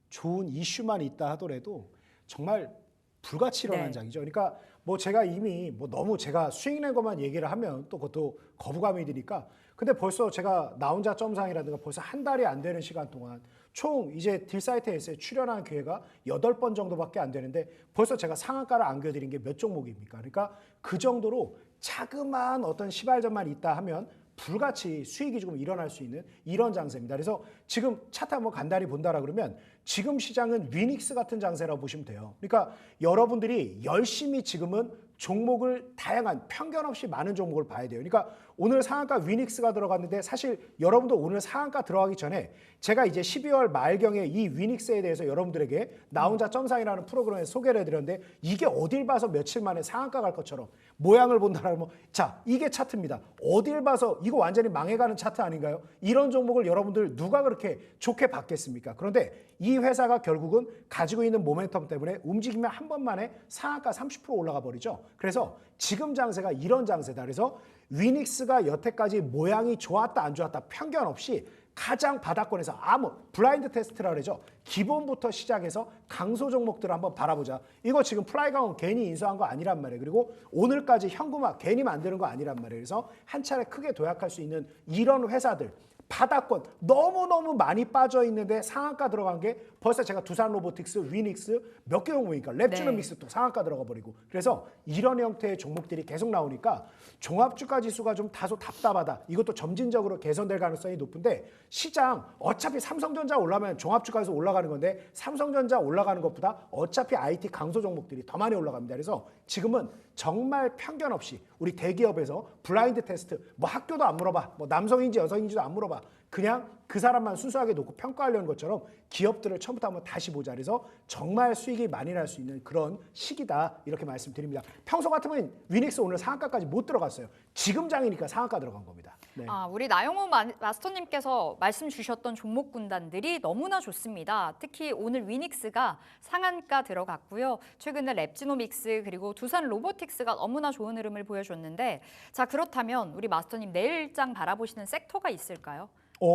좋은 이슈만 있다 하더라도 정말 불같이 일어난 네. 장이죠. 그러니까 뭐 제가 이미 뭐 너무 제가 수익 낸 것만 얘기를 하면 또 그것도 거부감이 드니까 근데 벌써 제가 나 혼자 점상이라든가 벌써 한 달이 안 되는 시간 동안 총 이제 딜사이트에서 출연한 기회가 8번 정도밖에 안 되는데 벌써 제가 상한가를 안겨드린 게 몇 종목입니까? 그러니까 그 정도로 자그마한 어떤 시발점만 있다 하면 불같이 수익이 조금 일어날 수 있는 이런 장세입니다. 그래서 지금 차트 한번 간단히 본다라 그러면 지금 시장은 위닉스 같은 장세라고 보시면 돼요. 그러니까 여러분들이 열심히 지금은 종목을 다양한 편견 없이 많은 종목을 봐야 돼요. 그러니까 오늘 상한가 위닉스가 들어갔는데 사실 여러분도 오늘 상한가 들어가기 전에 제가 이제 12월 말경에 이 위닉스에 대해서 여러분들에게 나 혼자 점상이라는 프로그램에서 소개를 해드렸는데 이게 어딜 봐서 며칠 만에 상한가 갈 것처럼 모양을 본다라면 자 이게 차트입니다. 어딜 봐서 이거 완전히 망해가는 차트 아닌가요? 이런 종목을 여러분들 누가 그렇게 좋게 봤겠습니까? 그런데 이 회사가 결국은 가지고 있는 모멘텀 때문에 움직이면 한 번만에 상한가 30% 올라가 버리죠. 그래서 지금 장세가 이런 장세다. 그래서 위닉스가 여태까지 모양이 좋았다 안 좋았다 편견 없이 가장 바닥권에서 아무 블라인드 테스트라 그러죠. 기본부터 시작해서 강소 종목들을 한번 바라보자. 이거 지금 플라이가운 괜히 인수한 거 아니란 말이에요. 그리고 오늘까지 현금화 괜히 만드는 거 아니란 말이에요. 그래서 한 차례 크게 도약할 수 있는 이런 회사들 바닥권 너무너무 많이 빠져 있는데 상한가 들어간 게 벌써 제가 두산 로보틱스, 위닉스 몇 개 종목이니까 랩주노믹스 또 상한가 들어가 버리고 그래서 이런 형태의 종목들이 계속 나오니까 종합주가 지수가 좀 다소 답답하다. 이것도 점진적으로 개선될 가능성이 높은데 시장 어차피 삼성전자 올라가면 종합주가 지수 올라가는 건데 삼성전자 올라가는 것보다 어차피 IT 강소 종목들이 더 많이 올라갑니다. 그래서 지금은 정말 편견 없이 우리 대기업에서 블라인드 테스트 뭐 학교도 안 물어봐. 뭐 남성인지 여성인지도 안 물어봐. 그냥 그 사람만 순수하게 놓고 평가하려는 것처럼 기업들을 처음부터 한번 다시 보자. 그래서 정말 수익이 많이 날 수 있는 그런 시기다 이렇게 말씀드립니다. 평소 같으면 위닉스 오늘 상한가까지 못 들어갔어요. 지금 장이니까 상한가 들어간 겁니다. 네. 우리 나영호 마스터님께서 말씀 주셨던 종목 군단들이 너무나 좋습니다. 특히 오늘 위닉스가 상한가 들어갔고요. 최근에 랩지노믹스 그리고 두산 로보틱스가 너무나 좋은 흐름을 보여줬는데 자 그렇다면 우리 마스터님 내일장 바라보시는 섹터가 있을까요?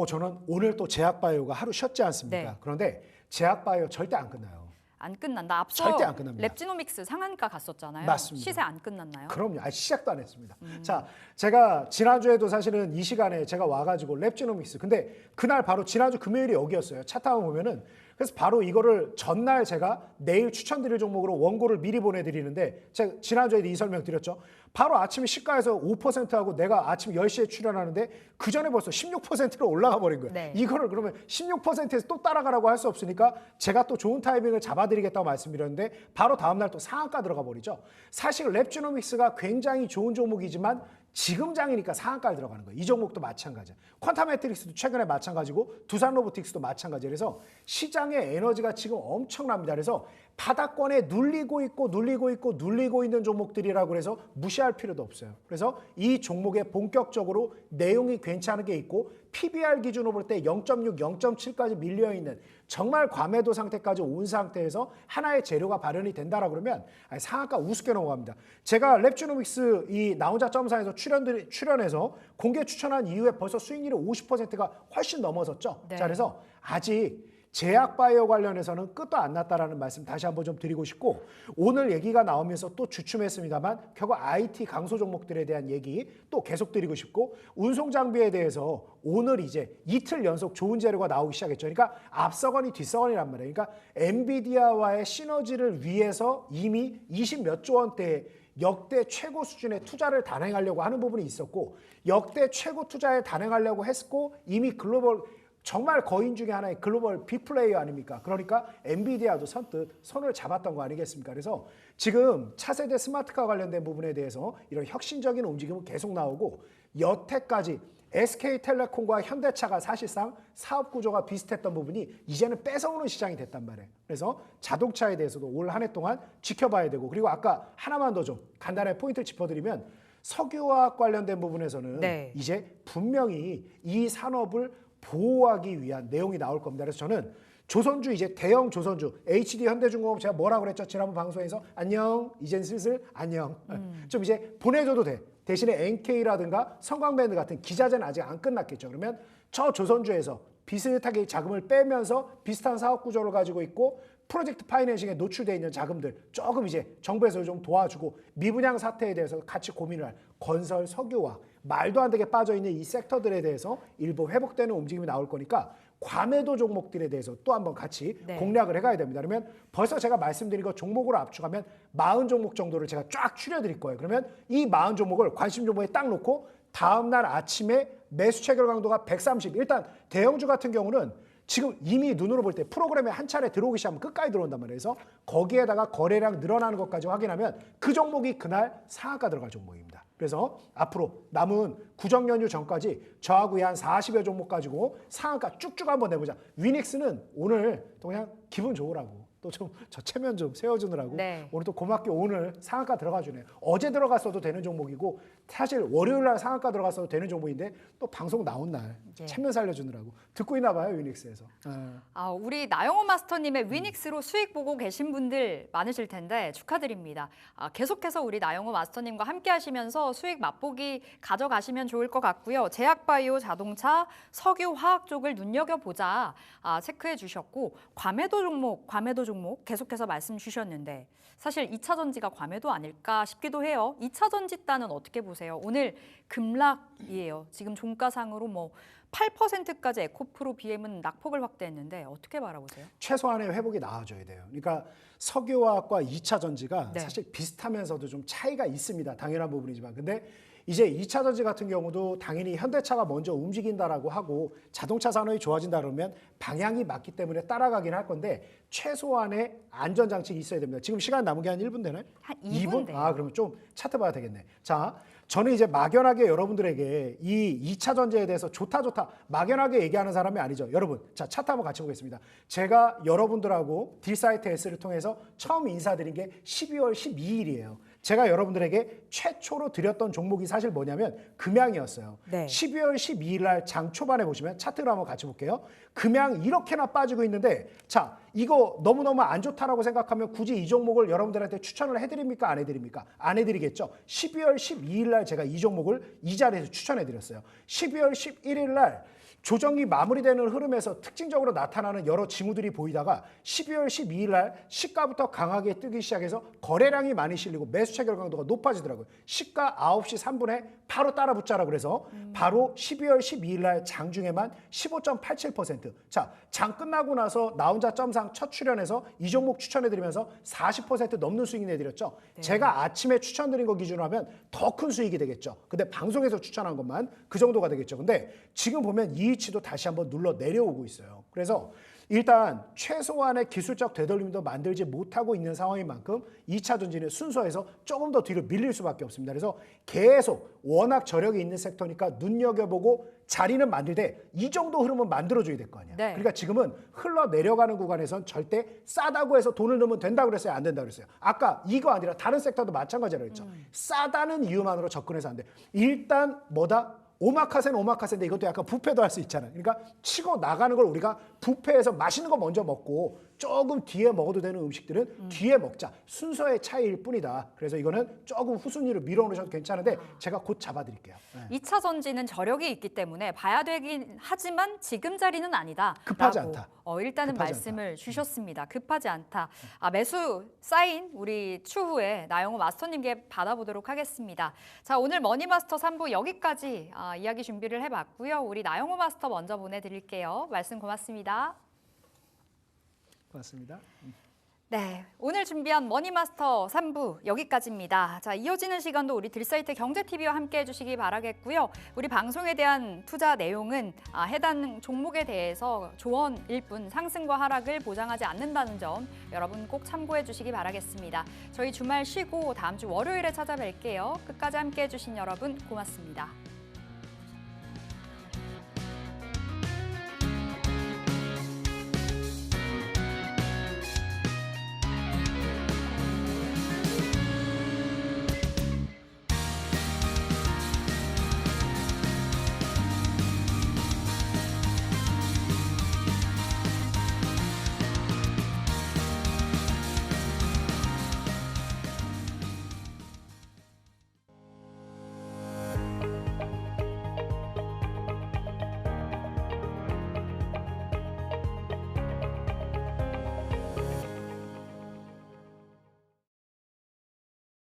저는 오늘 또 제약바이오가 하루 쉬었지 않습니까? 네. 그런데 제약바이오 절대 안 끝나요. 안 끝난다. 앞서 절대 안 끝납니다. 랩지노믹스 상한가 갔었잖아요. 맞습니다. 시세 안 끝났나요? 그럼요. 시작도 안 했습니다. 자, 제가 지난주에도 사실은 이 시간에 제가 와가지고 랩지노믹스 근데 그날 바로 지난주 금요일이 여기였어요. 차트 한번 보면은 그래서 바로 이거를 전날 제가 내일 추천드릴 종목으로 원고를 미리 보내드리는데 제가 지난주에도 이 설명 드렸죠. 바로 아침에 시가에서 5%하고 내가 아침 10시에 출연하는데 그 전에 벌써 16%로 올라가 버린 거예요. 네. 이거를 그러면 16%에서 또 따라가라고 할 수 없으니까 제가 또 좋은 타이밍을 잡아드리겠다고 말씀드렸는데 바로 다음날 또 상한가 들어가 버리죠. 사실 랩지노믹스가 굉장히 좋은 종목이지만 지금 장이니까 상한가에 들어가는 거예요. 이 종목도 마찬가지예요. 퀀타메트릭스도 최근에 마찬가지고 두산 로보틱스도 마찬가지예요. 그래서 시장의 에너지가 지금 엄청납니다. 그래서 바닥권에 눌리고 있는 종목들이라고 해서 무시할 필요도 없어요. 그래서 이 종목에 본격적으로 내용이 괜찮은 게 있고 PBR 기준으로 볼 때 0.6, 0.7까지 밀려있는 정말 과매도 상태까지 온 상태에서 하나의 재료가 발현이 된다라고 그러면 상한가 우습게 넘어갑니다. 제가 랩주노믹스 이 나 혼자 점상에서 출연해서 공개 추천한 이후에 벌써 수익률이 50%가 훨씬 넘어섰죠. 네. 자, 그래서 아직 제약바이오 관련해서는 끝도 안 났다라는 말씀 다시 한번 좀 드리고 싶고 오늘 얘기가 나오면서 또 주춤했습니다만 결국 IT 강소 종목들에 대한 얘기 또 계속 드리고 싶고 운송장비에 대해서 오늘 이제 이틀 연속 좋은 재료가 나오기 시작했죠. 그러니까 앞서거니 뒤서거니란 말이에요. 그러니까 엔비디아와의 시너지를 위해서 이미 20 몇 조 원대의 역대 최고 수준의 투자를 단행하려고 하는 부분이 있었고 역대 최고 투자에 단행하려고 했고 이미 글로벌 정말 거인 중에 하나의 글로벌 빅플레이어 아닙니까? 그러니까 엔비디아도 선뜻 손을 잡았던 거 아니겠습니까? 그래서 지금 차세대 스마트카 관련된 부분에 대해서 이런 혁신적인 움직임은 계속 나오고 여태까지 SK텔레콤과 현대차가 사실상 사업 구조가 비슷했던 부분이 이제는 뺏어오는 시장이 됐단 말이에요. 그래서 자동차에 대해서도 올 한 해 동안 지켜봐야 되고 그리고 아까 하나만 더 좀 간단하게 포인트를 짚어드리면 석유화학 관련된 부분에서는 네. 이제 분명히 이 산업을 보호하기 위한 내용이 나올 겁니다. 그래서 저는 조선주 이제 대형 조선주 HD 현대중공업 제가 뭐라고 그랬죠? 지난번 방송에서 안녕 이젠 슬슬 안녕 좀 이제 보내줘도 돼. 대신에 NK라든가 성광밴드 같은 기자재는 아직 안 끝났겠죠. 그러면 저 조선주에서 비슷하게 자금을 빼면서 비슷한 사업 구조를 가지고 있고 프로젝트 파이낸싱에 노출되어 있는 자금들 조금 이제 정부에서 좀 도와주고 미분양 사태에 대해서 같이 고민을 할 건설, 석유화 말도 안 되게 빠져있는 이 섹터들에 대해서 일부 회복되는 움직임이 나올 거니까 과매도 종목들에 대해서 또 한번 같이 네. 공략을 해가야 됩니다. 그러면 벌써 제가 말씀드린 거 종목으로 압축하면 40종목 정도를 제가 쫙 추려드릴 거예요. 그러면 이 40종목을 관심 종목에 딱 놓고 다음날 아침에 매수 체결 강도가 130. 일단 대형주 같은 경우는 지금 이미 눈으로 볼 때 프로그램에 한 차례 들어오기 시작하면 끝까지 들어온단 말이에요. 그래서 거기에다가 거래량 늘어나는 것까지 확인하면 그 종목이 그날 상한가 들어갈 종목입니다. 그래서 앞으로 남은 구정 연휴 전까지 저하고 한 40여 종목 가지고 상한가 쭉쭉 한번 내보자. 위닉스는 오늘 또 그냥 기분 좋으라고 또 좀 저 체면 좀 세워주느라고 네. 오늘 또 고맙게 오늘 상한가 들어가 주네요. 어제 들어갔어도 되는 종목이고 사실 월요일 날 상한가 들어갔어도 되는 종목인데 또 방송 나온 날 네. 체면 살려주느라고 듣고 있나 봐요 위닉스에서. 우리 나영호 마스터님의 위닉스로 수익 보고 계신 분들 많으실 텐데 축하드립니다. 계속해서 우리 나영호 마스터님과 함께 하시면서 수익 맛보기 가져가시면 좋을 것 같고요. 제약바이오, 자동차, 석유, 화학 쪽을 눈여겨보자 체크해 주셨고 과매도 종목 계속해서 말씀 주셨는데 사실 2차 전지가 과매도 아닐까 싶기도 해요. 2차 전지단은 어떻게 보세요? 오늘 급락이에요. 지금 종가상으로 8%까지 에코프로 BM은 낙폭을 확대했는데 어떻게 바라보세요? 최소한의 회복이 나와줘야 돼요. 그러니까 석유화학과 2차 전지가 네. 사실 비슷하면서도 좀 차이가 있습니다. 당연한 부분이지만. 근데 이제 2차 전지 같은 경우도 당연히 현대차가 먼저 움직인다라고 하고 자동차 산업이 좋아진다 그러면 방향이 맞기 때문에 따라가긴 할 건데 최소한의 안전장치가 있어야 됩니다. 지금 시간 남은 게 한 1분 되나요? 한 2분 돼요. 그러면 좀 차트 봐야 되겠네. 자, 저는 이제 막연하게 여러분들에게 이 2차 전지에 대해서 좋다 막연하게 얘기하는 사람이 아니죠. 여러분, 자 차트 한번 같이 보겠습니다. 제가 여러분들하고 딜사이트 S를 통해서 처음 인사드린 게 12월 12일이에요. 제가 여러분들에게 최초로 드렸던 종목이 사실 뭐냐면 금양이었어요. 네. 12월 12일 날 장 초반에 보시면 차트를 한번 같이 볼게요. 금양 이렇게나 빠지고 있는데 자 이거 너무너무 안 좋다라고 생각하면 굳이 이 종목을 여러분들한테 추천을 해드립니까? 안 해드립니까? 안 해드리겠죠. 12월 12일 날 제가 이 종목을 이 자리에서 추천해드렸어요. 12월 11일 날 조정이 마무리되는 흐름에서 특징적으로 나타나는 여러 징후들이 보이다가 12월 12일 날 시가부터 강하게 뜨기 시작해서 거래량이 많이 실리고 매수 체결 강도가 높아지더라고요. 시가 9시 3분에 바로 따라 붙자라고 그래서 바로 12월 12일 날 장중에만 15.87%. 자, 장 끝나고 나서 나 혼자 점상 첫 출연해서 이 종목 추천해드리면서 40% 넘는 수익 내드렸죠. 네. 제가 아침에 추천드린 거 기준으로 하면 더 큰 수익이 되겠죠. 근데 방송에서 추천한 것만 그 정도가 되겠죠. 근데 지금 보면 이 위치도 다시 한번 눌러 내려오고 있어요. 그래서 일단 최소한의 기술적 되돌림도 만들지 못하고 있는 상황인 만큼 2차 전지는 순서에서 조금 더 뒤로 밀릴 수밖에 없습니다. 그래서 계속 워낙 저력이 있는 섹터니까 눈여겨보고 자리는 만들되 이 정도 흐름은 만들어줘야 될 거 아니야. 네. 그러니까 지금은 흘러내려가는 구간에선 절대 싸다고 해서 돈을 넣으면 된다고 그랬어요? 안 된다고 그랬어요? 아까 이거 아니라 다른 섹터도 마찬가지라고 했죠. 싸다는 이유만으로 접근해서 안 돼. 일단 뭐다? 오마카세는 오마카세인데 이것도 약간 뷔페도 할 수 있잖아요. 그러니까 치고 나가는 걸 우리가 뷔페에서 맛있는 거 먼저 먹고 조금 뒤에 먹어도 되는 음식들은 뒤에 먹자. 순서의 차이일 뿐이다. 그래서 이거는 조금 후순위로 밀어놓으셔도 괜찮은데 제가 곧 잡아드릴게요. 네. 2차 전지는 저력이 있기 때문에 봐야 되긴 하지만 지금 자리는 아니다. 급하지 라고, 않다. 일단은 급하지 말씀을 주셨습니다. 급하지 않다. 매수 사인 우리 추후에 나영호 마스터님께 받아보도록 하겠습니다. 자, 오늘 머니마스터 3부 여기까지 이야기 준비를 해봤고요. 우리 나영호 마스터 먼저 보내드릴게요. 말씀 고맙습니다. 고맙습니다. 네, 오늘 준비한 머니마스터 3부 여기까지입니다. 자, 이어지는 시간도 우리 딜사이트 경제TV와 함께 해주시기 바라겠고요. 우리 방송에 대한 투자 내용은 해당 종목에 대해서 조언일 뿐 상승과 하락을 보장하지 않는다는 점 여러분 꼭 참고해 주시기 바라겠습니다. 저희 주말 쉬고 다음 주 월요일에 찾아뵐게요. 끝까지 함께 해주신 여러분 고맙습니다.